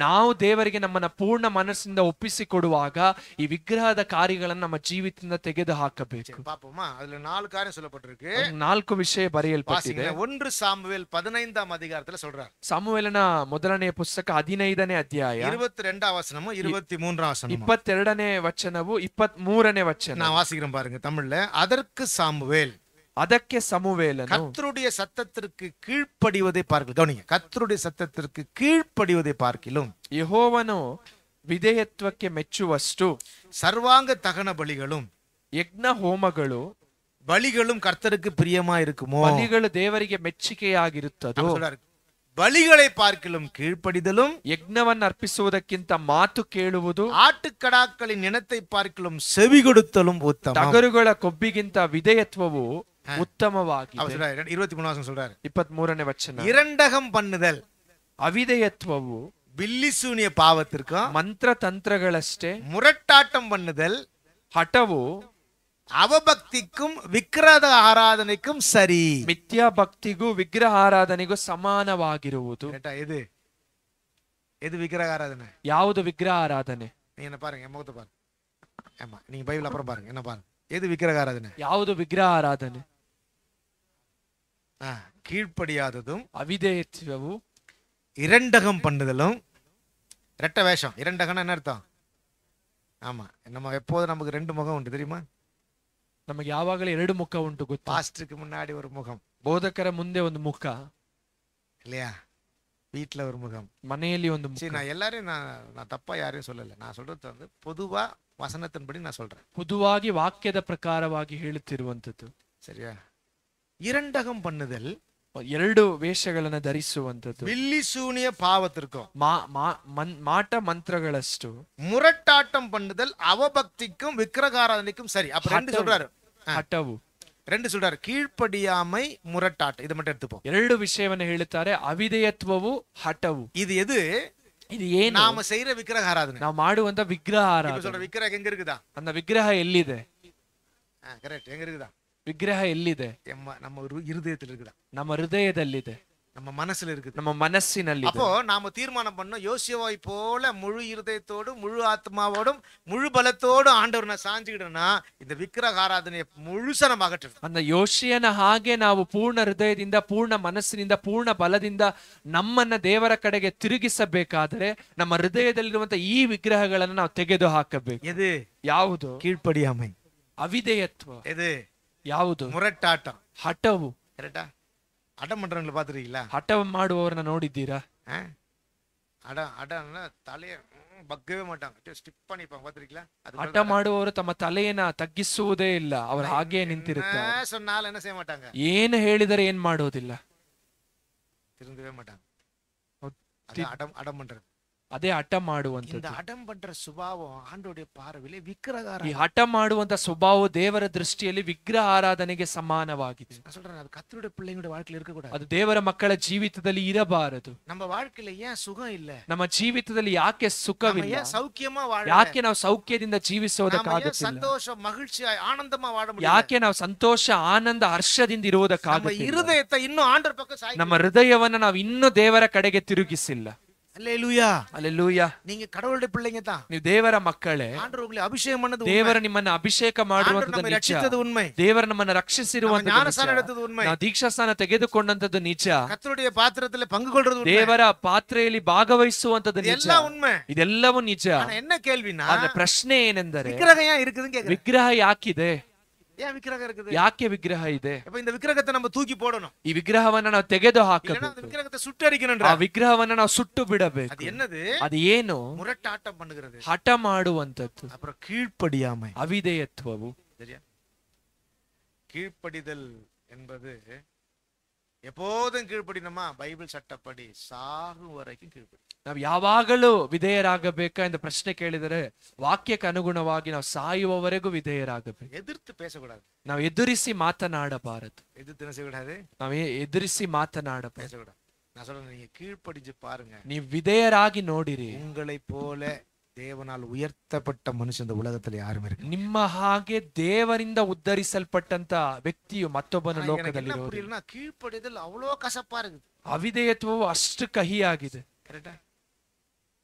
ನಾವು ದೇವರಿಗೆ ನಮ್ಮನ್ನ ಪೂರ್ಣ ಮನಸ್ಸಿಂದ ಒಪ್ಪಿಸಿಕೊಡುವಾಗ ಈ ವಿಗ್ರಹದ ಕಾರ್ಯಗಳನ್ನು ನಮ್ಮ ಜೀವಿತದಿಂದ ತೆಗೆದು ಹಾಕಬೇಕು. ಪಾಪಮ್ಮ ಅದರಲ್ಲಿ 4 காரியம் சொல்லப்பட்டிருக்கு. 4 ವಿಷಯ ಬರೆಯಲ್ಪಟ್ಟಿದೆ. 1 ಸಾಮುವೇಲ್ 15ாம் அதிகாரத்துல சொல்றார். ಸಾಮುವೇಲನ ಮೊದಲನೆಯ ಪುಸ್ತಕ 15ನೇ ಅಧ್ಯಾಯ 22ாம் ವಚನமும் 23ாம் வசனமும் 22ನೇ ವಚನವು 23ನೇ ವಚನ நான் வாசிக்கிறேன் பாருங்க தமிழ்ல. அதற்கு சாமுவேல் ಅದಕ್ಕೆ ಸಮುವೇಲನು கர்த்தருடைய சத்தத்திற்கு கீழ்ப்படிவதை பார்க்கலும். கவனிங்க, கர்த்தருடைய சத்தத்திற்கு கீழ்ப்படிவதை பார்க்கிலும் ಯೆಹೋವನು ವಿಧೇಯತ್ವಕ್ಕೆ ಮೆಚ್ಚುವಷ್ಟು ಸರ್ವಾಂಗ தகன பலிகளும் ಯಜ್ಞ ಹೋಮಗಳು பலிகளும் கர்த்தருக்கு பிரியமா இருக்குமோ? ಬಲಿಗಳು ದೇವರಿಗೆ ಮೆಚ್ಚುಗೆಯಾಗಿರುತ್ತದೋ? ಬಲಿகளை பார்க்கிலும் கீழ்ப்படிதலும் ಯಜ್ಞವನ್ನು ಅರ್ಪಿಸುವುದಕ್ಕಿಂತ ಮಾತು ಕೇಳುವುದು ஆட்டுக்கடாக்களின் இனத்தை பார்க்கிலும் செவி கொடுத்தலும் உத்தமம். ಟಗರುಗಳ ಕೊಬ್ಬಿಗಿಂತ ವಿಧೇಯತ್ವವು ಉತ್ತಮವಾಗಿದೆ. 23ாம் வசனம் சொல்றாரு. 23ನೇ ವಚನ. இரண்டகம் பண்ணுதல் ಅವಿಧೇಯತ್ವವು ಬಿಲ್ಲಿಸೂನಿಯ ಪಾವத்திற்கும் ಮಂತ್ರತಂತ್ರಗಳಷ್ಟೇ, முரட்டாட்டம் பண்ணுதல் ಹಠವು ಅವಭಕ್ತಿக்கும் ವಿಗ್ರಹ ಆರಾಧನೆக்கும் ಸರಿ. ಮಿಥ್ಯಾ ಭಕ್ತಿಗೂ ವಿಗ್ರಹ ಆರಾಧನೆಗೂ ಸಮಾನವಾಗಿರುವುದು. எது விக்கிரக ஆராதனை? ಯಾವುದು ವಿಗ್ರಹ ಆರಾಧನೆ? நீங்க என்ன பாருங்க, என் முகத்தை பாருங்க. ஆமா, நீங்க பைபிள் அப்புறம் பாருங்க, என்ன பாருங்க. எது விக்கிரக ஆராதனை? ಯಾವುದು ವಿಗ್ರಹ ಆರಾಧನೆ? கீழ்ப்படியாததும் ಅವಿಧೇಯತ್ವವು இரண்டகம் பண்ணுதலும். ரெட்ட வேஷம். இரண்டகம்னா என்ன அர்த்தம்? ஆமா, நம்ம எப்போதும் நமக்கு 2 முகம் உண்டு தெரியுமா? ನಮಗೆ ಯಾವಾಗಲೂ ಎರಡು ಮುಖ ಉಂಟು ಗೊತ್ತಾ? பாஸ்டருக்கு முன்னாடி ஒரு முகம் ಬೋಧಕರ ಮುಂದೆ ಒಂದು ಮುಖ, இல்லையா? வீட்டுல ஒரு முகம். ಮನೆಯಲ್ಲಿ ಒಂದು ಮುಖ. சரி, நான் எல்லாரையும் நான் தப்பா யாரையும் சொல்லல. நான் சொல்றது வந்து பொதுவா வசனத்தின்படி நான் சொல்றேன். ಪೊದುವಾಗಿ ವಾಕ್ಯದ ಪ್ರಕಾರವಾಗಿ ಹೇಳುತ್ತಿರುವಂತದ್ದು. சரியா? இரண்டகம் பண்ணுதல், ಎರಡು ವೇಷಗಳನ್ನ ಧರಿಸುವಂತದ್ದು, வில்லி சூனிய பாவத்திற்கும் ಮಾಟ ಮಂತ್ರಗಳಷ್ಟು, முரட்டாட்டம் பண்ணுதல் அவபக்திக்கும் விக்கிரகாராதனைக்கும் சரி. அப்ப ரெண்டு சொல்றாரு, ಹಠವು ரெண்டு சொல்றாரு, கீழ்ப்படியாமை முரட்டாட்டம். இதை மட்டும் எடுத்துப்போம். ಎರಡು ವಿಷಯವನ್ನ ಹೇಳುತ್ತಾರೆ, ಅವಿಧೇಯತ್ವವು ಹಠವು. இது எது? ಇದು ಏನು? நாம செய்யற விக்கிரகாராதனை. ನಾವು ಮಾಡುವಂತ ವಿಗ್ರಹ இப்ப ಆರಾಧನೆ. சொல்ற விக்கிரகம் எங்க இருக்குதா? அந்த ವಿಗ್ರಹ ಎಲ್ಲಿದೆ? கரெக்ட். எங்க இருக்குதா? ವಿಗ್ರಹ ಎಲ್ಲಿದೆ? நம்ம இருதயத்தில் இருக்குதா? ನಮ್ಮ ಹೃದಯದಲ್ಲಿದೆ, நம்ம மனசுல இருக்குது, ನಮ್ಮ ಮನಸ್ಸಿನಲ್ಲಿ. அப்போ நாம தீர்மானம் பண்ணோம், யோசுவாவை போல முழு இருதயத்தோடும் முழு ஆத்மாவோடும் முழு பலத்தோடும் ஆண்டவர் நான் சாஞ்சுக்கிட்டேன்னா இந்த விக்கிரக ஆராதனையை முழுசா நம்ம அகற்றணும். அந்த ಯೋಷಿಯನ ಹಾಗೆ ನಾವು ಪೂರ್ಣ ಹೃದಯದಿಂದ, ಪೂರ್ಣ ಮನಸ್ಸಿನಿಂದ, ಪೂರ್ಣ ಬಲದಿಂದ ನಮ್ಮನ್ನ ದೇವರ ಕಡೆಗೆ ತಿರುಗಿಸಬೇಕಾದರೆ ನಮ್ಮ ಹೃದಯದಲ್ಲಿರುವಂತ ಈ ವಿಗ್ರಹಗಳನ್ನು ನಾವು ತೆಗೆದು ಹಾಕಬೇಕು. எது? ಯಾವುದು? கீழ்ப்படியாமை. ಅವಿಧೇಯತ್ವ. எது? ಯಾವುದು? முரட்டாட்டம். ಹಠವು. கரெக்டா? அடம் பண்றவங்களை பாத்துருக்கீங்களா? ಹಠ ಮಾಡುವವರನ್ನ ನೋಡಿದ್ದೀರಾ? அடம்னா தலைய பக்கவே மாட்டாங்க, ஸ்டிப் பண்ணிப்பாங்க, பாத்துருக்கீங்களா? ಹಠ ಮಾಡುವವರು ತಮ್ಮ ತಲೆಯನ್ನ ತಗ್ಗಿಸುವುದೇ ಇಲ್ಲ, ಅವರು ಹಾಗೆ ನಿಂತಿರುತ್ತಾರೆ. சொன்னாலும் என்ன செய்ய மாட்டாங்க, ಏನು ಹೇಳಿದರೆ ಏನ್ ಮಾಡೋದಿಲ್ಲ, திருந்தவே மாட்டாங்க. அடம் பண்றது, ಅದೇ ಹಠ ಮಾಡುವಂತದ್ದು. இந்த அடம் பண்ற சுபாவம் ஆண்டோடைய பார்வையிலே விக்கிரகாரம். ಈ ಹಠ ಮಾಡುವಂತ ಸ್ವಭಾವ ದೇವರ ದೃಷ್ಟಿಯಲ್ಲಿ ವಿಗ್ರಹ ಆರಾಧನೆಗೆ ಸಮಾನವಾಗಿದೆ. நான் சொல்றேன், அது கர்த்தருடைய பிள்ளைங்களுடைய வாழ்க்கையில இருக்க கூடாது. ಅದು ದೇವರ ಮಕ್ಕಳ ಜೀವಿತದಲ್ಲಿ ಇರಬಾರದು. நம்ம வாழ்க்கையில ஏன் சுகம் இல்ல? ನಮ್ಮ ಜೀವಿತದಲ್ಲಿ ಯಾಕೆ ಸುಖವಿಲ್ಲ? ஏன் ಸೌಖ್ಯமா வாழ? ಯಾಕೆ ನಾವು ಸೌಖ್ಯದಿಂದ ಜೀವಿಸೋದಕ್ಕಾಗುತ್ತಿಲ್ಲ? ಸಂತೋಷ ಮಹಿழ்ச்சி ಆನಂದமா வாழ முடியல? ಯಾಕೆ ನಾವು ಸಂತೋಷ ಆನಂದ ಹರ್ಷದಿಂದ ಇರುವುದಕ್ಕಾಗುತ್ತಿಲ್ಲ? ನಮ್ಮ ಹೃದಯத்தை ಇನ್ನೂ ಆಂಡರ ಪಕ್ಕ ಸಾಯಿ, ನಮ್ಮ ಹೃದಯವನ್ನ ನಾವು ಇನ್ನೂ ದೇವರ ಕಡೆಗೆ ತಿರುಗಿಸಿಲ್ಲ. அல்லேலூயா, அல்லேலೂಯಾ. நீங்க கடவுளுடைய பிள்ளைங்க தான், ನೀವು ದೇವರ ಮಕ್ಕಳೇ. ஆண்டவர் உங்களை அபிஷேகம் பண்ணது உண்மை, ದೇವರ ನಿಮ್ಮನ್ನ ಅಭಿಷೇಕ ಮಾಡುವಂತದ್ದು ನಿಜ, ரட்சித்தது உண்மை, ದೇವರ ನಮ್ಮನ್ನ ರಕ್ಷಿಸಿರುವಂತದ್ದು ஞானஸ்நானம் ನಿಜ, எடுத்தது உண்மை, ನಾವು ದೀಕ್ಷಾಸ್ನಾನ ತೆಗೆದುಕೊಂಡಂತದ್ದು ನಿಜ, கர்த்தருடைய பாத்திரத்துல பங்கு கொள்றது உண்மை, ದೇವರ ಪಾತ್ರೆಯಲ್ಲಿ ಭಾಗವಹಿಸುವಂತದ್ದು ನಿಜ, எல்லாம் உண்மை. ಇದೆಲ್ಲವೂ ನಿಜ. ஆனா என்ன கேள்வினா, ಆದ್ರೆ ಪ್ರಶ್ನೆ ಏನೆಂದರೆ, விக்கிரகம் ஏன் இருக்குதுன்னு கேக்குறேன். ವಿಗ್ರಹ ಯಾಕಿದೆ? ஏன் விக்கிரகம் இருக்குது? ಯಾಕೆ ವಿಗ್ರಹ ಇದೆ? அப்ப இந்த விக்கிரகத்தை நம்ம தூக்கி போடணும், ಈ ವಿಗ್ರಹವನ್ನ ನಾವು ತೆಗೆದು இல்லனா ಹಾಕಬೇಕು, அந்த விக்கிரகத்தை சுட்டரிக்கணும்ன்ற. ಆ ವಿಗ್ರಹವನ್ನ ನಾವು ಸುಟ್ಟು ಬಿಡಬೇಕು. அது என்னது? ಅದು ಏನು? முரட்டாட்டம் பண்ணுகிறது, ಹಠ ಮಾಡುವಂತದ್ದು, அப்புறம் கீழ்ப்படியாமை. ಅವಿಧೇಯತ್ವವು. சரியா? கீழ்ப்படிதல் என்பது எப்போதும் கீழ்ப்படினமா, பைபிள் சட்டப்படி சாகும் வரைக்கும் கீழ்ப்படி. ನಾವು ಯಾವಾಗಲೂ ವಿಧೇಯರಾಗಬೇಕಾ ಎಂದು ಪ್ರಶ್ನೆ ಕೇಳಿದರೆ, ವಾಕ್ಯಕ್ಕೆ ಅನುಗುಣವಾಗಿ ನಾವು ಸಾಯುವವರೆಗೂ ವಿಧೇಯರಾಗಬೇಕು. எதிர்த்து பேசக்கூடாது, ನಾವು ಎದುರಿಸಿ ಮಾತನಾಡಬಾರದು, எதிர்த்து என்ன செய்யக்கூடாது, ನಾವು ಎದುರಿಸಿ ಮಾತನಾಡಬಾರದು. பேசக்கூடாது. நான் சொல்றேன், நீங்க கீழ்ப்படிஞ்சு பாருங்க, ನೀವು ವಿಧೇಯರಾಗಿ ನೋಡಿರಿ. உங்களை போல தேவனால் உயர்த்தப்பட்ட மனுஷன் இந்த உலகத்துல யாரும் இருக்கு. ನಿಮ್ಮ ಹಾಗೆ ದೇವರಿಂದ ಉದ್ಧರಿಸಲ್ಪಟ್ಟಂತ ವ್ಯಕ್ತಿಯು ಮತ್ತೊಬ್ಬನ ಲೋಕದಲ್ಲಿ ಇರುವುದಿಲ್ಲ. புரியலனா, கீழ்ப்படிதல் அவ்வளோ கசப்பா இருக்குது, ಅವಿಧೇಯತ್ವವು ಅಷ್ಟು ಕಹಿಯಾಗಿದೆ. கரெக்டா?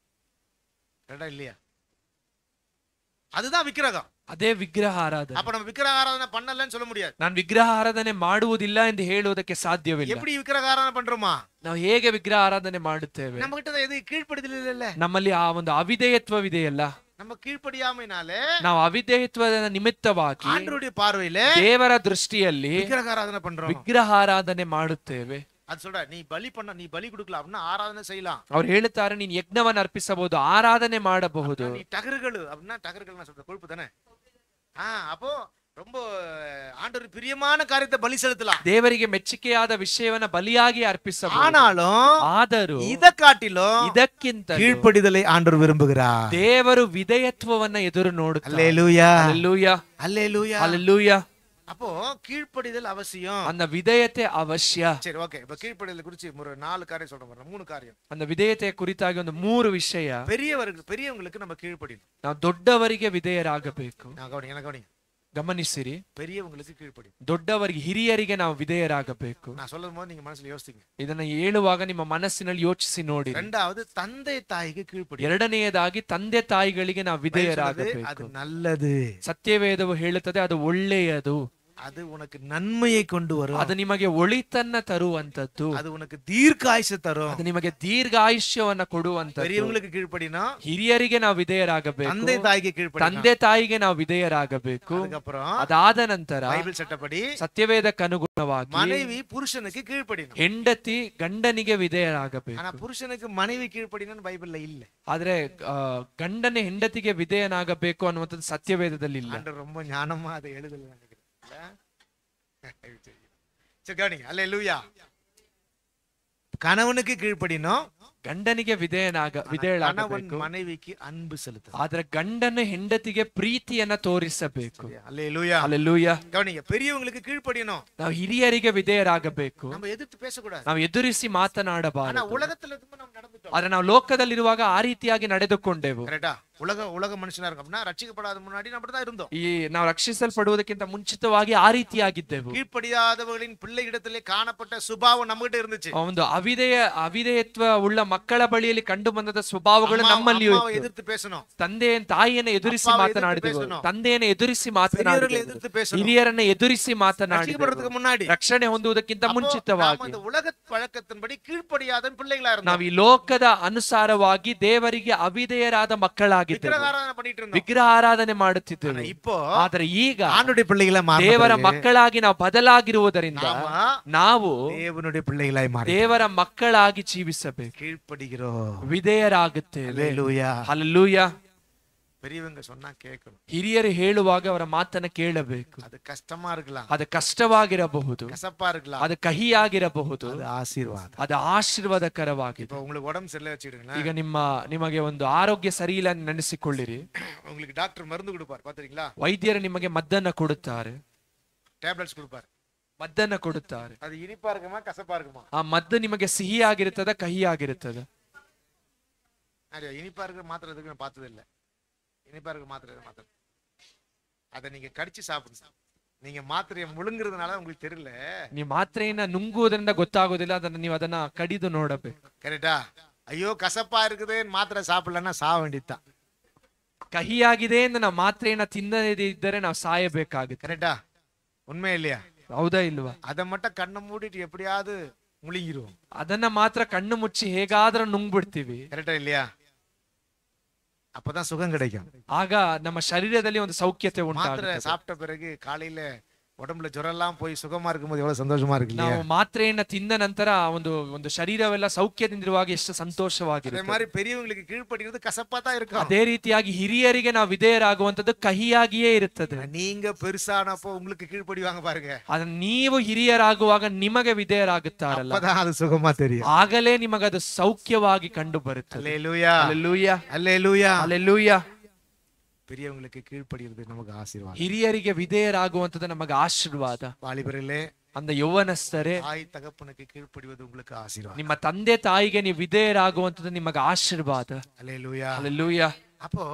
கரெக்டா இல்லையா? அதுதான் விக்கிரகம். ಅದೇ ವಿಗ್ರಹ ಆರಾಧನೆ. அப்ப நம்ம விக்கிரக ஆராதனை பண்ணலன்னு சொல்ல முடியாது. ನಾನು ವಿಗ್ರಹ ಆರಾಧನೆ ಮಾಡುವುದಿಲ್ಲ ಎಂದು ಹೇಳುವುದಕ್ಕೆ ಸಾಧ್ಯವಿಲ್ಲ. எப்படி விக்கிரக ஆராதனை பண்றோமா? ನಾವು ಹೇಗೆ ವಿಗ್ರಹ ಆರಾಧನೆ ಮಾಡುತ್ತೇವೆ? நம்ம கிட்ட எது கீழ்ப்படிதல் இல்ல. ನಮ್ಮಲ್ಲಿ ಆ ಒಂದು ಅವಿಧೇಯತ್ವವಿದೆಯಲ್ಲ. நம்ம கீழ்ப்படியாமைனாலே ನಾವು ಅವಿಧೇಯತ್ವದ ನಿಮಿತ್ತವಾಗಿ ஆண்டவருடைய பார்வையிலே ದೇವರ ದೃಷ್ಟಿಯಲ್ಲಿ விக்கிரக ஆராதனை பண்றோம். ವಿಗ್ರಹ ಆರಾಧನೆ ಮಾಡುತ್ತೇವೆ. அது சொல்ற, நீ பலி கொடுக்கலாம் அப்படின்னா ஆராதனை செய்யலாம். ಅವ್ರು ಹೇಳುತ್ತಾರೆ, ನೀನು ಯಜ್ಞವನ್ನು ಅರ್ಪಿಸಬಹುದು, ಆರಾಧನೆ ಮಾಡಬಹುದು. நீ டகர்கள் அப்படின்னா, டகர்கள் நான் சொல்ற கொழுப்பு தானே. அப்போ ரொம்ப ஆண்டவர் பிரியமான காரியத்தை பலி செலுத்தலாம், ದೇವರಿಗೆ ಮೆಚ್ಚುಗೆಯಾದ ವಿಷಯವನ್ನ ಬಲಿಯಾಗಿ ಅರ್ಪಿಸಬಹುದು. ಆದರೂ இத காட்டிலும் ಇದಕ್ಕಿಂತ கீழ்ப்படிதலை ஆண்டவர் விரும்புகிறார். ದೇವರು ವಿಧೇಯತ್ವವನ್ನ ಎದುರು ನೋಡುತ್ತಾರೆ. அல்லேலூயா, அல்லேலೂಯಾ, அல்லேலூயா, அல்லேலೂಯಾ. அப்போ கீழ்ப்படிதல் அவசியம். அந்த ವಿಧೇಯತೆ ಅವಶ್ಯ. சரி, ஓகே. இப்ப கீழ்ப்படிதல் குறித்து ஒரு 4 காரியம் சொல்றேன், 3 காரியம். அந்த ವಿಧೇಯತೆಯ ಕುರಿತಾಗಿ ಒಂದು 3 ವಿಷಯ. பெரியவங்களுக்கு நம்ம கீழ்ப்படியணும். ನಾವು ದೊಡ್ಡವರಿಗೆ ವಿಧೇಯರಾಗಬೇಕು. கவனிங்க, ಗಮನಿಸಿರಿ. பெரியவங்களுக்கு கீழ்ப்படி, ದೊಡ್ಡವರಿಗೆ, ಹಿರಿಯರಿಗೆ ನಾವು ವಿಧೇಯರಾಗಬೇಕು. நான் சொல்லும் போது நீங்க மனசுல யோசிங்க. ಇದನ್ನ ಹೇಳುವಾಗ ನಿಮ್ಮ ಮನಸ್ಸಿನಲ್ಲಿ ಯೋಚಿಸಿ ನೋಡಿ. இரண்டாவது, ತಂದೆ ತಾಯಿಗೆ ಕೀழ்ಪಡಿ. ಎರಡನೆಯದಾಗಿ ತಂದೆ ತಾಯಿಗಳಿಗೆ ನಾವು ವಿಧೇಯರಾಗಬೇಕು. ಅದು நல்லது. ಸತ್ಯವೇದವು ಹೇಳುತ್ತದೆ ಅದು ಒಳ್ಳೆಯದು. அது உனக்கு நன்மையை கொண்டு வரும். ಅದು ನಿಮಗೆ ಒಳಿತನ್ನ ತರುವಂತದ್ದು, அது உனக்கு தீர்க்காயுசு தரும். ಅದು ನಿಮಗೆ ದೀರ್ಘಾಯುಷ್ಯವನ್ನ ಕೊಡುವಂತದ್ದು. பெரியவங்களுக்கு கீழ்ப்படினோம், ಹಿರಿಯರಿಗೆ ನಾವು ವಿಧೇಯರಾಗಬೇಕು, தந்தை தாய்க்கு கீழ்ப்படினோம். ತಂದೆ ತಾಯಿಗೆ ನಾವು ವಿಧೇಯರಾಗಬೇಕು. அதுக்கப்புறம் ಅದಾದ ನಂತರ பைபிள் சட்டப்படி ಸತ್ಯವೇದಕ್ಕೆ ಅನುಗುಣವಾಗಿ மனைவி புருஷனுக்கு கீழ்ப்படினோம். ಹೆಂಡತಿ ಗಂಡನಿಗೆ ವಿಧೇಯರಾಗಬೇಕು. ஆனா புருஷனுக்கு மனைவி கீழ்ப்படினு பைபிள்ல இல்ல. ಆದ್ರೆ ಗಂಡನೇ ಹೆಂಡತಿಗೆ ವಿಧೇಯನಾಗಬೇಕು ಅನ್ನುವಂಥದ್ದು ಸತ್ಯವೇದದಲ್ಲಿ ಇಲ್ಲ. ஆண்டவர் ரொம்ப ஞானமா அதை எழுதல நினைக்கிறேன். சரி கவனிங்க. அல்லேலூயா. கணவனுக்கு கீழ்ப்படினோம், ಗಂಡನಿಗೆ ವಿಧೇಯರಾಗಬೇಕು. மனைவிக்கு அன்பு செலுத்த. ಆದ್ರೆ ಗಂಡನು ಹೆಂಡತಿಗೆ ಪ್ರೀತಿಯನ್ನ ತೋರಿಸಬೇಕು. அல்லேலூயா. ಹಲ್ಲೆಲೂಯಾ. கவனிங்க, பெரியவங்களுக்கு கீழ்ப்படினோம். ನಾವು ಹಿರಿಯರಿಗೆ ವಿಧೇಯರಾಗಬೇಕು. நம்ம எதிர்த்து பேசக்கூடாது. ನಾವು ಎದುರಿಸಿ ಮಾತನಾಡಬಾರದು. ஆனா உலகத்துல இருந்து நம்ம நடந்துட்டோம். ಆದ್ರೆ ನಾವು ಲೋಕದಲ್ಲಿರುವಾಗ ಆ ರೀತಿಯಾಗಿ ನಡೆದುಕೊಂಡೆವು. கரெக்ட்டா? உலக மனுஷனா இருக்கோம்னா ரட்சிக்கப்படாத முன்னாடி நம்ம தான் இருந்தோம். ಈ ನಾವು ರಕ್ಷಿಸಲ್ಪಡುವುದಕ್ಕಿಂತ ಮುಂಚಿತವಾಗಿ ಆ ರೀತಿಯಾಗಿದ್ದೆವು. கீழ்ப்படியாதவர்களின் பிள்ளைகளிடத்திலே காணப்பட்ட சுபாவம் நம்மகிட்ட இருந்துச்சு. ಒಂದು ಅವಿಧೇಯತ್ವ ಉಳ್ಳ ಮಕ್ಕಳ ಬಳಿಯಲ್ಲಿ ಕಂಡು ಬಂದ ಸ್ವಭಾವಗಳು ನಮ್ಮಲ್ಲಿಯೂ ಇತ್ತು. ಎದುರ್ತು பேசணும். ತಾಯಿಯನ್ನು ಎದುರಿಸಿ ಮಾತನಾಡಿದೆವು, ತಂದೆಯನ್ನು ಎದುರಿಸಿ ಮಾತನಾಡಿದೆವು, ಹಿರಿಯರನ್ನ ಎದುರಿಸಿ ಮಾತನಾಡಿದೆವು. ರಕ್ಷಣೆ ಹೊಂದುವುದಕ್ಕಿಂತ ಮುಂಚಿತವಾಗಿ ಉಲಗ ಪழக்கத்தின்படி ಕೀழ்ப்படிಯಾದ பிள்ளைகளா இருந்தோம். ನಾವು ಈ ಲೋಕದ ಅನುಸಾರವಾಗಿ ದೇವರಿಗೆ ಅವಿಧೇಯರಾದ ಮಕ್ಕಳಾಗಿದ್ದೆವು, ವಿಗ್ರಹ ಆರಾಧನೆ ಮಾಡುತ್ತಿದ್ದೆವು. ಆದರೆ ಈಗ ஆண்டுடைய பிள்ளைகளா ದೇವರ ಮಕ್ಕಳಾಗಿ ನಾವು ಬದಲಾಗಿರುವುದರಿಂದ ನಾವು தேவனுடைய பிள்ளைகளாய் மாறி ದೇವರ ಮಕ್ಕಳಾಗಿ ಜೀವಿಸಬೇಕು, கீழ்ப்படிகிறோம், ವಿಧೇಯರಾಗುತ್ತೇವೆ. ஹல்லேலூயா. ಹಲ್ಲೆಲೂಯಾ. பெரியவங்க சொன்னா கேட்கணும். ಹಿರಿಯರು ಹೇಳುವಾಗ ಅವರ ಮಾತನ್ನ ಕೇಳಬೇಕು. ಅದು ಕಷ್ಟமா இருக்கலாம், ಅದು ಕಷ್ಟವಾಗಿರಬಹುದು, கசப்பா இருக்கலாம், ಅದು ಕಹಿಯಾಗಿರಬಹುದು, அது ஆசீர்வாதம், ಅದು ಆಶೀರ್ವಾದಕರವಾಗಿದೆ. இப்போ உங்களுக்கு உடம்பு சரியில்லை வச்சுக்கிடுங்களேன். ಈಗ ನಿಮಗೆ ಒಂದು ಆರೋಗ್ಯ ಸರಿ ಇಲ್ಲ ನೆನೆಸಿಕೊಳ್ಳಿರಿ. உங்களுக்கு டாக்டர் மருந்து கொடுப்பார், பாத்தீங்களா? ವೈದ್ಯರು ನಿಮಗೆ ಮದ್ದನ್ನ ಕೊಡುತ್ತಾರೆ, ಟ್ಯಾಬ್ಲೆಟ್ಸ್ கொடுப்பார், ಮದ್ದನ್ನ ಕೊಡುತ್ತಾರೆ. ಅದು ಇನಿಪಾ இருக்குமா ಕಸಪಾ இருக்குமா? ಆ ಮದ್ದು ನಿಮಗೆ ಸಿಹಿಯಾಗಿರುತ್ತದ, ಕಹಿಯಾಗಿರುತ್ತದ? ಅದೇ ಇನಿಪಾ இருக்கிற மாத்திரை எதுக்கு நான் பார்த்தது இல்ல. இனிப்பா இருக்க மாத்திரை அதை நீங்க கடிச்சு சாப்பிடுங்க. நீங்க மாத்திரையை முழுங்குறதுனால உங்களுக்கு தெரியல. ನೀವು ಮಾತ್ರೆಯನ್ನ ನುಂಗುವುದರಿಂದ ಗೊತ್ತಾಗೋದಿಲ್ಲ, ನೀವು ಅದನ್ನ ಕಡಿದು ನೋಡಬೇಕು. ಕರೆಕ್ಟಾ? ಅಯ್ಯೋ ಕಸಪಾ இருக்குது ಮಾತ್ರೆ ಸಾப்பிಡಲன்னா ಸಾವ வேண்டியதுதான். ಕಹಿಯಾಗಿದೆ ಎಂದು ನಾವು ಮಾತ್ರೆಯನ್ನ ತಿನ್ನದೇ ಇದ್ದರೆ ನಾವು ಸಾಯಬೇಕಾಗುತ್ತೆ. ಕರೆಕ್ಟಾ? ಉண்மை இல்லையா? ಹೌದಾ ಇಲ್ವಾ? அதை மட்டும் ಕಣ್ಣು ಮೂಡಿட்டு எப்படியாவது முழுங்கிரும். ಅದನ್ನ ಮಾತ್ರ ಕಣ್ಣು ಮುಚ್ಚಿ ಹೇಗಾದ್ರೂ ನುಂಗ್ಬಿಡ್ತೀವಿ. ಕರೆಕ್ಟಾ இல்லையா? அப்பதான் சுகம் கிடைக்கும். ಆಗ ನಮ್ಮ ಶರೀರದಲ್ಲಿ ಒಂದು ಸೌಖ್ಯತೆ ಉಂಟಾಗುತ್ತೆ. ಮಾತ್ರೆ சாப்பிட்ட பிறகு காலையில உடம்புல ஜுரம் எல்லாம் போய் சுகமா இருக்கும்போது எவ்வளவு சந்தோஷமா இருக்கு இல்லையா? ನಾವು ಮಾತ್ರೆಯನ್ನ ತಿಂದ ನಂತರ ಒಂದು ಶರೀರವೆಲ್ಲ ಸೌಖ್ಯದಿಂದಿರುವಾಗ ಎಷ್ಟು ಸಂತೋಷವಾಗಿರುತ್ತೆ. அதே மாதிரி பெரியவங்களுக்கு கீழ்ப்படிகிறது கசப்பா தான் இருக்கும். ಅದೇ ರೀತಿಯಾಗಿ ಹಿರಿಯರಿಗೆ ನಾವು ವಿಧೇಯರಾಗುವಂತದ್ದು ಕಹಿಯಾಗಿಯೇ ಇರುತ್ತದೆ. நீங்க பெருசானப்போ உங்களுக்கு கீழ்ப்படிவாங்க பாருங்க. ಅದನ್ನ ನೀವು ಹಿರಿಯರಾಗುವಾಗ ನಿಮಗೆ ವಿಧೇಯರಾಗುತ್ತಾರಲ್ಲ, அப்பதான் அது சுகமா தெரியும். ಆಗಲೇ ನಿಮಗದು ಸೌಖ್ಯವಾಗಿ ಕಂಡು ಬರುತ್ತದೆ. அல்லேலூயா, ಹಲ್ಲೆಲೂಯಾ, அல்லேலூயா, ಹಲ್ಲೆಲೂಯಾ. பெரியவங்களுக்கு கீழ்ப்படிகிறது நமக்கு ஆசீர்வாதம். ಹಿರಿಯರಿಗೆ ವಿಧೇಯರಾಗುವಂತದ್ದು ನಮಗೆ ಆಶೀರ್ವಾದ. வாலிபர்களே, ಅಂದ ಯೌವನಸ್ಥರೇ, தாய் தகப்பனுக்கு கீழ்ப்படிவது உங்களுக்கு ஆசீர்வாதம். ನಿಮ್ಮ ತಂದೆ ತಾಯಿಗೆ ನೀವು ವಿಧೇಯರಾಗುವಂತದ್ದು ನಿಮಗೆ ಆಶೀರ್ವಾದ. அல்லேலூயா, ಹಲ್ಲೆಲೂಯಾ. அப்போ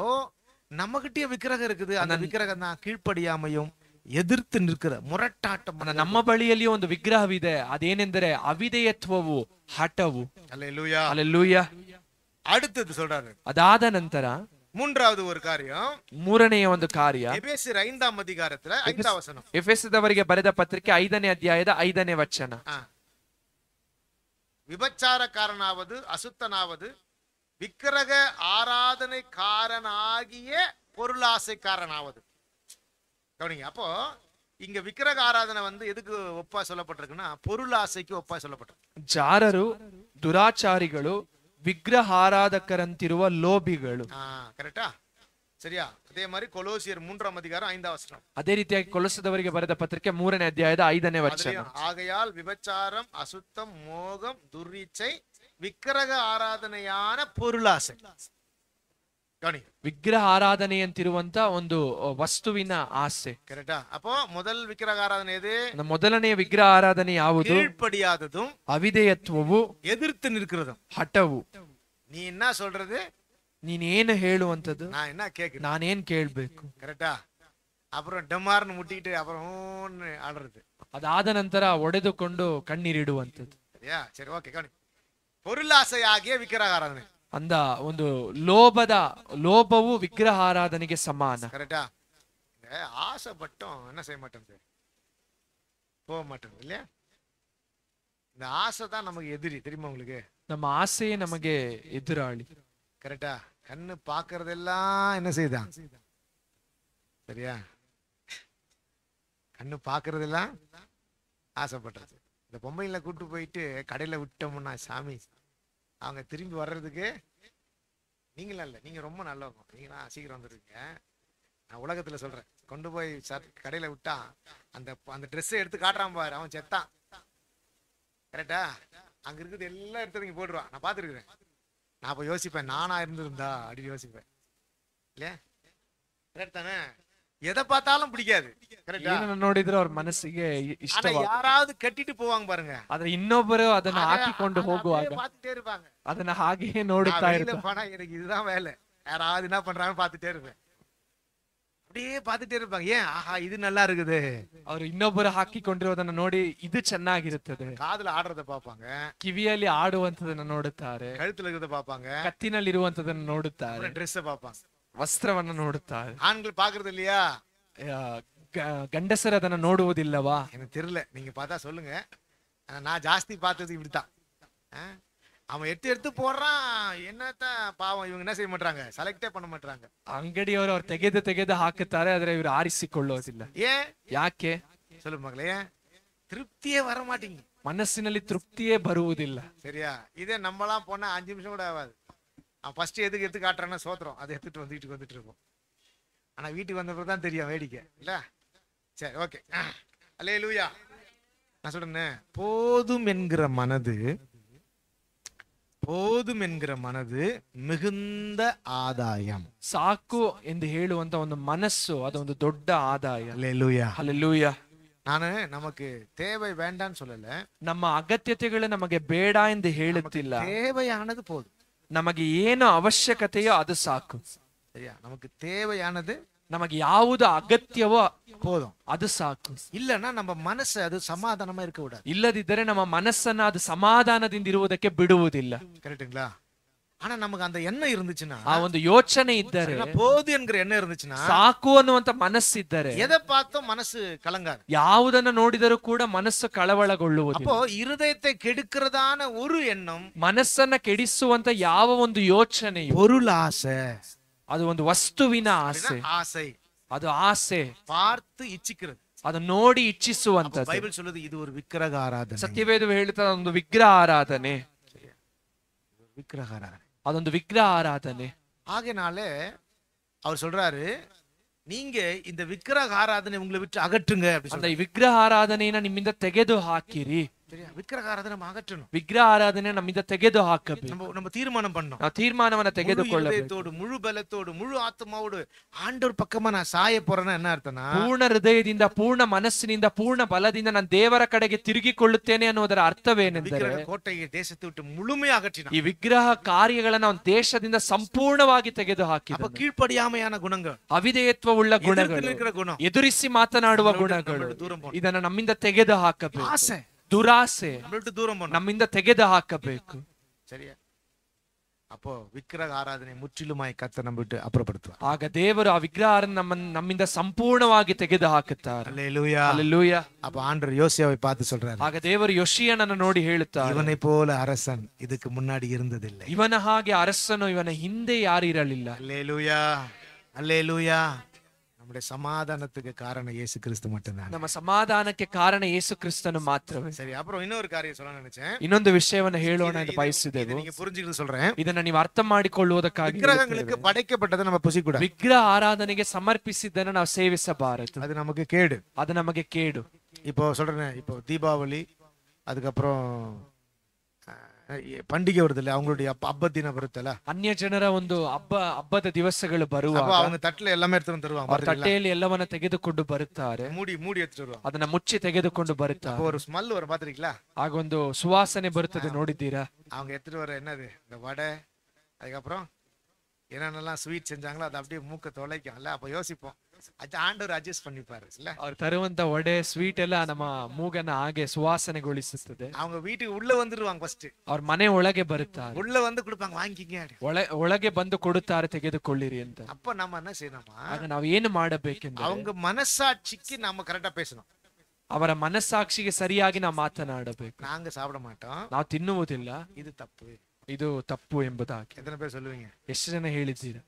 நம்மகிட்டயே விக்கிரகம் இருக்குது. அந்த விக்கிரகம் தான் கீழ்ப்படியாமையும் ಎದುರ್ತು ನಿற்கிற ಮುರಟಾಟ. ನಮ್ಮ ಬಳಿಯಲ್ಲಿ ಒಂದು ವಿಗ್ರಹವಿದೆ, ಅದೇನೆಂದರೆ ಅವಿಧೇಯತ್ವವು, ಹಠವು. அல்லேலூயா, ಹಲ್ಲೆಲೂಯಾ. அடுத்தது சொல்றாரு. ಅದಾದ ನಂತರ மூன்றாவது ஒரு காரியம், ಮೂರನೆಯ ಒಂದು ಕಾರ್ಯ, எபேசியர் 5ஆம் அதிகாரத்துல 5ஆம் வசனம். ಎಫೆಸದವರಿಗೆ ಬರೆದ ಪತ್ರಿಕೆ 5ನೇ ಅಧ್ಯಾಯದ 5ನೇ ವಚನ. விபச்சாரக்காரனாவது அசுத்தனாவது விக்கிரக ஆராதனைக்காரனாகிய பொருளாசைக்காரனாவது. கவனிங்க. அப்போ இங்க விக்கிரக ஆராதனை எதுக்கு ஒப்பா சொல்லப்பட்டிருக்குன்னா பொருளாசைக்கு ஒப்பா சொல்லப்பட்டிருக்கு. ಜಾರರು, ದುರಾಚಾರಿಗಳು, ವಿಗ್ರಹಾರಾಧಕರಂತಿರುವ ಲೋಭಿಗಳು. ಕರೆಕ್ಟಾ? சரியா? அதே மாதிரி கொலோசியர் 3ஆம் அதிகாரம் 5ஆம் வசனம். ಅದೇ ರೀತಿಯಾಗಿ ಕೊಲೊಸದವರಿಗೆ ಬರೆದ ಪತ್ರಿಕೆ 3ನೇ ಅಧ್ಯಾಯದ 5ನೇ ವಚನ. ஆகையால் விபச்சாரம், அசுத்தம், மோகம், துர்ரீச்சை, விக்கிரக ஆராதனையான பொருளாசை. ವಿಗ್ರಹ ಆರಾಧನೆಯಂತಿರುವಂತ ಒಂದು ವಸ್ತುವಿನ ಆಸೆ. ಕರೆಕ್ಟಾ? அப்போ முதல் விக்கிரக ஆராதனை எது? ಮೊದಲನೆಯ ವಿಗ್ರಹ ಆರಾಧನೆ ಯಾವುದು? கீழ்ப்படியாததும், ಅವಿಧೇಯತ್ವವು, எதிர்த்து நிற்கிறதும், ಹಠವು. நீ என்ன சொல்றது, ನೀನೇನು ಹೇಳುವಂತದ್ದು, நான் என்ன கேக்குறேன், ನಾನೇನ್ ಕೇಳ್ಬೇಕು. ಕರೆಕ್ಟಾ? அப்புறம் டமார்னு முட்டிட்டு அப்புறம் ஆடுறது. ಅದಾದ ನಂತರ ಒಡೆದುಕೊಂಡು ಕಣ್ಣೀರಿಡುವಂತದ್ದು. சரியா? சரி, ஓகே. கவனி. பொருளாசையாகிய விக்கிரக ஆராதனை. ಅಂದ ಒಂದು ಲೋಭವು ವಿಗ್ರಹ ಆರಾಧನೆಗೆ ಸಮಾನ. கரெக்டா? ஆசைப்பட்டோம் என்ன செய்ய மாட்டோம், போக மாட்டேங்குது இல்லையா? இந்த ஆசை தான் நமக்கு எதிரி, தெரியுமா உங்களுக்கு? ನಮ್ಮ ಆಸೆಯೇ ನಮಗೆ ಎದುರಾಳಿ. கரெக்டா? கண்ணு பாக்குறதெல்லாம் என்ன செய்தான்? சரியா? கண்ணு பாக்குறதெல்லாம் ஆசைப்படுறது. இந்த பொம்மையில கூட்டு போயிட்டு கடையில விட்டோம்னா சாமி, அவங்க திரும்பி வர்றதுக்கு நீங்களும் இல்ல, நீங்க ரொம்ப நல்லவங்க, நீங்களா சீக்கிரம் வந்துருவீங்க. நான் உலகத்துல சொல்றேன், கொண்டு போய் கடையில விட்டா அந்த அந்த ட்ரெஸ்ஸை எடுத்து காட்டுறான் பாரு, அவன் செத்தான். கரெக்டா? அங்க இருக்குது எல்லாம் எடுத்து நீங்க போட்டுருவான். நான் பாத்துருக்கிறேன். நான் அப்ப யோசிப்பேன், நானா இருந்திருந்தா அப்படின்னு யோசிப்பேன். இல்லையா? கரெக்ட் தானே? எதை பார்த்தாலும் பிடிக்காது. கரெக்டா? ಏನನ್ನ ನೋಡಿದ್ರೆ ಅವ್ರ ಮನಸ್ಸಿಗೆ ஆனா ಇಷ್ಟವಾಗುತ್ತೆ. யாராவது கட்டிட்டு போவாங்க பாருங்க, ಆದ್ರೆ ಇನ್ನೊಬ್ಬರು ಅದನ್ನ ಹಾಕಿಕೊಂಡು ಹೋಗುವಾಗ பார்த்துட்டே இருப்பாங்க. ಅದನ್ನ ಹಾಗೆಯೇ ನೋಡುತ್ತಾ நான் வெளியில ಇರ್ತಾರೆ. போனா எனக்கு இதுதான் வேலை, யாராவது என்ன பண்றாங்க பார்த்துட்டே இருப்பேன். அப்படியே பார்த்துட்டே இருப்பாங்க. ஏன்? ஆஹா இது நல்லா இருக்குது. ಅವ್ರು ಇನ್ನೊಬ್ಬರು ಹಾಕಿಕೊಂಡಿರೋದನ್ನ ನೋಡಿ ಇದು ಚೆನ್ನಾಗಿರುತ್ತದೆ. காதுல ஆடுறத பார்ப்பாங்க, ಕಿವಿಯಲ್ಲಿ ಆಡುವಂತದನ್ನ ನೋಡುತ್ತಾರೆ, கழுத்துல இருக்கிறத பார்ப்பாங்க, ಕತ್ತಿನಲ್ಲಿ ಇರುವಂತದನ್ನ ನೋಡುತ್ತಾರೆ, ட்ரெஸ்ஸை பார்ப்பாங்க. ವಸ್ತ್ರವನ್ನ ನೋಡುತ್ತಾರೆ. ஆண்கள் பாக்குறது இல்லையா? ಗಂಡಸರು ಅದನ್ನ ನೋಡುವುದಿಲ್ಲವಾ? எனக்கு தெரியல, நீங்க பார்த்தா சொல்லுங்க. நான் ஜாஸ்தி பார்த்தது இப்படித்தான். அவன் எடுத்து எடுத்து போடுறான். என்னத்த பாவம், இவங்க என்ன செய்ய மாட்டாங்க, செலக்டே பண்ண மாட்டாங்க. ಅಂಗಡಿಯವರು ಅವ್ರು ತೆಗೆದು ತೆಗೆದು ಹಾಕುತ್ತಾರೆ, ಆದ್ರೆ ಇವರು ಆರಿಸಿಕೊಳ್ಳೋದಿಲ್ಲ. ஏன்? ಯಾಕೆ? சொல்லு மகளே, ஏன்? திருப்தியே வர மாட்டீங்க, ಮನಸ್ಸಿನಲ್ಲಿ ತೃಪ್ತಿಯೇ ಬರುವುದಿಲ್ಲ. சரியா? இதே நம்மளாம் போனா 5 நிமிஷம் கூட ஆகாது. அவன் ஃபர்ஸ்ட் எதுக்கு எடுத்து காட்டுறான்னா சோத்திரம், அதை எடுத்துட்டு வந்துட்டு இருப்போம். ஆனா வீட்டுக்கு வந்த பிறகு தான் தெரியும் வேடிக்கை இல்ல? சரி, ஓகே. அல்லேலூயா. நான் சொல்றேன், போதும் என்கிற மனது, போதும் என்கிற மனது மிகுந்த ஆதாயம். ಸಾಕು ಎಂದು ಹೇಳುವಂತ ಒಂದು ಮನಸ್ಸು ಅದೊಂದು ದೊಡ್ಡ ಆದಾಯ. அல்லேலூயா. ಹಲ್ಲೆಲೂಯಾ. நானு நமக்கு தேவை வேண்டான்னு சொல்லல, ನಮ್ಮ ಅಗತ್ಯತೆಗಳು ನಮಗೆ ಬೇಡ ಎಂದು ಹೇಳುತ್ತಿಲ್ಲ. தேவையானது போதும். ನಮಗೆ ಏನು ಅವಶ್ಯಕತೆಯೋ ಅದು ಸಾಕು. சரியா? நமக்கு தேவையானது, ನಮಗೆ ಯಾವುದು ಅಗತ್ಯವೋ போதும், ಅದು ಸಾಕು. இல்லன்னா நம்ம மனசு அது சமாதானமா இருக்க கூடாது. ಇಲ್ಲದಿದ್ದರೆ ನಮ್ಮ ಮನಸ್ಸನ್ನ ಅದು ಸಮಾಧಾನದಿಂದ ಇರುವುದಕ್ಕೆ ಬಿಡುವುದಿಲ್ಲ. கரெக்ட்டுங்களா? ஆனா நமக்கு அந்த எண்ணம் இருந்துச்சுன்னா, ಆ ಒಂದು ಯೋಚನೆ ಇದ್ದರೆ, போது என்கிற எண்ணம் இருந்துச்சுன்னா, ಸಾಕು ಅನ್ನುವಂತ ಮನಸ್ಸಿದ್ದರೆ எதை பார்த்தோம் மனசு கலங்காது. ಯಾವುದನ್ನ ನೋಡಿದರೂ ಕೂಡ ಮನಸ್ಸು ಕಳವಳಗೊಳ್ಳುವುದಿಲ್ಲ. அப்போ இருதயத்தை கெடுக்கிறதான ஒரு எண்ணம், ಮನಸ್ಸನ್ನ ಕೆಡಿಸುವಂತ ಯಾವ ಒಂದು ಯೋಚನೆಯು பொருள் ஆசை, ಅದು ಒಂದು ವಸ್ತುವಿನ ಆಸೆ, ஆசை, ಅದು ಆಸೆ, பார்த்து இச்சிக்கிறது. ಅದು ನೋಡಿ ಇಚ್ಛಿಸುವಂತದ್ದು. பைபிள் சொல்லுது இது ஒரு விக்கிரக ஆராதனை. ಸತ್ಯವೇದ ಹೇಳುತ್ತದೆ ಒಂದು ವಿಗ್ರಹ ಆರಾಧನೆ, விக்கிரக ஆராதனை, ಅದೊಂದು ವಿಗ್ರಹ ಆರಾಧನೆ. ஆகையினாலே அவர் சொல்றாரு, நீங்க இந்த விக்கிரக ஆராதனை உங்களை விட்டு அகற்றுங்க அப்படி அந்த சொல்றாரு. ವಿಗ್ರಹ ಆರಾಧನೆಯನ್ನ ನಿಮ್ಮಿಂದ ತೆಗೆದು ಹಾಕಿರಿ. சரியா? விக்கிரக ஆராதனை நம்ம அகற்றணும். ವಿಗ್ರಹ ಆರಾಧನೆ ನಮ್ಮಿಂದ ತೆಗೆದು ಹಾಕಬೇಕು. நம்ம தீர்மானம் பண்ணோம். ನಾವು ತೀರ್ಮಾನವನ್ನ முழு ತೆಗೆದುಕೊಳ್ಳಬೇಕು. இதயத்தோடு, முழு பலத்தோடு, முழு ஆத்மாவோடு ஆண்டவர் பக்கமா நான் சாய போறேன்னா என்ன அர்த்தம்னா, ಪೂರ್ಣ ಹೃದಯದಿಂದ, ಪೂರ್ಣ ಮನಸ್ಸಿನಿಂದ, ಪೂರ್ಣ ಬಲದಿಂದ ನಾನು ದೇವರ ಕಡೆಗೆ ತಿರುಗಿಕೊಳ್ಳುತ್ತೇನೆ ಅನ್ನುವುದರ ಅರ್ಥವೇನೆಂದರೆ, விக்கிரக கோட்டையை தேசத்தை விட்டு முழுமையாக அகற்றினான். ಈ ವಿಗ್ರಹ ಕಾರ್ಯಗಳನ್ನ ಅವನು ದೇಶದಿಂದ ಸಂಪೂರ್ಣವಾಗಿ ತೆಗೆದು ಹಾಕಿದ. அப்ப கீழ்ப்படியாமையான குணங்கள், ಅವಿಧೇಯತ್ವವುಳ್ಳ ಗುಣಗಳು, இருக்கிற குணம், ಎದುರಿಸಿ ಮಾತನಾಡುವ ಗುಣಗಳು, ಇದನ್ನ ನಮ್ಮಿಂದ ತೆಗೆದು ಹಾಕಬೇಕು. ஆசை ದುರಾಸೆ நம்மள விட்டு தூரம் பண்ணணும். ನಮ್ಮಿಂದ ತೆಗೆದು ಹಾಕಬೇಕು. சரியா? அப்போ விக்கிரக ஆராதனை முற்றிலுமாய் கர்த்தர் நம்ம விட்டு அப்புறப்படுத்துவார். ಆಗ ದೇವರು ಆ ವಿಗ್ರಹ ನಮ್ಮಿಂದ ಸಂಪೂರ್ಣವಾಗಿ ತೆಗೆದು ಹಾಕುತ್ತಾರೆ. அல்லேலூயா. ಹಲ್ಲೆಲೂಯಾ. அப்ப ஆண்டவர் யோசியாவை பார்த்து சொல்றாரு, ಆಗ ದೇವರು ಯೋಷಿಯನನ್ನು ನೋಡಿ ಹೇಳುತ್ತಾರೆ, இவனை போல அரசன் இதுக்கு முன்னாடி இருந்ததில்லை. ಇವನ ಹಾಗೆ ಅರಸನು ಇವನ ಹಿಂದೆ ಯಾರು ಇರಲಿಲ್ಲ. அல்லேலூயா. அல்லேலூயா. நம்முடைய சமாதானத்துக்கு காரணம் இயேசு கிறிஸ்து மட்டும்தான். ನಮ್ಮ ಸಮಾಧಾನಕ್ಕೆ ಕಾರಣ ಯೇಸು ಕ್ರಿಸ್ತನು ಮಾತ್ರವೇ. சரி, அப்புறம் இன்னொரு காரியம் சொல்ல நினைச்சேன். ಇನ್ನೊಂದು ವಿಷಯವನ್ನು ಹೇಳೋಣ ಎಂದು ಬಯಸಿದೆವು. நீங்க புரிஞ்சுக்கிட்டு சொல்றேன். ಇದನ್ನ ನೀವು ಅರ್ಥ ಮಾಡಿಕೊಳ್ಳುವುದಕ್ಕಾಗಿ விக்கிரகங்களுக்கு படைக்கப்பட்டதை நம்ம புசிக்கூடாது. ವಿಗ್ರಹ ಆರಾಧನೆಗೆ ಸಮರ್ಪಿಸಿದ್ದನ್ನು ನಾವು ಸೇವಿಸಬಾರದು. அது நமக்கு கேடு. ಅದು ನಮಗೆ ಕೇಡು. இப்போ சொல்றேன், இப்போ தீபாவளி, அதுக்கப்புறம் பண்டிகை வருது இல்ல, அவங்களுடைய ಹಬ್ಬ ದಿನ ಬರುತ್ತಲ್ಲ, ಅನ್ಯ ಜನರ ಒಂದು ಹಬ್ಬದ ದಿವಸಗಳು ಬರುವಾಗ அவங்க ತಟ್ಟಲೆ எல்லாமே எடுத்து வந்து தருவாங்க. ಅವ್ರ ತಟ್ಟೆಯಲ್ಲಿ ಎಲ್ಲವನ್ನ ತೆಗೆದುಕೊಂಡು ಬರುತ್ತಾರೆ, மூடி எடுத்துட்டு வருவாங்க. ಅದನ್ನ ಮುಚ್ಚಿ ತೆಗೆದುಕೊಂಡು ಬರುತ್ತಾರೆ. ஒரு ஸ்மெல் வரும், பாத்திருக்கீங்களா? ಆಗೊಂದು ಸುವಾಸನೆ ಬರುತ್ತದೆ, ನೋಡಿದ್ದೀರಾ? அவங்க எடுத்துட்டு வர என்னது, இந்த வடை, அதுக்கப்புறம் என்னென்னலாம் ஸ்வீட் செஞ்சாங்களோ அது அப்படியே மூக்க தொலைக்கும்ல. அப்ப யோசிப்போம், அது ஆண்டவர் அட்ஜஸ்ட் பண்ணிப்பாரு இல்ல. ಅವ್ರು ತರುವಂತ ವಡೆ ಸ್ವೀಟ್ ಎಲ್ಲ ನಮ್ಮ ಮೂಗನ್ನ ಹಾಗೆ ಸುವಾಸನೆಗೊಳಿಸುತ್ತದೆ. அவங்க வீட்டுக்கு உள்ள வந்துருவாங்க, ಫಸ್ಟ್ ಅವ್ರ ಮನೆ ಒಳಗೆ ಬರುತ್ತಾರೆ, உள்ள வந்து கொடுப்பாங்க, வாங்கிக்கிங்க. ಒಳಗೆ ಬಂದು ಕೊಡುತ್ತಾರೆ, ತೆಗೆದುಕೊಳ್ಳಿರಿ ಅಂತ. அப்ப நம்ம என்ன செய்யணுமா, ಆಗ ನಾವು ಏನು ಮಾಡಬೇಕೆಂದ್ರೆ அவங்க மனசாட்சிக்கு நாம கரெக்டா பேசணும். ಅವರ ಮನಸ್ಸಾಕ್ಷಿಗೆ ಸರಿಯಾಗಿ ನಾವು ಮಾತನಾಡಬೇಕು. நாங்க சாப்பிட மாட்டோம், ನಾವು ತಿನ್ನುವುದಿಲ್ಲ, இது தப்பு. ಇದು ತಪ್ಪು ಎಂಬುದಾಗಿ எத்தனை பேர் சொல்லுவீங்க? ಎಷ್ಟು ಜನ ಹೇಳಿದ್ದೀರಾ?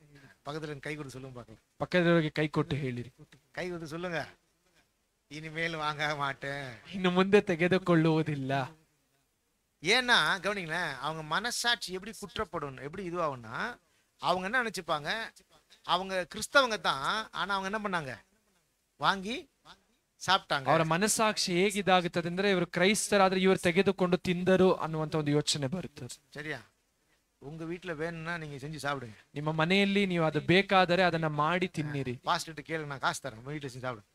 பக்கத்துல இருந்து கை கொடுத்து சொல்லுங்க பார்க்கலாம். ಪಕ್ಕದವರಿಗೆ ಕೈ ಕೊಟ್ಟು ಹೇಳಿರಿ. கை கொடுத்து சொல்லுங்க, இனிமேல் வாங்க மாட்டேன். ಇನ್ನು ಮುಂದೆ ತೆಗೆದುಕೊಳ್ಳುವುದಿಲ್ಲ. ஏன்னா கவனிங்களேன், அவங்க மனசாட்சி எப்படி குற்றப்படும், எப்படி இதுவாகும்னா, அவங்க என்ன நினைச்சுப்பாங்க, அவங்க கிறிஸ்தவங்க தான், ஆனா அவங்க என்ன பண்ணாங்க, வாங்கி சாப்பிட்டாங்க. ಅವರ ಮನಸ್ಸಾಕ್ಷಿ ಹೇಗಿದಾಗುತ್ತದೆ ಅಂದ್ರೆ ಇವರು ಕ್ರೈಸ್ತರಾದ್ರೆ ಇವರು ತೆಗೆದುಕೊಂಡು ತಿಂದರು ಅನ್ನುವಂತ ಒಂದು ಯೋಚನೆ ಬರುತ್ತದೆ. சரியா? உங்க வீட்டுல வேணும்னா நீங்க செஞ்சு சாப்பிடுங்க. ನಿಮ್ಮ ಮನೆಯಲ್ಲಿ ನೀವು ಅದು ಬೇಕಾದರೆ ಅದನ್ನ ಮಾಡಿ ತಿನ್ನಿರಿ. பாஸ்டர்ட்ட கேளுங்க, நான் காசு தரேன், உங்க வீட்டுல செஞ்சு சாப்பிடுங்க.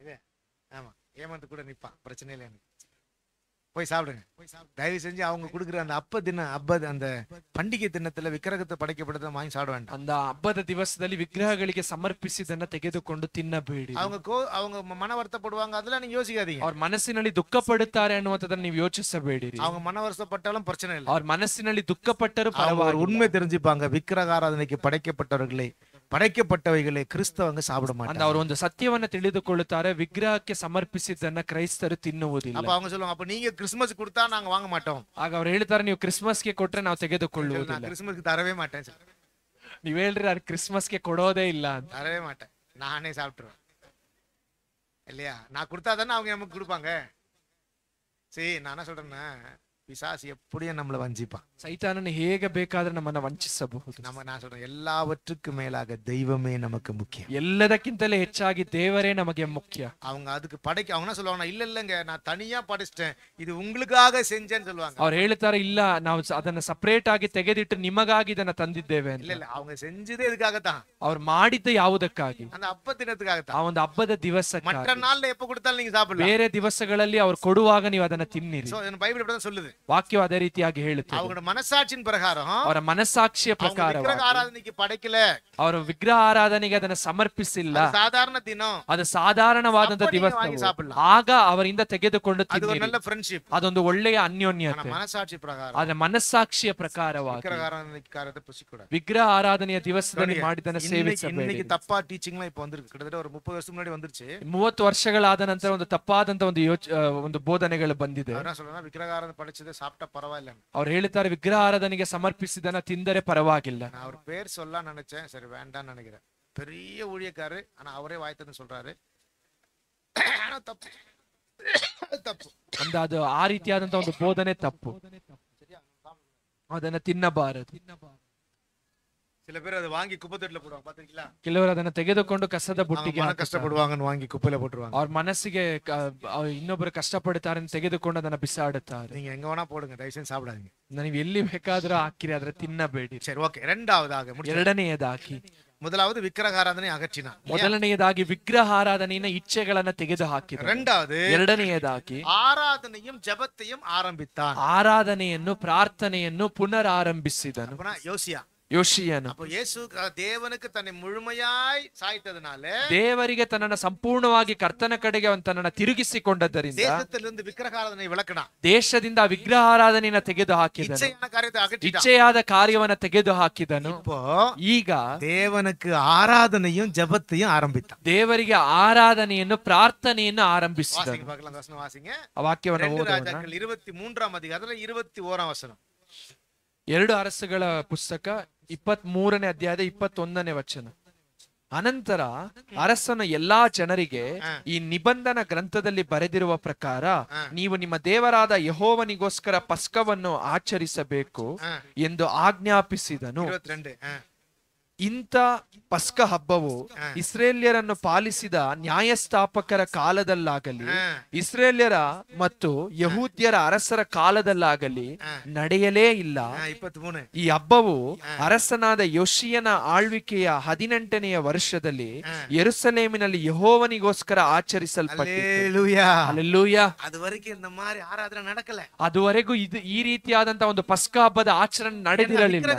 இதே ஆமா, ஏமாந்து கூட நிப்பான், பிரச்சனை இல்லை, எனக்கு போய் சாப்பிடுங்க. தயவு செஞ்சு அவங்க கொடுக்குற அந்த அந்த பண்டிகை தினத்துல விக்கிரகத்தை படைக்கப்பட்டதை வாங்கி சாப்பிட வேண்டாம். அந்த ಹಬ್ಬದ ದಿವಸದಲ್ಲಿ ವಿಗ್ರಹಗಳಿಗೆ ಸಮರ್ಪಿಸಿದನ್ನ ತೆಗೆದುಕೊಂಡು ತಿನ್ನಬೇಡಿ. அவங்க மன வருத்தப்படுவாங்க, அதெல்லாம் நீங்க யோசிக்காதீங்க. ಅವ್ರ ಮನಸ್ಸಿನಲ್ಲಿ ದುಃಖ ಪಡುತ್ತಾರೆ ಅನ್ನುವಂಥದ್ದನ್ನ ನೀವು ಯೋಚಿಸಬೇಡಿರಿ. அவங்க மன வருத்தப்பட்டாலும் பிரச்சனை இல்லை. ಅವ್ರ ಮನಸ್ಸಿನಲ್ಲಿ ದುಃಖಪಟ್ಟರು ಪರವಾಗಿಲ್ಲ. உண்மை தெரிஞ்சுப்பாங்க, விக்கிரக ஆராதனைக்கு படைக்கப்பட்டவைகளை கிறிஸ்தவங்க சாப்பிட மாட்டாங்க. ಅವರು ಒಂದು ಸತ್ಯವನ್ನ ತಿಳಿದುಕೊಳ್ಳುತ್ತಾರೆ, ವಿಗ್ರಹಕ್ಕೆ ಸಮರ್ಪಿಸಿದ್ದನ್ನ ಕ್ರೈಸ್ತರು ತಿನ್ನುವುದಿಲ್ಲ. அப்ப அவங்க சொல்லுவாங்க, அப்ப நீங்க கிறிஸ்மஸ் கொடுத்தா நாங்க வாங்க மாட்டோம். ಆಗ ಅವ್ರು ಹೇಳ್ತಾರೆ, ನೀವು ಕ್ರಿಸ್ಮಸ್ಗೆ ಕೊಟ್ರೆ ನಾವು ತೆಗೆದುಕೊಳ್ಳುವುದಿಲ್ಲ. நான் கிறிஸ்மஸ்க்கு தரவே மாட்டேன் சார். ನೀವ್ ಹೇಳ್ರಿ ಅದು ಕ್ರಿಸ್ಮಸ್ಗೆ ಕೊಡೋದೇ ಇಲ್ಲ ಅಂತ. தரவே மாட்டேன், நானே சாப்பிட்டுருவேன் இல்லையா? நான் கொடுத்தாதானே அவங்க நமக்கு கொடுப்பாங்க. சரி, நான் என்ன சொல்றேன்னா, பிசாசு எப்படியும் நம்மளை வஞ்சிப்பான். ಸೈತಾನನು ಹೇಗೆ ಬೇಕಾದ್ರೆ ನಮ್ಮನ್ನ ವಂಚಿಸಬಹುದು. நான் சொல்றேன், எல்லாவற்றுக்கும் மேலாக தெய்வமே நமக்கு முக்கியம். ಎಲ್ಲದಕ್ಕಿಂತಲೇ ಹೆಚ್ಚಾಗಿ ದೇವರೇ ನಮಗೆ ಮುಖ್ಯ. அவங்க அதுக்கு அவங்க என்ன சொல்லுவாங்க, இல்லங்க நான் தனியா படைச்சிட்டேன், இது உங்களுக்காக செஞ்சேன்னு சொல்லுவாங்க. ಅವ್ರು ಹೇಳ್ತಾರೆ, ಇಲ್ಲ ನಾವು ಅದನ್ನ ಸಪರೇಟ್ ಆಗಿ ತೆಗೆದಿಟ್ಟು ನಿಮಗಾಗಿ ಇದನ್ನ ತಂದಿದ್ದೇವೆ ಅಂತ. இல்ல அவங்க செஞ்சதே இதுக்காகத்தான். ಅವ್ರು ಮಾಡಿದ್ದ ಯಾವುದಕ್ಕಾಗಿ? அந்த ಹಬ್ಬ ದಿನத்துக்காகத்தான். ಆ ಒಂದು ಹಬ್ಬದ ದಿವಸಕ್ಕಾಗಿ. மற்ற நாள்ல எப்ப கொடுத்தாலும் நீங்க சாப்பிடலாம். ಬೇರೆ ದಿವಸಗಳಲ್ಲಿ ಅವ್ರು ಕೊಡುವಾಗ ನೀವು ಅದನ್ನ ತಿನ್ನಿರಿ. பைபிள் இப்படி தான் சொல்லுது. ವಾಕ್ಯವು ಅದೇ ರೀತಿಯಾಗಿ ಹೇಳುತ್ತೆ. அவங்களோட மனசாட்சியின் பிரகாரம், ಅವರ ಮನಸ್ಸಾಕ್ಷಿಯ ಪ್ರಕಾರ விக்கிரக ஆராதனைக்கு படைக்கல, ಅವರು ವಿಗ್ರಹ ಆರಾಧನೆಗೆ ಅದನ್ನ ಸಮರ್ಪಿಸಿಲ್ಲ, சாதாரண தினம், ಅದು ಸಾಧಾರಣವಾದಂತ ದಿವಸ, ಆಗ ಅವರಿಂದ ತೆಗೆದುಕೊಂಡು அது ஒரு நல்ல ஃப்ரெண்ட்ஷிப், ಅದೊಂದು ಒಳ್ಳೆಯ ಅನ್ಯೋನ್ಯತೆ. மனசாட்சி பிரகாரம், ಆದ್ರೆ ಮನಸ್ಸಾಕ್ಷಿಯ ಪ್ರಕಾರವಾಗಿ விக்கிரக ஆராதனைக்கு காரியத்தை புசிக்கூடாது. ವಿಗ್ರಹ ಆರಾಧನೆಯ ದಿವಸದಲ್ಲಿ ಮಾಡಿದನ್ನ ಸೇವಿಸಬೇಡಿ. இன்னைக்கு தப்பா டீச்சிங்லாம் இப்போ வந்திருக்கு, கிட்டத்தட்ட ஒரு 30 வருஷம் முன்னாடி வந்துருச்சு. 30 ವರ್ಷಗಳಾದ ನಂತರ ಒಂದು ತಪ್ಪಾದಂತ ಒಂದು ಬೋಧನೆಗಳು ಬಂದಿದೆ. என்ன சொல்றேன்னா, விக்கிரக ஆராதனை படைச்சதை சாப்பிட்டா பரவாயில்ல. ಅವ್ರು ಹೇಳ್ತಾರೆ, ವಿಗ್ರಹ ಆರಾಧನೆಗೆ ಸಮರ್ಪಿಸಿದನ್ನ ತಿಂದರೆ ಪರವಾಗಿಲ್ಲ. நான் அவர் பேர் சொல்ல நினைச்சேன், சரி வேண்டாம்னு நினைக்கிறேன். பெரிய ஊழியக்காரரு, ஆனா அவரே வாய்த்தன்னு சொல்றாரு. தப்பு தப்பு ಅಂದ ಅದು ಆ ರೀತಿಯಾದಂತ ಒಂದು ಬೋಧನೆ ತಪ್ಪು, ಅದನ್ನ ತಿನ್ನಬಾರದು. சில பேர் அதை வாங்கி குப்பை தொட்டில போடுவாங்க, பாத்தீங்களா? ಕೆಲವರು ಅದನ್ನ ತೆಗೆದುಕೊಂಡು ಕಸದ ಬುಟ್ಟಿಗೆ ಕಷ್ಟಪಡುವಾங்கன்னு வாங்கி குப்பையில போட்டுருவாங்க. ಅವ್ರ ಮನಸ್ಸಿಗೆ ಇನ್ನೊಬ್ಬರು ಕಷ್ಟಪಡ್ತಾರೆ ಅಂತ ತೆಗೆದುಕೊಂಡು ಅದನ್ನ ಬಿಸಾಡುತ್ತಾರೆ. நீங்க எங்க வேணா போடுங்க, ದಯವಿಟ್ಟು சாப்பிடாதீங்க. ನೀವು ಎಲ್ಲಿ ಬೇಕಾದ್ರೂ ಹಾಕಿರಿ, ಆದ್ರೆ ತಿನ್ನಬೇಡಿ. சரி, ಓಕೆ. ಎರಡನೆಯದಾಗಿ, முதலாவது விக்கிரக ஆராதனை அகற்றினார். ಮೊದಲನೆಯದಾಗಿ ವಿಗ್ರಹ ಆರಾಧನೆಯ ಇಚ್ಛೆಗಳನ್ನ ತೆಗೆದು ಹಾಕಿದ. ಎರಡನೆಯದಾಗಿ ஆராதனையும் ஜெபத்தையும் ஆரம்பித்தான். ಆರಾಧನೆಯನ್ನು ಪ್ರಾರ್ಥನೆಯನ್ನು ಪುನರಾರಂಭಿಸಿದನು. ಯೋಷಿಯನು. ಯೇಸು ದೇವನಿಗೆ ತನ್ನ ಮುಳುಮೆಯಾಯಿ ಸಾಯ್ತದನಾಲ, ದೇವರಿಗೆ ತನ್ನನ್ನು ಸಂಪೂರ್ಣವಾಗಿ ಕರ್ತನ ಕಡೆಗೆ ತನ್ನನ್ನು ತಿರುಗಿಸಿಕೊಂಡದ್ದರಿಂದ ದೇಶದಿಂದ ವಿಗ್ರಹ ಆರಾಧನೆ ವಿಲಕಣ, ದೇಶದಿಂದ ವಿಗ್ರಹ ಆರಾಧನೆಯನ್ನು ತೆಗೆದು ಹಾಕಿದನು, ಇಚ್ಛೆಯಾದ ಕಾರ್ಯವನ್ನು ತೆಗೆದು ಹಾಕಿದನು. ಈಗ ದೇವನಿಗೆ ಆರಾಧನೆயும் ஜெபத்தையும் ஆரம்பித்தான். ದೇವರಿಗೆ ಆರಾಧನೆಯನ್ನು ಪ್ರಾರ್ಥನೆಯನ್ನು ಆರಂಭಿಸಿದನು. ಆ ವಾಕ್ಯವನ್ನು ಓದೋಣ. 23ನೇ ಅಧ್ಯಾಯ 21ನೇ ವಚನ. 2 ಅರಸುಗಳ ಪುಸ್ತಕ 23ನೇ ಅಧ್ಯಾಯದ 21ನೇ ವಚನ. ಅನಂತರ ಅರಸನ ಎಲ್ಲಾ ಜನರಿಗೆ ಈ ನಿಬಂಧನ ಗ್ರಂಥದಲ್ಲಿ ಬರೆದಿರುವ ಪ್ರಕಾರ ನೀವು ನಿಮ್ಮ ದೇವರಾದ ಯೆಹೋವನಿಗೋಸ್ಕರ ಪಸ್ಕವನ್ನು ಆಚರಿಸಬೇಕು ಎಂದು ಆಜ್ಞಾಪಿಸಿದನು. ಇಂಥ ಪಸ್ಕ ಹಬ್ಬವು ಇಸ್ರೇಲ್ಯರನ್ನು ಪಾಲಿಸಿದ ನ್ಯಾಯಸ್ಥಾಪಕರ ಕಾಲದಲ್ಲಾಗಲಿ ಇಸ್ರೇಲ್ಯರ ಮತ್ತು ಯಹೂದ್ಯರ ಅರಸರ ಕಾಲದಲ್ಲಾಗಲಿ ನಡೆಯಲೇ ಇಲ್ಲ. ಈ ಹಬ್ಬವು ಅರಸನಾದ ಯೋಷಿಯನ ಆಳ್ವಿಕೆಯ 18ನೆಯ ವರ್ಷದಲ್ಲಿ ಯೆರೂಸಲೇಮಿನಲ್ಲಿ ಯೆಹೋವನಿಗೋಸ್ಕರ ಆಚರಿಸಲ್ಪಟ್ಟಿತು. ಅದುವರೆಗೂ ಈ ರೀತಿಯಾದಂತಹ ಒಂದು ಪಸ್ಕ ಹಬ್ಬದ ಆಚರಣೆ ನಡೆದಿರಲಿಲ್ಲ.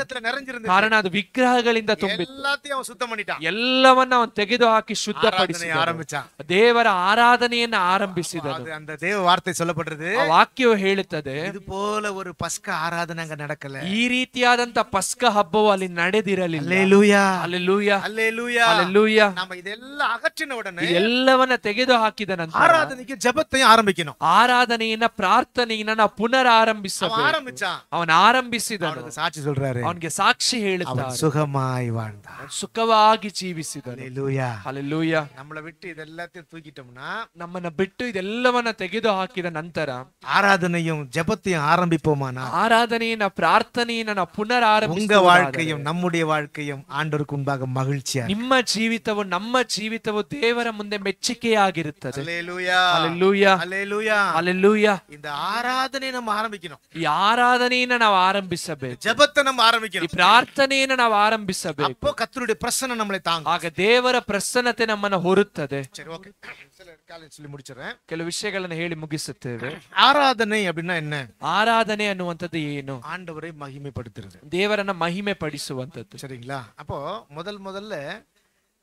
ಕಾರಣ ಅದು ವಿಗ್ರಹಗಳಿಂದ ತುಂಬಿತ್ತು. எல்லாத்தையும் அவன் சுத்தம் பண்ணிட்டான். ಎಲ್ಲವನ್ನ ಅವನು ತೆಗೆದು ಹಾಕಿ ಶುದ್ಧಪಡಿಸಿ ஆரம்பிச்சான். ದೇವರ ಆರಾಧನೆಯನ್ನ ಆರಂಭಿಸಿದನು. அந்த தேவ வார்த்தை சொல்லப்படுறது, ಆ ವಾಕ್ಯವು ಹೇಳುತ್ತದೆ, இது போல ஒரு பஸ்க ஆராதனை அங்க நடக்கல. ಈ ರೀತಿಯಾದಂತ ಪಸ್ಕ ಹಬ್ಬವು ಅಲ್ಲಿ ನಡೆದಿರಲಿಲ್ಲ. அல்லேலூயா, அல்லேಲೂಯಾ, அல்லேலூயா, அல்லೇಲೂಯಾ. நாம இதெல்லாம் அகற்றின உடனே ಎಲ್ಲವನ್ನ ತೆಗೆದು ಹಾಕಿದ ನಂತರ ஆராதனைக்கு ஜெபத்தையும் ஆரம்பிக்கணும். ಆರಾಧನೆಯನ್ನ ಪ್ರಾರ್ಥನೆಯನ್ನ ನಾವು ಪುನರ್ அவன் ಆರಂಭಿಸಬೇಕು. ஆரம்பிச்சான். ಅವನು ಆರಂಭಿಸಿದನು. அவனுக்கு சாட்சி சொல்றாரு, ಅವನಿಗೆ ಸಾಕ್ಷಿ அவன் ಹೇಳುತ್ತಾನೆ, சுகமாய் வாழ்ந்தான். ಸುಖವಾಗಿ ಜೀವಿಸಿದನು. அல்லேலூயா. ಹಲ್ಲೆಲೂಯಾ. நம்மளை விட்டு இதெல்லாத்தையும் தூக்கிட்டோம்னா ನಮ್ಮನ್ನ ಬಿಟ್ಟು ಇದೆಲ್ಲವನ್ನ ತೆಗೆದು ಹಾಕಿದ ನಂತರ ஆராதனையும் ஜெபத்தையும் ஆரம்பிப்போமானா ಆರಾಧನೆಯನ್ನ ಪ್ರಾರ್ಥನೆಯನ್ನ ನಾವು ಪುನರ್ உங்க ಆರಂಭಿಸುವ வாழ்க்கையும் நம்முடைய வாழ்க்கையும் ஆண்டவருக்கு முன்பாக மகிழ்ச்சியா. ನಿಮ್ಮ ಜೀವಿತವು ನಮ್ಮ ಜೀವಿತವು ದೇವರ ಮುಂದೆ ಮೆಚ್ಚುಗೆಯಾಗಿರುತ್ತದೆ. அல்லேலூயா, ಹಲ್ಲೆಲೂಯಾ, அல்லேலூயா. ಹಲ್ಲೆಲೂಯಾ. இந்த ஆராதனை நம்ம ஆரம்பிக்கணும். ಈ ಆರಾಧನೆಯನ್ನ ನಾವು ಆರಂಭಿಸಬೇಕು. ஜெபத்தை நம்ம ಈ ஆரம்பிக்கணும். ಪ್ರಾರ್ಥನೆಯನ್ನ ನಾವು ಆರಂಭಿಸಬೇಕು. அப்போ கர்த்தருடைய பிரசன்னம் நம்மளை தாங்கும். ಆಗ ದೇವರ ಪ್ರಸನ್ನತೆ ನಮ್ಮನ್ನ ಹೊರುತ್ತದೆ. சரி, ஓகே, சில காலேஜ் சொல்லி முடிச்சிடுறேன். ಕೆಲವು ವಿಷಯಗಳನ್ನು ಹೇಳಿ ಮುಗಿಸುತ್ತೇವೆ. ஆராதனை அப்படின்னா என்ன? ಆರಾಧನೆ ಅನ್ನುವಂಥದ್ದು ಏನು? ஆண்டவரை மகிமைப்படுத்துறது. ದೇವರನ್ನ ಮಹಿಮೆ ಪಡಿಸುವಂಥದ್ದು. சரிங்களா? அப்போ முதல்ல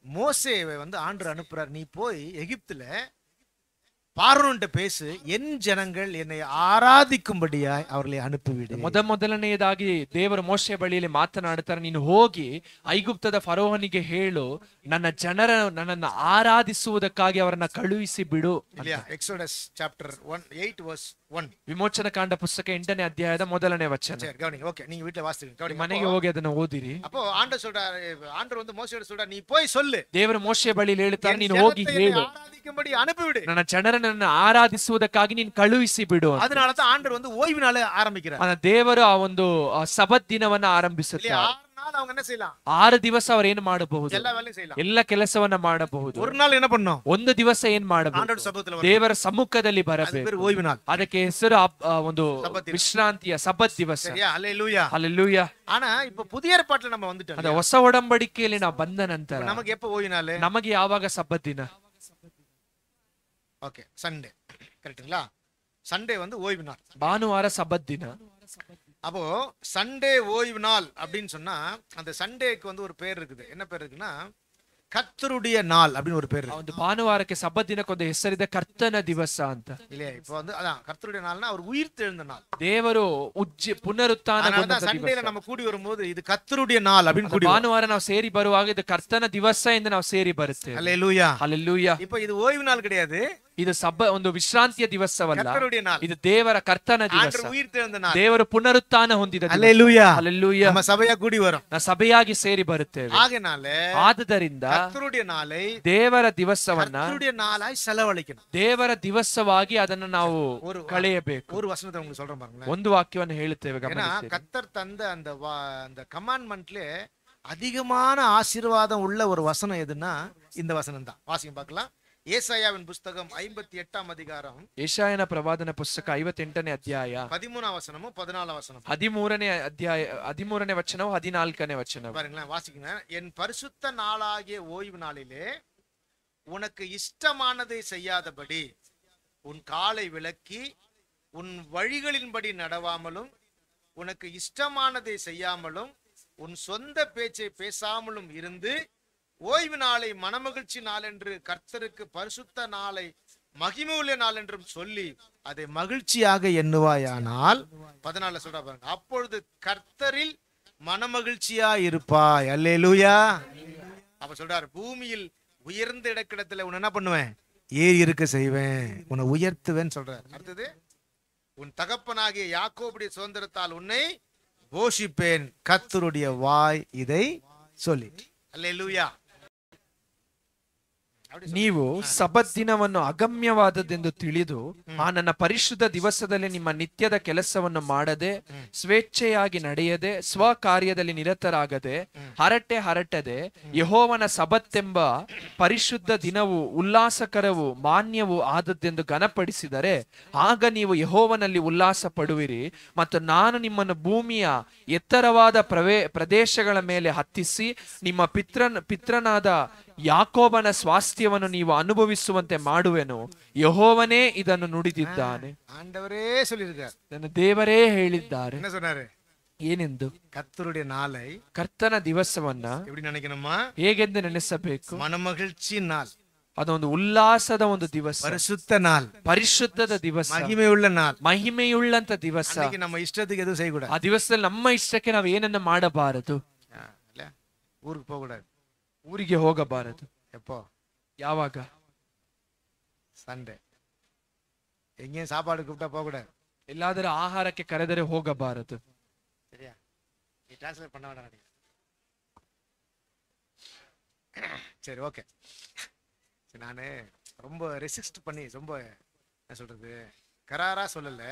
மோசேவை வந்து ஆண்டவர் அனுப்புறார், நீ போய் எகிப்துல பார்வோன்ட்ட பேசு, என் ஜனங்கள் என்னை ஆராதிக்கும்படியாய் அவர்களை அனுப்பிவிடு. ಮೊದಲನೆಯದಾಗಿ ದೇವರು ಮೋಶೆ ಬಳಿಯಲ್ಲಿ ಮಾತನಾಡುತ್ತಾರೆ, ನೀನು ಹೋಗಿ ಐಗುಪ್ತದ ಫರೋಹನಿಗೆ ಹೇಳು, ನನ್ನ ಜನರ ನನ್ನನ್ನು ಆರಾಧಿಸುವುದಕ್ಕಾಗಿ ಅವರನ್ನ ಕಳುಹಿಸಿ ಬಿಡು. இல்லையா? Exodus chapter 8 verse 1. ವಿಮೋಚನ ಕಾಂಡ ಪುಸ್ತಕ 8ನೇ ಅಧ್ಯಾಯದ 1ನೇ ವಚನ. சரி, கவனிங்க. ஓகே, நீங்க வீட்ல வாசிங்க. கவனிங்க. ಮನೆಗೆ ಹೋಗಿ ಅದನ್ನು ಓದಿರಿ. அப்போ ஆண்டவர் சொல்றாரு, ஆண்டவர் வந்து மோசேயோட சொல்றாரு, நீ போய் சொல்லு, ದೇವರು ಮೋಶೆ ಬಳಿಯಲ್ಲಿ ಹೇಳುತ್ತಾರೆ, என் ನೀನು ಹೋಗಿ ஜனத்தை ಹೇಳು, என்னை ஆராதிக்கும்படி அனுப்பிவிடு. ನನ್ನ ಜನರನ್ನು ಆರಾಧಿಸುವುದಕ್ಕಾಗಿ ನೀನು ಕಳುಹಿಸಿ ಬಿಡು. அதனால தான் ஆண்டவர் வந்து ஓய்வு நாளை ஆரம்பிக்கிறார். ದೇವರು ಆ ಒಂದು ಸಬತ್ ದಿನವನ್ನ இல்லையா? ಆರಂಭಿಸುತ್ತಾರೆ. 6 நாள் அவங்க என்ன செய்யலாம்? 6 ದಿವಸ ಅವರು ಏನು ಮಾಡಬಹುದು? எல்லா வேலையும் செய்யலாம். ಎಲ್ಲ ಕೆಲಸವನ್ನ ಮಾಡಬಹುದು. ஒரு நாள் என்ன பண்ணணும்? ಒಂದು ದಿವಸ ಏನ್ ಮಾಡಬಹುದು? ஆண்டவர் சமூகத்துல வரணும். ದೇವರ ಸಮ್ಮುಖದಲ್ಲಿ அது ಬರಬೇಕು. பேர் ಓய்வு நாள். ಅದಕ್ಕೆ ಹೆಸರು ಒಂದು ಸಬ್ಬತ್ ದಿನ. ವಿಶ್ರಾಂತಿಯ ಸಬ್ಬತ್ ದಿವಸ. சரியா? அல்லேலூயா. ಹಲ್ಲೆಲೂಯಾ. ஆனா இப்ப புதிய ஏற்பாட்டுல நம்ம வந்துட்டோம். ಅದ ಹೊಸ ಒಡಂಬಡಿಕೆಯಲ್ಲಿ ನಾವು ಬಂದ ನಂತರ நமக்கு எப்ப ஓய்வு நாள்? ನಮಗೆ ಯಾವಾಗ ಸಬ್ಬತ್ ದಿನ? Okay, Sunday. கரெக்ட்டுங்களா? சண்டே வந்து ஓய்வு நாள். ಭಾನುವಾರ ಸಬ್ಬತ್ ದಿನ. அப்போ சண்டே ஓய்வு நாள் அப்படின்னு சொன்னா அந்த சண்டேக்கு வந்து ஒரு பேர் இருக்குது. என்ன பேர் இருக்குன்னா கர்த்தருடைய நாள் அப்படின்னு ஒரு பேர் ಆ இருக்கு. ಒಂದು ಭಾನುವಾರಕ್ಕೆ ಸಬ್ಬತ್ ದಿನಕ್ಕೊಂದು ಹೆಸರಿದೆ, ಕರ್ತನ ದಿವಸ ಅಂತ. இல்லையா? இப்போ வந்து அதான் கர்த்தருடைய நாள்னா அவர் உயிர்த்தெழுந்த நாள். ದೇವರು ಪುನರುತ್ಥಾನಗೊಂಡ ದಿವಸ. சண்டேல நம்ம கூடி வரும்போது இது கர்த்தருடைய நாள் அப்படின்னு கூடி ಭಾನುವಾರ ನಾವು ಸೇರಿ ಬರುವಾಗ ಇದು ಕರ್ತನ ದಿವಸ ಎಂದು ನಾವು ಸೇರಿ ಬರುತ್ತೇವೆ. அல்லேலூயா. ಹಲ್ಲೆಲೂಯಾ. இப்போ இது ஓய்வு நாள் கிடையாது, ಇದು ಒಂದು ವಿಶ್ರಾಂತಿಯ ದಿವಸವಲ್ಲ, கர்த்தருடைய நாள். ಇದು ದೇವರ ಕರ್ತನ ದಿವಸ. ஆண்டவர் உயிர்த்தெழுந்த நாள். ದೇವರು ಪುನರುತ್ಥಾನ ಹೊಂದಿದ ದಿವಸ. அல்லேலூயா. ಹಲ್ಲೆಲೂಯಾ. நம்ம சபையா கூடி வரோம். ನಾವು ಸಭೆಯಾಗಿ ಸೇರಿ ಬರುತ್ತೇವೆ. ஆகையால ಆದುದರಿಂದ கர்த்தருடைய நாளை ದೇವರ ದಿವಸವನ್ನ கர்த்தருடைய நாளாய் செலவழிக்கணும். ದೇವರ ದಿವಸವಾಗಿ ಅದನ್ನು ನಾವು ஒரு ಕಳೆಯಬೇಕು. ஒரு வசனத்தை உங்களுக்கு சொல்றேன் பாருங்களேன். ಒಂದು ವಾಕ್ಯವನ್ನು ಹೇಳುತ್ತೇವೆ, ஏன்னா ಗಮನಿಸಿ. கர்த்தர் தந்த அந்த கமாண்ட்மெண்ட்ல அதிகமான ஆசீர்வாதம் உள்ள ஒரு வசனம் எதுன்னா இந்த வசனம் தான். வாசிங்க பார்க்கலாம். ஏசாயாவின் புஸ்தகம் 58ஆம் அதிகாரம் ಯೆಶಾಯನ ಪ್ರವಾದನ ಪುಸ್ತಕ 58ನೇ ಅಧ್ಯಾಯ 13ஆம் வசனமும் 14ஆம் வசனம். 13ನೇ ಅಧ್ಯಾಯ 13ನೇ ವಚನವು 14ನೇ ವಚನ. பாருங்களேன், வாசிக்கங்க. என் பரிசுத்த நாளாகிய ஓய்வு நாளிலே உனக்கு இஷ்டமானதை செய்யாதபடி உன் காலை விலக்கி உன் வழிகளின்படி நடவாமலும் உனக்கு இஷ்டமானதை செய்யாமலும் உன் சொந்த பேச்சை பேசாமலும் இருந்து ஓய்வு நாளை மனமகிழ்ச்சி நாள் என்று கர்த்தருக்கு பரிசுத்த நாளை மகிமையுள்ள நாள் என்றும் சொல்லி அதை மகிழ்ச்சியாக எண்ணுவாயானால் 14 சொல்றா பாருங்க, அப்பொழுது கர்த்தரில் மனமகிழ்ச்சியா இருப்பாய். அல்லேலூயா. அப்ப சொல்றாரு, பூமியில் உயர்ந்த இடக்கிடத்துல உன்னை என்ன பண்ணுவேன்? ஏறி இருக்க செய்வேன், உன்னை உயர்த்துவேன்னு சொல்றாரு. அடுத்தது, உன் தகப்பனாகிய யாக்கோபுடைய சுதந்திரத்தால் உன்னை போஷிப்பேன், கர்த்தருடைய வாய் இதை சொல்லி. அல்லேலூயா. ನೀವು ಸಬ್ಬತ್ ದಿನವನ್ನು ಅಗಮ್ಯವಾದದ್ದೆಂದು ತಿಳಿದು ಆ ನನ್ನ ಪರಿಶುದ್ಧ ದಿವಸದಲ್ಲಿ ನಿಮ್ಮ ನಿತ್ಯದ ಕೆಲಸವನ್ನು ಮಾಡದೆ ಸ್ವೇಚ್ಛೆಯಾಗಿ ನಡೆಯದೆ ಸ್ವಕಾರ್ಯದಲ್ಲಿ ನಿರತರಾಗದೆ ಹರಟದೆ ಯೆಹೋವನ ಸಬ್ಬತ್ತೆಂಬ ಪರಿಶುದ್ಧ ದಿನವು ಉಲ್ಲಾಸಕರವೂ ಮಾನ್ಯವೂ ಆದದ್ದೆಂದು ಘನಪಡಿಸಿದರೆ ಆಗ ನೀವು ಯೆಹೋವನಲ್ಲಿ ಉಲ್ಲಾಸ ಪಡುವಿರಿ. ಮತ್ತು ನಾನು ನಿಮ್ಮನ್ನು ಭೂಮಿಯ ಎತ್ತರವಾದ ಪ್ರದೇಶಗಳ ಮೇಲೆ ಹತ್ತಿಸಿ ನಿಮ್ಮ ಪಿತ್ರನಾದ ಯಾಕೋಬನ ಸ್ವಾಸ್ಥ್ಯವನ್ನು ನೀವು ಅನುಭವಿಸುವಂತೆ ಮಾಡುವೆನು. ಯೆಹೋವನೇ ಇದನ್ನು ನುಡಿದಿದ್ದಾನೆ. ஆண்டவரே சொல்லியிருக்கார். ನನ್ನ ದೇವರೇ ಹೇಳಿದ್ದಾರೆ. என்ன சொன்னாரு? ಏನೆಂದು? கர்த்தருடைய நாளை ಕರ್ತನ ದಿವಸವನ್ನ எப்படி நினைக்கணுமா? ಹೇಗೆಂದು ನೆನೆಸಬೇಕು? மனமகிழ்ச்சி நாள், ಅದೊಂದು ಉಲ್ಲಾಸದ ಒಂದು ದಿವಸ, பரிசுத்த நாள், ಪರಿಶುದ್ಧದ ದಿವಸ, மகிமையுள்ள நாள். ಮಹಿಮೆಯುಳ್ಳಂತ ದಿವಸ. அன்னைக்கு நம்ம ಇಷ್ಟத்துக்கு எதுவும் செய்யக்கூடாது. ಆ ದಿವಸದಲ್ಲಿ ನಮ್ಮ ಇಷ್ಟಕ್ಕೆ ನಾವು ಏನನ್ನ ಮಾಡಬಾರದು. இல்ல, ஊருக்கு போக கூடாது. ಊರಿಗೆ ಹೋಗಬಾರದು. எப்போ? ಯಾವಾಗ? சண்டே. எங்கேயும் சாப்பாடு கூப்பிட்டா போக கூடாது. ಎಲ್ಲಾದರೂ ಆಹಾರಕ್ಕೆ ಕರೆದರೆ ಹೋಗಬಾರದು. சரியா? நீ டிரான்ஸ்லேட் பண்ண வேண்டாம். சரி, ஓகே. நான் ரொம்ப ரெசிஸ்ட் பண்ணி ரொம்ப என்ன சொல்றது கராரா சொல்லல,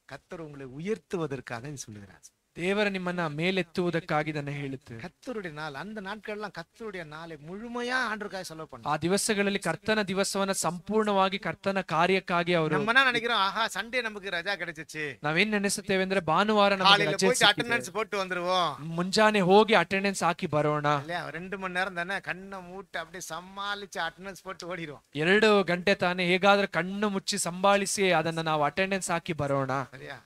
கர்த்தர் உங்களை உயர்த்துவதற்காக இது சொல்லுகிறார். ದೇವರ ನಿಮ್ಮನ್ನ ಮೇಲೆತ್ತುವುದಕ್ಕಾಗಿ ಇದನ್ನು ಹೇಳುತ್ತೇವೆ. கர்த்தருடைய நாள், அந்த நாட்கள்லாம் கர்த்தருடைய நாளை முழுமையா ஆண்டவருக்காக செலவு பண்ண. ಆ ದಿವಸಗಳಲ್ಲಿ ಕರ್ತನ ದಿವಸವನ್ನ ಸಂಪೂರ್ಣವಾಗಿ ಕರ್ತನ ಕಾರ್ಯಕ್ಕಾಗಿ ಅವರು. நம்ம என்ன நினைக்கிறோம், ஆஹா சண்டே நமக்கு ரஜா கிடைச்சிச்சு, ನಾವೇನ್ ನೆನೆಸುತ್ತೇವೆ ಅಂದ್ರೆ ಭಾನುವಾರ ನಮಗೆ காலையில ರಜೆ போய் ಸಿಕ್ಕಿದೆ. அட்டೆಂಡೆನ್ಸ್ போட்டு வந்துருவோம். ಮುಂಜಾನೆ ಹೋಗಿ ಅಟೆಂಡೆನ್ಸ್ ಹಾಕಿ ಬರೋಣ. இல்லையா? 2 மணி நேரம் தானே, கண்ணை மூட்டு அப்படியே சமாளிச்சு அட்டெಂಡೆನ್ಸ್ போட்டு ஓடிடுவோம். 2 ಗಂಟೆ ತಾನೇ, ಹೇಗಾದ್ರೂ ಕಣ್ಣು ಮುಚ್ಚಿ ಸಂಭಾಳಿಸಿ ಅದನ್ನ ನಾವು ಅಟೆಂಡೆನ್ಸ್ ಹಾಕಿ ಬರೋಣ. சரியா?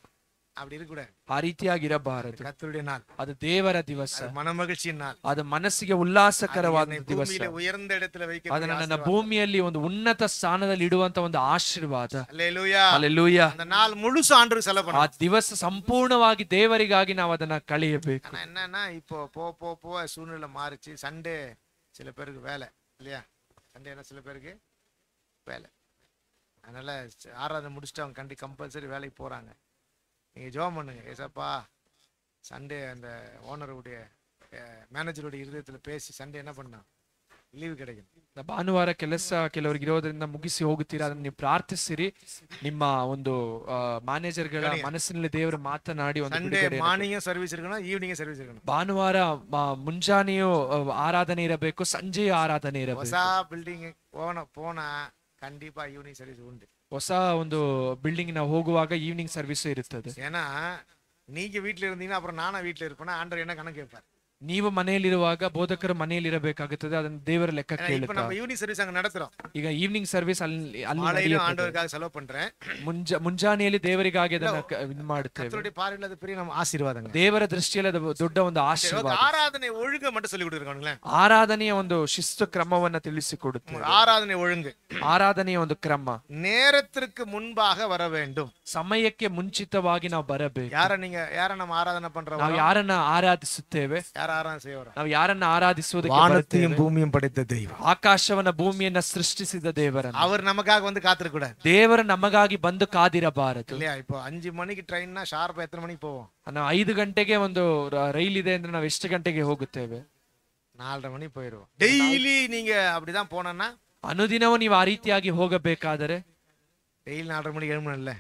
அப்படி இருக்க கூடாது. ಆ ರೀತಿಯಾಗಿರಬಾರದು. கர்த்தருடைய நாள், ಅದು ದೇವರ ದಿವಸ, மனமகிழ்ச்சியின் நாள், ಅದು ಮನಸ್ಸಿಗೆ ಉಲ್ಲಾಸಕರವಾದ ದಿವಸ. பூமியில உயர்ந்த இடத்துல வைக்க. ಅದನ್ನ ನನ್ನ ಭೂಮಿಯಲ್ಲಿ ಒಂದು ಉನ್ನತ ಸ್ಥಾನದಲ್ಲಿ ಇಡುವಂತ ಒಂದು ಆಶೀರ್ವಾದ. அல்லேலூயா. ಹಲ್ಲೆಲೂಯ. அந்த நாள் முழுசு ஆண்டவருக்கு செலவு ಆ பண்ணணும். ದಿವಸ ಸಂಪೂರ್ಣವಾಗಿ ದೇವರಿಗಾಗಿ ನಾವು ಅದನ್ನ ಕಳೆಯಬೇಕು. ஆனா என்னன்னா, இப்போ போ சூழ்நிலை மாறிச்சு. சண்டே சில பேருக்கு வேலை இல்லையா? சண்டே என்ன சில பேருக்கு வேலை. அதனால ஆராதனை முடிச்சுட்டு அவங்க கம்பல்சரி வேலைக்கு போறாங்க. நீங்க ஜெபம் பண்ணுங்க, ஏசப்பா சண்டே அந்த ஓனருடைய மேனேஜருடைய இருதயத்துல பேசி சண்டே என்ன பண்ணா ಲೀವ್ கிடைக்கும். ಭಾನುವಾರ ಕೆಲಸ ಕೆಲವರಿಗೆ ಇರೋದ್ರಿಂದ ಮುಗಿಸಿ ಹೋಗುತ್ತೀರಾ, ಅದನ್ನ ನೀವು ಪ್ರಾರ್ಥಿಸಿರಿ. ನಿಮ್ಮ ಒಂದು ಮ್ಯಾನೇಜರ್ಗಳ ಮನಸ್ಸಿನಲ್ಲಿ ದೇವರು ಮಾತನಾಡಿ ಒಂದು ಸಂಡೇ ಮಾರ್ನಿಂಗ್ ಸರ್ವಿಸ್ ಇರಬೇಕು, ಈವ್ನಿಂಗ್ ಸರ್ವಿಸ್ ಇರಬೇಕು. ಭಾನುವಾರ ಮುಂಜಾನೆಯೂ ಆರಾಧನೆ ಇರಬೇಕು, ಸಂಜೆಯೂ ಆರಾಧನೆ ಇರಬೇಕು. ಹೊಸ ಬಿಲ್ಡಿಂಗ್ போனா கண்டிப்பா ஈவினிங் ಸರ್ವಿಸ್ ಉಂಟು. ಹೊಸ ಒಂದು ಬಿಲ್ಡಿಂಗ್ ನಾವು ಹೋಗುವಾಗ ಈವ್ನಿಂಗ್ ಸರ್ವಿಸ್ ಇರುತ್ತದೆ. ஏன்னா நீங்க வீட்டுல இருந்தீங்கன்னா அப்புறம் நானா வீட்டுல இருப்பேனா, ಆಂಡರ್ என்ன கணக்கு கேட்பார். ನೀವು ಮನೆಯಲ್ಲಿರುವಾಗ ಬೋಧಕರು ಮನೆಯಲ್ಲಿ ಇರಬೇಕಾಗುತ್ತದೆ, ಅದನ್ನ ದೇವರ ಲೆಕ್ಕ ಕೇಳುತ್ತಾರೆ. நம்ம ஈவினிங் ಸರ್ವಿಸ್ அங்க நடத்துறோம். ಈಗ ಈವ್ನಿಂಗ್ ಸರ್ವಿಸ್ ಅಲ್ಲಿ ஆண்டவருக்காக செலவு பண்றேன். ಮುಂಜಾನೆಯಲ್ಲಿ ದೇವರಿಗಾಗಿ ಅದನ್ನ ಇದು ಮಾಡುತ್ತೇವೆ. கர்த்தருடைய பார்வையில் அது பெரிய நம்ம ஆசீர்வாதங்க. ದೇವರ ದೃಷ್ಟಿಯಲ್ಲಿ ಅದು ದೊಡ್ಡ ಒಂದು ಆಶೀರ್ವಾದ. ஆராதனை ஒழுங்கு மட்டும் சொல்லி கொடுத்துருக்காங்களே. ಆರಾಧನೆಯ ಒಂದು ಶಿಸ್ತು ಕ್ರಮವನ್ನ ತಿಳಿಸಿಕೊಡುತ್ತೇವೆ. ஆராதனை ஒழுங்கு, ಆರಾಧನೆಯ ಒಂದು ಕ್ರಮ. நேரத்திற்கு முன்பாக வர வேண்டும். ಸಮಯಕ್ಕೆ ಮುಂಚಿತವಾಗಿ ನಾವು ಬರಬೇಕು. யார நம்ம ஆராதனை பண்றோம்? ನಾವು ಯಾರನ್ನ ಆರಾಧಿಸುತ್ತೇವೆ? ನಾವು ಯಾರನ್ನ ಆರಾಧಿಸುವುದಕ್ಕೆ வானத்தையும் பூமியும் படைத்த தெய்வம், ಆಕಾಶವನ್ನ ಭೂಮಿಯನ್ನ ಸೃಷ್ಟಿಸಿದ ದೇವರನ್ನ. அவர் நமக்காக வந்து காத்திருக்கூடாது. ದೇವರು ನಮಗಾಗಿ ಬಂದು ಕಾದಿರಬಾರದು. இல்லையா? இப்போ 5 மணிக்கு ட்ரெயின்னா ஷார்ಪ್ எத்தனை மணிக்கு போவோம்? ನಾವು 5 ಗಂಟೆಗೆ ಒಂದು ರೈಲ್ ಇದೆ ಅಂದ್ರೆ ನಾವು ಎಷ್ಟು ಗಂಟೆಗೆ ಹೋಗುತ್ತೇವೆ? 4:30 மணிக்கு போயிடுவோம். டெய்லி நீங்க அப்படிதான் போனா, ಅನುದಿನವೂ ನೀವು ಆ ರೀತಿಯಾಗಿ ಹೋಗಬೇಕಾದರೆ டெய்லி 4:30 மணிக்கு எழும்பணும்ல.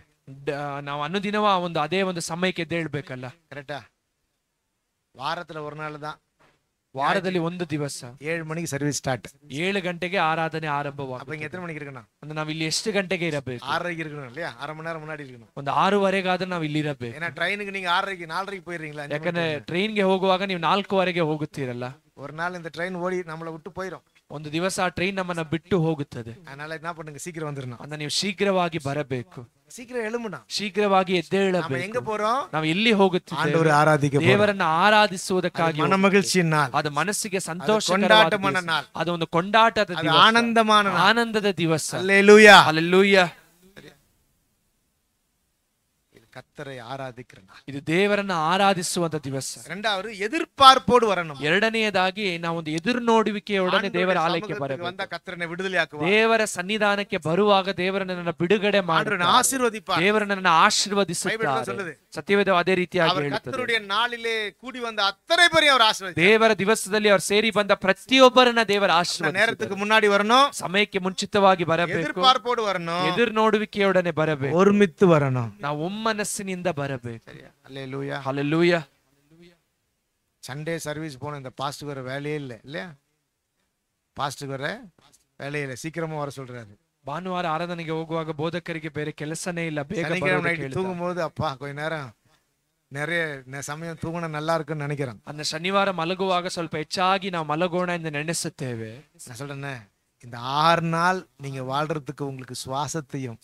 ನಾವು ಅನುದಿನವ ಒಂದು ಅದೇ ಒಂದು ಸಮಯಕ್ಕೆ ಎದ್ದೇಳ್ಬೇಕಲ್ಲ. ಕರೆಕ್ಟಾ? ವಾರத்துல ஒரு நாள் தான், ವಾರದಲ್ಲಿ ಒಂದು ದಿವಸ 7 மணிக்கு ಸರ್ವಿಸ್ ಸ್ಟಾರ್ಟ್. 7 ಗಂಟೆಗೆ ಆರಾಧನೆ ಆರಂಭವಾಗುತ್ತೆ. அப்ப இங்க எத்தனை மணிக்கு இருக்கணும்? ಅಂದ್ರೆ ನಾವು ಇಲ್ಲಿ ಎಷ್ಟು ಗಂಟೆಗೆ ಇರಬೇಕು? 6:30க்கு இருக்கணும் இல்லையா? அரை மணி நேரம் முன்னாடி இருக்கணும். ಒಂದು 6:15 ನಾವು ಇಲ್ಲಿ ಇರಬೇಕು. ஏன்னா ட்ரெயினுக்கு நீங்க 6:30க்கு 4:30க்கு போயிடுறீங்களா? ಯಾಕಂದ್ರೆ ಟ್ರೈನ್ಗೆ ಹೋಗುವಾಗ ನೀವು 4:15ಗೆ ಹೋಗುತ್ತೀರಲ್ಲ. ஒரு நாள் இந்த ட்ரெயின் ஓடி நம்மளை விட்டு போயிடும். ಒಂದು ದಿವಸ ಆ ಟ್ರೈನ್ ನಮ್ಮನ್ನ ಬಿಟ್ಟು ಹೋಗುತ್ತದೆ. அதனால என்ன பண்ணுங்க, சீக்கிரம் வந்துடணும். ಅಂದ್ರೆ ನೀವು ಶೀಘ್ರವಾಗಿ ಬರಬೇಕು, சீக்கிரம் எழும்பணும், ಶೀಘ್ರವಾಗಿ ಎದ್ದೇಳಬೇಕು. எங்க போறோம்? ನಾವು ಎಲ್ಲಿ ಹೋಗುತ್ತೇವೆ? ஆண்டவரை ஆராதிக்க, ದೇವರನ್ನ ಆರಾಧಿಸುವುದಕ್ಕಾಗಿ. மனமகிழ்ச்சியின் நாள், ಅದು ಮನಸ್ಸಿಗೆ ಸಂತೋಷಕರವಾದ கொண்டாட்டமான நாள், ಅದು ಒಂದು ಕೊಂಡಾಟದ ದಿವಸ, ஆனந்தமான நாள், ಆನಂದದ ದಿವಸ. அல்லேலூயா, ಹಲ್ಲೆಲೂಯಾ. கர்த்தரை ஆராதிக்கிற நாள், ಇದು ದೇವರನ್ನ ಆರಾಧಿಸುವಂತ ದಿವಸ. இரண்டாவது எதிர்பார்ப்போடு வரணும். ಎರಡನೆಯದಾಗಿ ನಾವು ಒಂದು ಎದುರು ನೋಡುವಿಕೆಯೊಡನೆ ದೇವರ ಆಲಯಕ್ಕೆ ಬರಬೇಕು. வந்த கர்த்தரை விடுதலையாக்குவார். ದೇವರ ಸನ್ನಿಧಾನಕ್ಕೆ ಬರುವಾಗ ದೇವರನ್ನ ನನ್ನ ಬಿಡುಗಡೆ ಮಾಡಿ ஆசீர்வதிப்பார். ದೇವರನ್ನ ಆಶೀರ್ವದಿಸುತ್ತಾರೆ. ಸತ್ಯವೇದ ಅದೇ ರೀತಿಯಾಗಿ ಹೇಳುತ್ತದೆ. கர்த்தருடைய நாளிலே கூடி வந்த அத்தனை பேரையும் அவர் ஆசீர்வதிப்பார். ದೇವರ ದಿವಸದಲ್ಲಿ ಅವರು ಸೇರಿ ಬಂದ ಪ್ರತಿಯೊಬ್ಬರನ್ನ ದೇವರ ಆಶೀರ್ವಾದ. நேரத்துக்கு முன்னாடி வரணும், ಸಮಯಕ್ಕೆ ಮುಂಚಿತವಾಗಿ ಬರಬೇಕು, எதிர்பார்ப்போடு வரணும், ಎದುರು ನೋಡುವಿಕೆಯೊಡನೆ ಬರಬೇಕು, ஒருமித்து வரணும். ನಾವು ಒಮ್ಮನಸ್ಸಿನಿಂದ ಬರಬೇಕು. அல்லேலூயா, ಹಲ್ಲೆಲೂಯಾ. சண்டே சர்வீஸ் போன இந்த பாஸ்டர் வர வேலையே இல்லை இல்லையா? பாஸ்டர் வர வேலையே இல்லை, சீக்கிரமா வர சொல்றாரு. ಭಾನುವಾರ ಆರಾಧನೆಗೆ ಹೋಗುವಾಗ ಬೋಧಕರಿಗೆ ಬೇರೆ ಕೆಲಸನೇ ಇಲ್ಲ, ಬೇಗ தூங்கும் போது அப்பா கொஞ்ச நேரம் நிறைய ಸಮயம் தூங்கினா நல்லா இருக்குன்னு நினைக்கிறேன். அந்த ಶನಿವಾರ ಮಲಗುವಾಗ ಸ್ವಲ್ಪ ಹೆಚ್ಚಾಗಿ ನಾವು ಮಲಗೋಣ ಎಂದು ನೆನೆಸುತ್ತೇವೆ. நான் சொல்றேன், இந்த 6 நாள் நீங்க வாழ்றதுக்கு உங்களுக்கு சுவாசத்தையும்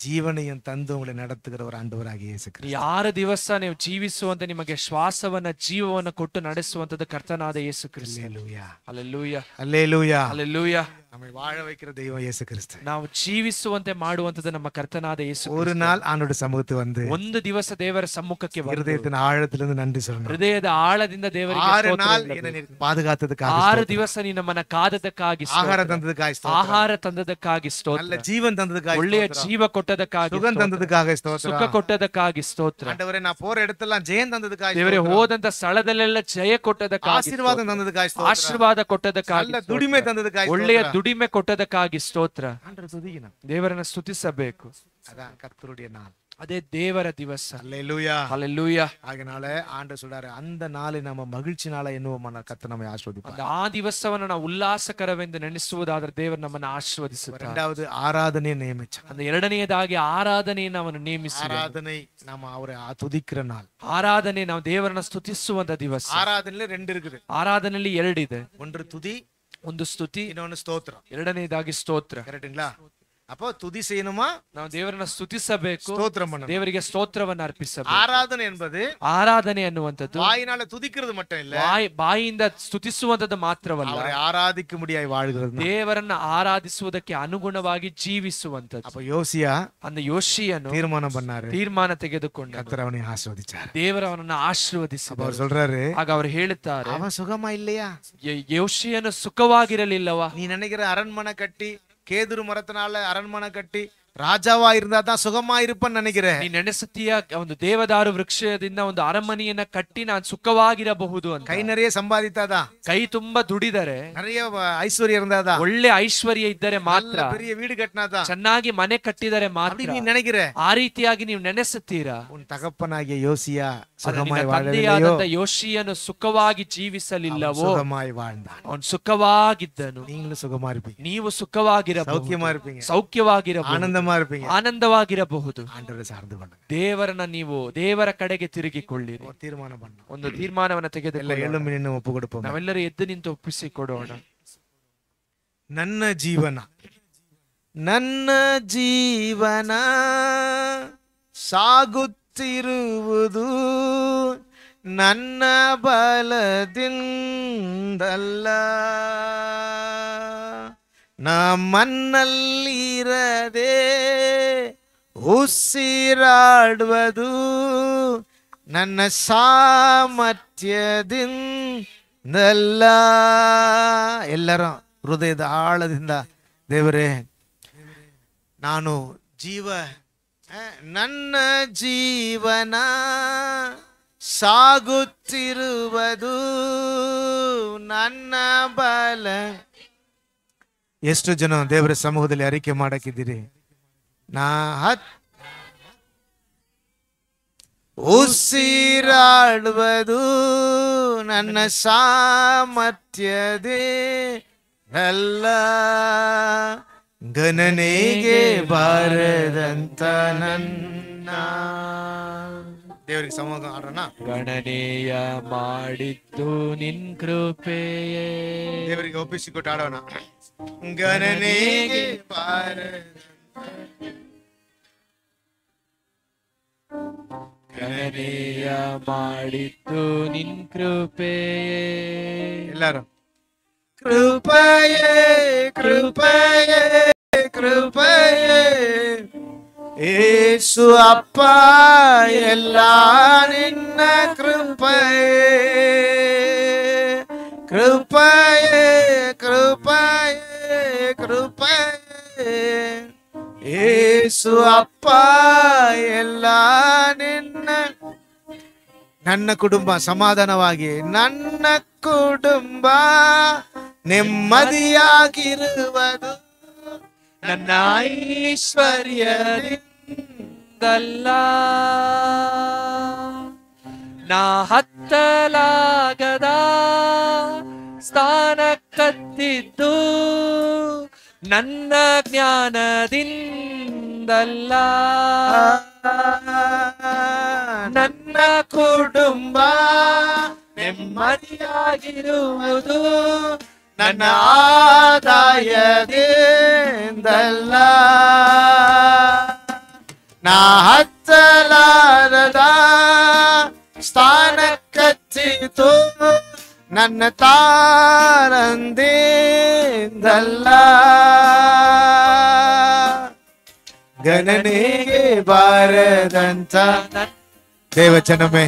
ಜೀವನೆಯನ್ನು ತಂದು ಉங்களை ನಡೆಸುತ್ತಿರುವ ಆಂಡವರಾಗಿ ಯೇಸು ಕ್ರಿಸ್ತ. 6 ದಿವಸ ನೀವು ಜೀವಿಸುವಂತೆ ನಿಮಗೆ ಶ್ವಾಸವನ್ನ ಜೀವವನ್ನ ಕೊಟ್ಟು ನಡೆಸುವಂತದ್ದು ಕರ್ತನಾದ ಯೇಸು ಕ್ರಿಸ್ತ. அல்லேலூயா ಹಲ್ಲೆಲೂಯಾ அல்லேலூயா. ಹಲ್ಲೆಲೂಯಾ. நம்மை வாழ வைக்கிற தெய்வம் இயேசு கிறிஸ்து. ನಾವು ಜೀವಿಸುವಂತೆ ಮಾಡುವಂತದ್ದು ನಮ್ಮ ಕರ್ತನಾದ ಯೇಸು. ஒரு நாள் ஆண்டோட சமூகத்துக்கு வந்து ಒಂದು ದಿವಸ ದೇವರ ಸಮ್ಮುಖಕ್ಕೆ ಬಂದು ಹೃದಯದ ಆಳದಿಂದ ನನ್ರಿ சொல்லணும். ಹೃದಯದ ಆಳದಿಂದ ದೇವರಿಗೆ 6 நாள் என்னை பாதுகாத்ததுக்காக 6 ದಿವಸ ನೀ ನಮ್ಮನ್ನ ಕಾದದಕ್ಕಾಗಿ ಆಹಾರ ತಂದದಕ್ಕಾಗಿ ಸ್ತೋತ್ರ. ಆಹಾರ ತಂದದಕ್ಕಾಗಿ ಸ್ತೋತ್ರ. நல்ல ಜೀವನ ತಂದದಕ್ಕಾಗಿ ಒಳ್ಳೆಯ ಸ್ತೋತ್ರ. ಜೀವ ಕೊಟ್ಟದಕ್ಕಾಗಿ ಸುಖ ತಂದದಕ್ಕಾಗಿ ಸ್ತೋತ್ರ. ಸುಖ ಕೊಟ್ಟದಕ್ಕಾಗಿ ಸ್ತೋತ್ರ. ಆಂಡವರೇ ನಾ போற இடத்தெல்லாம் ஜெயம் ತಂದದಕ್ಕಾಗಿ ದೇವರೇ ಸ್ತೋತ್ರ. ಹೋದಂತ ಸ್ಥಳದಲ್ಲೆಲ್ಲ ಜಯ ಕೊಟ್ಟದಕ್ಕಾಗಿ ಆಶೀರ್ವಾದ ತಂದದಕ್ಕಾಗಿ ಸ್ತೋತ್ರ. ಆಶೀರ್ವಾದ ಕೊಟ್ಟದಕ್ಕಾಗಿ நல்ல ದುಡಿಮೆ ತಂದದಕ್ಕಾಗಿ ಒಳ್ಳೆಯ ದುಡಿಮೆ ಕೊಟ್ಟದಕ್ಕಾಗಿ ಸ್ತೋತ್ರ. ஆண்டவரை துதிக்கணும். ದೇವರನ್ನ ಸ್ತುತಿಸಬೇಕು. அதான் கர்த்தருடைய நாள். ಅದೇ ದೇವರ ದಿವಸ. அல்லேலூயா. ಹಲ್ಲೆಲೂಯಾ. ஆகையால ஆண்டவர் சொல்றாரு அந்த நாளை நம்ம மகிழ்ச்சி நாளை ಎನ್ನುವ ಕರ್ತನ நம்மை ಆಶೀರ್ವದಿப்பார். ಆ ದಿವಸವನ್ನು ನಾವು ಉಲ್ಲಾಸಕರವೆಂದು ನೆನೆಸುವುದಾದರೆ ದೇವರು ನಮ್ಮನ್ನು ಆಶೀರ್ವದಿಸುತ್ತಾರೆ. இரண்டாவது ஆராதனை நியமிச்சார். அந்த ಎರಡನೆಯದಾಗಿ ಆರಾಧನೆಯನ್ನು ಅವನು ನೇಮಿಸಿದ. ஆராதனை நாம அவரை துதிக்கிற நாள். ಆರಾಧನೆ ನಾವು ದೇವರನ್ನ ಸ್ತುತಿಸುವಂತ ದಿವಸ. ஆராதனையில ரெண்டு இருக்குது. ಆರಾಧನೆಯಲ್ಲಿ ಎರಡಿದೆ. ஒன்று துதி, ಒಂದು ಸ್ತುತಿ, ಇನ್ನೊಂದು ಸ್ತೋತ್ರ. ಎರಡನೆಯದಾಗಿ ಸ್ತೋತ್ರ. ಕರೆಕ್ಟ್ங்களா? அப்போ துதி செய்யணுமா? ನಾವು ದೇವರನ್ನ ಸ್ತುತಿಸಬೇಕು, ಸ್ತೋத்திரம் பண்ணணும். ದೇವರಿಗೆ ಸ್ತೋತ್ರವನ್ನು ಅರ್ಪಿಸಬೇಕು. ஆராதனை என்பது ಆರಾಧನೆ ಅನ್ನುವಂಥದ್ದು வாயினால துதிக்கிறது மட்டும் இல்ல, ಬಾಯಿಯಿಂದ ಸ್ತುತಿಸುವಂತದ್ದು ಮಾತ್ರವಲ್ಲ, அவரை ஆராதிக்கும்படியாய் வாழ்கிறது. ದೇವರನ್ನ ಆರಾಧಿಸುವುದಕ್ಕೆ ಅನುಗುಣವಾಗಿ ಜೀವಿಸುವಂತದ್ದು. அப்ப யோசியா அந்த ಯೋಷಿಯನು தீர்மானம் பண்ணாரு. ತೀರ್ಮಾನ ತೆಗೆದುಕೊಂಡ. கர்த்தர் அவனை ஆசீர்வதிச்சார். ದೇವರ ಅವನನ್ನು ಆಶೀರ್ವದಿಸಿದ. அவர் சொல்றாரு, ಆಗ ಅವರು ಹೇಳುತ್ತಾರೆ, அவன் சுகமா இல்லையா? ಯೋಷಿಯನು ಸುಖವಾಗಿರಲಿಲ್ಲವಾ? நீ நினைக்கிற அரண்மனை கட்டி கேதுரு மரத்தினால அரண்மனை கட்டி ರಾಜಾವಾ இருந்தா தான் சுகமா இருப்பேன்னு நினைக்கிறேன். ನೀ ನೆನೆಸುತ್ತೀಯ ಒಂದು ದೇವದಾರು ವೃಕ್ಷದಿಂದ ಒಂದು ಅರಮನೆಯನ್ನ ಕಟ್ಟಿ ನಾನು ಸುಖವಾಗಿರಬಹುದು ಅಂತ. ಕೈ நிறைய ಸಂಪಾದಿತಾದಾ, ಕೈ ತುಂಬಾ ದುಡಿದರೆ, நிறைய ಐಶ್ವರ್ಯ இருந்தாதா, ಒಳ್ಳೆ ಐಶ್ವರ್ಯ ಇದ್ದರೆ ಮಾತ್ರ, பெரிய வீடு கட்டினாதா, ಚೆನ್ನಾಗಿ ಮನೆ ಕಟ್ಟಿದರೆ ಮಾತ್ರ ನೀ ನೆನೆಗಿರೆ. ಆ ರೀತಿಯಾಗಿ ನೀವು ನೆನೆಸುತ್ತೀರಾ? ಉನ್ ತಗಪ್ಪನಾಗಿಯ ಯೋಸಿಯಾ ನಿನ್ನ ಸುಖಮಾಯಿ ತಂದೆಯಾದಂತ ವಾಳಲಿಲ್ಲವೋ? ಯೋಷಿಯನು ಸುಖವಾಗಿ ಜೀವಿಸಲಿಲ್ಲವೋ? ಸುಖಮಾಯಿ வாழ்ந்தான். ಅವನು ಸುಖವಾಗಿದ್ದನು. நீங்களும் சுகமா இருப்பீங்க, ನೀವು ಸುಖವಾಗಿರಬಹುದು, சௌக்கியமா இருப்பீங்க, ಸೌಖ್ಯವಾಗಿರಬಹುದು, ಆನಂದமா இருப்பீங்க. ಆನಂದವಾಗಿರಬಹುದು. ஆண்டவரை சார்ந்து கொள்ளுங்க. ದೇವರನ್ನ ನೀವು ದೇವರ ಕಡೆಗೆ ತಿರುಗಿಕೊಳ್ಳಿರಿ. ஒரு தீர்மானம் பண்ணுங்க. ಒಂದು ತೀರ್ಮಾನವನ್ನು ಎಲ್ಲ ತೆಗೆದುಕೊಳ್ಳೋಣ. எழும்பி ನಿನ್ನು ಒಪ್ಪು ಕೊಡುಪೋಣ. ನಾವೆಲ್ಲರೂ ಎದ್ದು ನಿಂತು ಒಪ್ಪಿಸಿಕೊಡೋಣ. ನನ್ನ ಜೀವನ, ನನ್ನ ಜೀವನ ಸಾಗುತ್ತಿರುವುದು ನನ್ನ ಬಲದಿಂದಲ್ಲ, ನಮ್ಮನ್ನಲ್ಲಿರದೆ ಉಸಿರಾಡುವುದು ನನ್ನ ಸಾಮರ್ಥ್ಯದಿಂದಲ್ಲ. ಎಲ್ಲರೂ ಹೃದಯದ ಆಳದಿಂದ ದೇವರೇ, ನಾನು ನನ್ನ ಜೀವನ ಸಾಗುತ್ತಿರುವುದು ನನ್ನ ಬಲ. ಎಷ್ಟು ಜನ ದೇವರ ಸಮೂಹದಲ್ಲಿ ಅರಿಕೆ ಮಾಡಕ್ಕಿದ್ದೀರಿ? ಉಸಿರಾಡುವುದು ನನ್ನ ಸಾಮರ್ಥ್ಯದೇ ಅಲ್ಲ, ಗಣನೆಗೆ ಬಾರದಂತ ನನ್ನ. ದೇವರಿಗೆ ಸಮೂಹ ಆಡೋಣ. ಗಣನೆಯ ಮಾಡಿದ್ದು ನಿನ್ ಕೃಪೆಯೇ. ದೇವರಿಗೆ ಒಪ್ಪಿಸಿಕೊಟ್ಟು ಆಡೋಣ. ಗಣನೆಗೆ ಗಣನೆಯ ಮಾಡಿದ್ದು ನಿನ್ ಕೃಪೆಯೇ. ಎಲ್ಲರೂ ಕೃಪೆಯೇ ಕೃಪೆಯೇ ಕೃಪೆಯೇ ಯೇಸು ಅಪ್ಪ, ಎಲ್ಲ ನಿನ್ನ ಕೃಪೆಯೇ ಕೃಪೆಯೇ ಕೃಪೆಯೇ ಕೃಪೆಯೇ ಯೇಸು ಅಪ್ಪ, ಎಲ್ಲ ನಿನ್ನ. ನನ್ನ ಕುಟುಂಬ ಸಮಾಧಾನವಾಗಿ, ನನ್ನ ಕುಟುಂಬ ನೆಮ್ಮದಿಯಾಗಿರುವುದು ನನ್ನ ಐಶ್ವರ್ಯದಿಂದಲ್ಲ, ನಾ ಹತ್ತಲಾಗದ ಸ್ಥಾನಕ್ಕತ್ತಿದ್ದು ನನ್ನ ಜ್ಞಾನದಿಂದಲ್ಲ, ನನ್ನ ಕುಟುಂಬ ನೆಮ್ಮದಿಯಾಗಿರುವುದು ನನ್ನ ಆದಾಯದಿಂದಲ್ಲ. ನಾ ಹತ್ತಲಾರದ ಸ್ಥಾನ ಕಚ್ಚಿತು ನನ್ನ ತಾರಂದಿಂದಲ್ಲ. ಗಣನೆಗೆ ಬಾರದಂತ ದೇವಜನಮೇ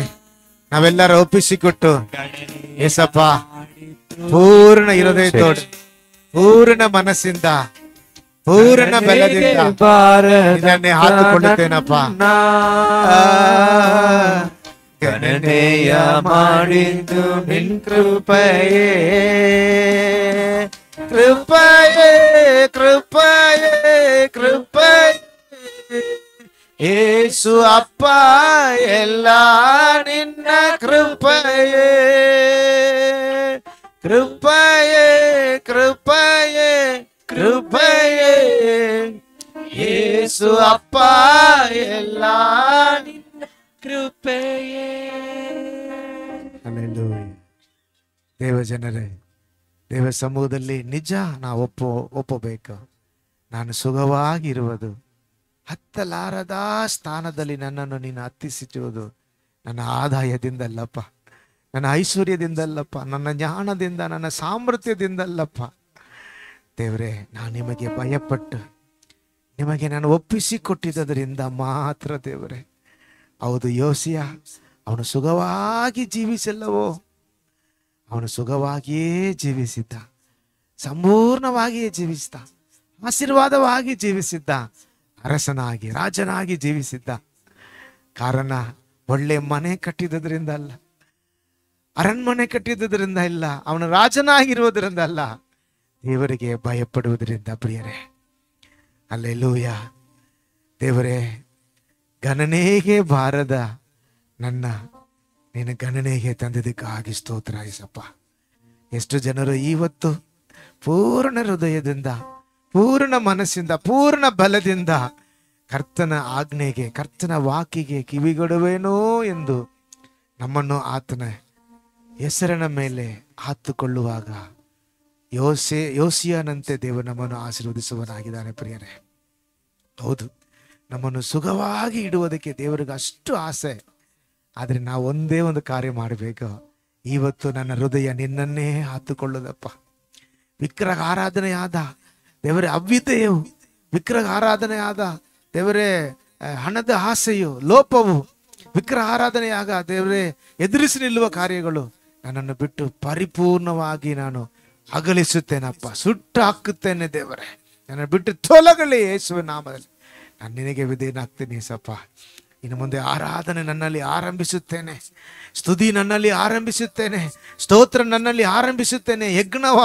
ನಾವೆಲ್ಲರೂ ಒಪ್ಪಿಸಿಕೊಟ್ಟು ಏಸಪ್ಪ ಪೂರ್ಣ ಹೃದಯದೋಡು ಪೂರ್ಣ ಮನಸ್ಸಿಂದ ಪೂರ್ಣ ಬಲದಿಂದ ಇದನ್ನೇ ಹಾಕಿಕೊಳ್ಳುತ್ತೇನಪ್ಪ. ಗಣನೆಯ ಮಾಡಿದ್ದು ನಿನ್ ಕೃಪೆಯೇ ಕೃಪೆಯೇ ಕೃಪೆಯೇ ಕೃಪೆಯೇ ಯೇಸು ಅಪ್ಪ ಎಲ್ಲ ನಿನ್ನ ಕೃಪೆಯೇ ಕೃಪೆಯೇ ಕೃಪೆಯೇ ಕೃಪೆಯೇ ಯೇಸು ಅಪ್ಪ ಎಲ್ಲ ನಿನ್ನ ಕೃಪೆಯೇ. ದೇವಜನರೇ, ದೇವ ಸಮೂಹದಲ್ಲಿ ನಿಜ ನಾವು ಒಪ್ಪಬೇಕು. ನಾನು ಸುಖವಾಗಿರುವುದು ಹತ್ತಲಾರದ ಸ್ಥಾನದಲ್ಲಿ ನನ್ನನ್ನು ನೀನು ಹತ್ತಿಸಿರುವುದು ನನ್ನ ಆದಾಯದಿಂದಲ್ಲಪ್ಪ, ನನ್ನ ಐಶ್ವರ್ಯದಿಂದಲ್ಲಪ್ಪ, ನನ್ನ ಜ್ಞಾನದಿಂದ, ನನ್ನ ಸಾಮರ್ಥ್ಯದಿಂದಲ್ಲಪ್ಪ. ದೇವರೇ, ನಾನು ನಿಮಗೆ ಭಯಪಟ್ಟು ನಿಮಗೆ ನಾನು ಒಪ್ಪಿಸಿಕೊಟ್ಟಿದ್ದರಿಂದ ಮಾತ್ರ. ದೇವರೇ, ಹೌದು, ಯೋಸಿಯ ಅವನು ಸುಖವಾಗಿ ಜೀವಿಸಲ್ಲವೋ? ಅವನು ಸುಖವಾಗಿಯೇ ಜೀವಿಸಿದ್ದ, ಸಂಪೂರ್ಣವಾಗಿಯೇ ಜೀವಿಸಿದ್ದ, ಆಶೀರ್ವಾದವಾಗಿ ಜೀವಿಸಿದ್ದ, ಅರಸನಾಗಿ ರಾಜನಾಗಿ ಜೀವಿಸಿದ್ದ. ಕಾರಣ ಒಳ್ಳೆ ಮನೆ ಕಟ್ಟಿದ್ದರಿಂದ ಅಲ್ಲ, ಅರಣ್ಮನೆ ಕಟ್ಟಿದ್ದರಿಂದ ಇಲ್ಲ, ಅವನು ರಾಜನಾಗಿರುವುದರಿಂದ ಅಲ್ಲ, ದೇವರಿಗೆ ಭಯಪಡುವುದರಿಂದ. ಪ್ರಿಯರೇ, ಹಲ್ಲೆಲೂಯ. ದೇವರೇ, ಗಣನೆಗೆ ಬಾರದ ನನ್ನ ನೀನು ಗಣನೆಗೆ ತಂದಿದ್ದಕ್ಕಾಗಿ ಸ್ತೋತ್ರ ಏಸಪ್ಪ. ಎಷ್ಟು ಜನರು ಇವತ್ತು ಪೂರ್ಣ ಹೃದಯದಿಂದ, ಪೂರ್ಣ ಮನಸ್ಸಿಂದ, ಪೂರ್ಣ ಬಲದಿಂದ ಕರ್ತನ ಆಜ್ಞೆಗೆ, ಕರ್ತನ ವಾಕಿಗೆ ಕಿವಿಗೊಡುವೇನೋ ಎಂದು ನಮ್ಮನ್ನು ಆತನ ಹೆಸರಿನ ಮೇಲೆ ಹಾತುಕೊಳ್ಳುವಾಗ ಯೋಸಿಯನಂತೆ ದೇವರು ನಮ್ಮನ್ನು ಆಶೀರ್ವದಿಸುವನಾಗಿದ್ದಾನೆ. ಪ್ರಿಯರೇ, ಹೌದು, ನಮ್ಮನ್ನು ಸುಖವಾಗಿ ಇಡುವುದಕ್ಕೆ ದೇವರಿಗೆ ಅಷ್ಟು ಆಸೆ. ಆದರೆ ನಾವು ಒಂದೇ ಒಂದು ಕಾರ್ಯ ಮಾಡಬೇಕು. ಇವತ್ತು ನನ್ನ ಹೃದಯ ನಿನ್ನನ್ನೇ ಹಾತುಕೊಳ್ಳುದಪ್ಪ. ವಿಗ್ರಹ ಆರಾಧನೆಯಾದ ದೇವರೇ ಅವ್ಯತೆಯು, ವಿಗ್ರಹ ಆರಾಧನೆಯಾದ ದೇವರೇ ಹಣದ ಆಸೆಯು, ಲೋಪವು, ವಿಗ್ರಹ ಆರಾಧನೆಯಾಗ ದೇವರೇ ಎದುರಿಸಿ ನಿಲ್ಲುವ ಕಾರ್ಯಗಳು ನನ್ನನ್ನು ಬಿಟ್ಟು ಪರಿಪೂರ್ಣವಾಗಿ ನಾನು ಅಗಲಿಸುತ್ತೇನಪ್ಪ, ಸುಟ್ಟು ಹಾಕುತ್ತೇನೆ. ದೇವರೇ, ನನ್ನ ಬಿಟ್ಟು ತೊಲಗಲಿ ಯೇಸುವಿನ ನಾಮದಲ್ಲಿ. ನಾನು ನಿನಗೆ ವಿಧೇಯನಾಗ್ತೀನಿ ಏಸಪ್ಪ. ಇನ್ನು ಮುಂದೆ ಆರಾಧನೆ ನನ್ನಲ್ಲಿ ಆರಂಭಿಸುತ್ತೇನೆ, ಸ್ತುತಿ ನನ್ನಲ್ಲಿ ಆರಂಭಿಸುತ್ತೇನೆ, ಸ್ತೋತ್ರ ನನ್ನಲ್ಲಿ ಆರಂಭಿಸುತ್ತೇನೆ, ಯಜ್ಞವ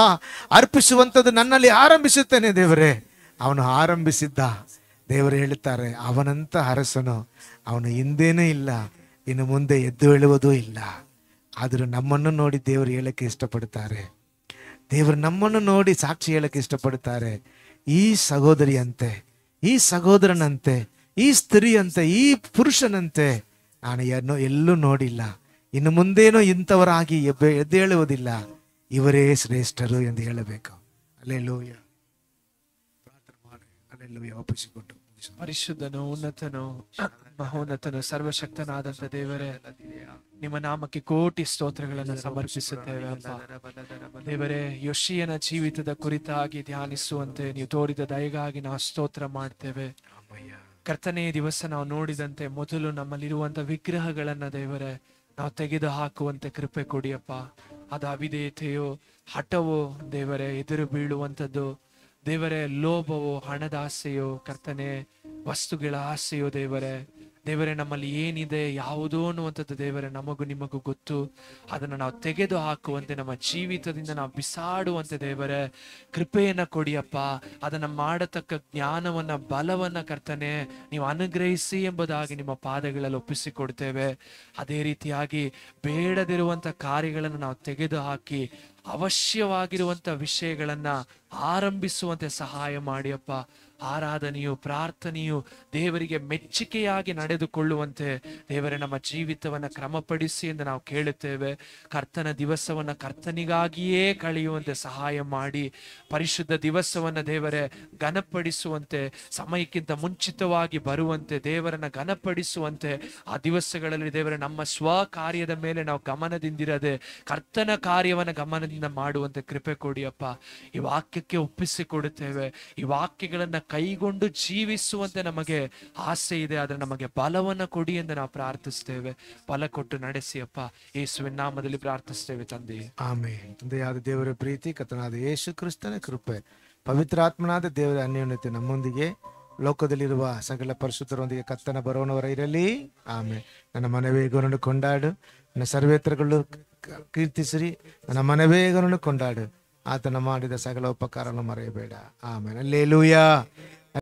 ಅರ್ಪಿಸುವಂಥದ್ದು ನನ್ನಲ್ಲಿ ಆರಂಭಿಸುತ್ತೇನೆ. ದೇವರೇ, ಅವನು ಆರಂಭಿಸಿದ್ದ. ದೇವರು ಹೇಳುತ್ತಾರೆ, ಅವನಂತ ಅರಸನು ಅವನು ಹಿಂದೇನೂ ಇಲ್ಲ, ಇನ್ನು ಮುಂದೆ ಎದ್ದು ಹೇಳುವುದೂ ಇಲ್ಲ. ಆದರೂ ನಮ್ಮನ್ನು ನೋಡಿ ದೇವರು ಹೇಳಕ್ಕೆ ಇಷ್ಟಪಡುತ್ತಾರೆ. ದೇವರು ನಮ್ಮನ್ನು ನೋಡಿ ಸಾಕ್ಷಿ ಹೇಳಕ್ಕೆ ಇಷ್ಟಪಡುತ್ತಾರೆ. ಈ ಸಹೋದರಿಯಂತೆ, ಈ ಸಹೋದರನಂತೆ, ಈ ಸ್ತ್ರೀಯಂತೆ, ಈ ಪುರುಷನಂತೆ ನಾನು ಎಲ್ಲೂ ನೋಡಿಲ್ಲ, ಇನ್ನು ಮುಂದೇನೋ ಇಂಥವರಾಗಿ ಎದ್ದೇಳುವುದಿಲ್ಲ, ಇವರೇ ಶ್ರೇಷ್ಠರು ಎಂದು ಹೇಳಬೇಕು. ಹಲ್ಲೆಲೂಯ. ಪ್ರಾರ್ಥನೆ ಮಾಡಿ ಹಲ್ಲೆಲೂಯ ಒಪ್ಪಿಸಿಕೊಟ್ಟು. ಪರಿಶುದ್ಧನು, ಉನ್ನತನು, ಮಹೋನ್ನತನು, ಸರ್ವಶಕ್ತನಾದಂತ ದೇವರೇ, ನಿಮ್ಮ ನಾಮಕ್ಕೆ ಕೋಟಿ ಸ್ತೋತ್ರಗಳನ್ನು ಸಮರ್ಪಿಸುತ್ತೇವೆ ಅಪ್ಪ. ದೇವರೇ, ಯೋಷಿಯನ ಜೀವಿತದ ಕುರಿತಾಗಿ ಧ್ಯಾನಿಸುವಂತೆ ನೀವು ತೋರಿದ ದಯೆಗಾಗಿ ನಾವು ಸ್ತೋತ್ರ ಮಾಡ್ತೇವೆ. ಕರ್ತನೇ, ದಿವಸ ನಾವು ನೋಡಿದಂತೆ ಮೊದಲು ನಮ್ಮಲ್ಲಿರುವಂತ ವಿಗ್ರಹಗಳನ್ನ ದೇವರೇ ನಾವು ತೆಗೆದು ಹಾಕುವಂತೆ ಕೃಪೆ ಕೊಡಿಯಪ್ಪ. ಅದು ಅವಿಧೇಯತೆಯೋ, ಹಠವೋ ದೇವರೇ, ಎದುರು ಬೀಳುವಂಥದ್ದು ದೇವರೇ, ಲೋಭವೋ, ಹಣದ ಆಸೆಯೋ, ಕರ್ತನೆ ವಸ್ತುಗಳ ಆಸೆಯೋ ದೇವರೇ, ದೇವರೇ ನಮ್ಮಲ್ಲಿ ಏನಿದೆ ಯಾವುದೋ ಅನ್ನುವಂಥದ್ದು ದೇವರೇ ನಮಗೂ ನಿಮಗೂ ಗೊತ್ತು. ಅದನ್ನು ನಾವು ತೆಗೆದು ಹಾಕುವಂತೆ, ನಮ್ಮ ಜೀವಿತದಿಂದ ನಾವು ಬಿಸಾಡುವಂತೆ ದೇವರೇ ಕೃಪೆಯನ್ನ ಕೊಡಿಯಪ್ಪ. ಅದನ್ನ ಮಾಡತಕ್ಕ ಜ್ಞಾನವನ್ನ, ಬಲವನ್ನ ಕರ್ತನೆ ನೀವು ಅನುಗ್ರಹಿಸಿ ಎಂಬುದಾಗಿ ನಿಮ್ಮ ಪಾದಗಳಲ್ಲಿ ಒಪ್ಪಿಸಿಕೊಡ್ತೇವೆ. ಅದೇ ರೀತಿಯಾಗಿ ಬೇಡದಿರುವಂತ ಕಾರ್ಯಗಳನ್ನು ನಾವು ತೆಗೆದು ಹಾಕಿ ಅವಶ್ಯವಾಗಿರುವಂತ ವಿಷಯಗಳನ್ನ ಆರಂಭಿಸುವಂತೆ ಸಹಾಯ ಮಾಡಿ ಅಪ್ಪ. ಆರಾಧನೆಯು ಪ್ರಾರ್ಥನೆಯು ದೇವರಿಗೆ ಮೆಚ್ಚುಗೆಯಾಗಿ ನಡೆದುಕೊಳ್ಳುವಂತೆ ದೇವರೇ ನಮ್ಮ ಜೀವಿತವನ್ನ ಕ್ರಮಪಡಿಸಿ ಎಂದು ನಾವು ಕೇಳುತ್ತೇವೆ. ಕರ್ತನ ದಿವಸವನ್ನ ಕರ್ತನಿಗಾಗಿಯೇ ಕಳೆಯುವಂತೆ ಸಹಾಯ ಮಾಡಿ, ಪರಿಶುದ್ಧ ದಿವಸವನ್ನ ದೇವರೇ ಘನಪಡಿಸುವಂತೆ, ಸಮಯಕ್ಕಿಂತ ಮುಂಚಿತವಾಗಿ ಬರುವಂತೆ, ದೇವರನ್ನ ಘನಪಡಿಸುವಂತೆ, ಆ ದಿವಸಗಳಲ್ಲಿ ದೇವರೇ ನಮ್ಮ ಸ್ವ ಕಾರ್ಯದ ಮೇಲೆ ನಾವು ಗಮನದಿಂದಿರದೆ ಕರ್ತನ ಕಾರ್ಯವನ್ನ ಗಮನದಿಂದ ಮಾಡುವಂತೆ ಕೃಪೆ ಕೊಡಿ ಅಪ್ಪ. ಈ ವಾಕ್ಯಕ್ಕೆ ಒಪ್ಪಿಸಿಕೊಡುತ್ತೇವೆ. ಈ ವಾಕ್ಯಗಳನ್ನ ಕೈಗೊಂಡು ಜೀವಿಸುವಂತೆ ನಮಗೆ ಆಸೆ ಇದೆ, ಆದ್ರೆ ನಮಗೆ ಬಲವನ್ನ ಕೊಡಿ ಎಂದು ನಾವು ಪ್ರಾರ್ಥಿಸ್ತೇವೆ. ಬಲ ಕೊಟ್ಟು ನಡೆಸಿ ಅಪ್ಪ, ಯೇಸುವಿನ ನಾಮದಲ್ಲಿ ಪ್ರಾರ್ಥಿಸ್ತೇವೆ ತಂದೆ. ಆಮೆನ್. ತಂದೆಯಾದ ದೇವರ ಪ್ರೀತಿ, ಕರ್ತನಾದ ಯೇಸು ಕ್ರಿಸ್ತನ ಕೃಪೆ, ಪವಿತ್ರಾತ್ಮನಾದ ದೇವರ ಅನ್ಯೋನ್ಯತೆ ನಮ್ಮೊಂದಿಗೆ, ಲೋಕದಲ್ಲಿರುವ ಸಕಲ ಪರಿಶುದ್ಧರೊಂದಿಗೆ ಕರ್ತನ ಬರೋಣವರ ಇರಲಿ. ಆಮೆನ್. ನನ್ನ ಮನವೇಗವನ್ನು ಕೊಂಡಾಡು, ನನ್ನ ಸರ್ವೇತ್ರಗಳು ಕೀರ್ತಿಸಿರಿ. ನನ್ನ ಮನವೇಗವನ್ನು ಕೊಂಡಾಡು, ಆತನ ಮಾಡಿದ ಸಕಲ ಉಪಕಾರವನ್ನು ಮರೆಯಬೇಡ. ಆಮೆನ್. ಹಲ್ಲೆಲೂಯಾ.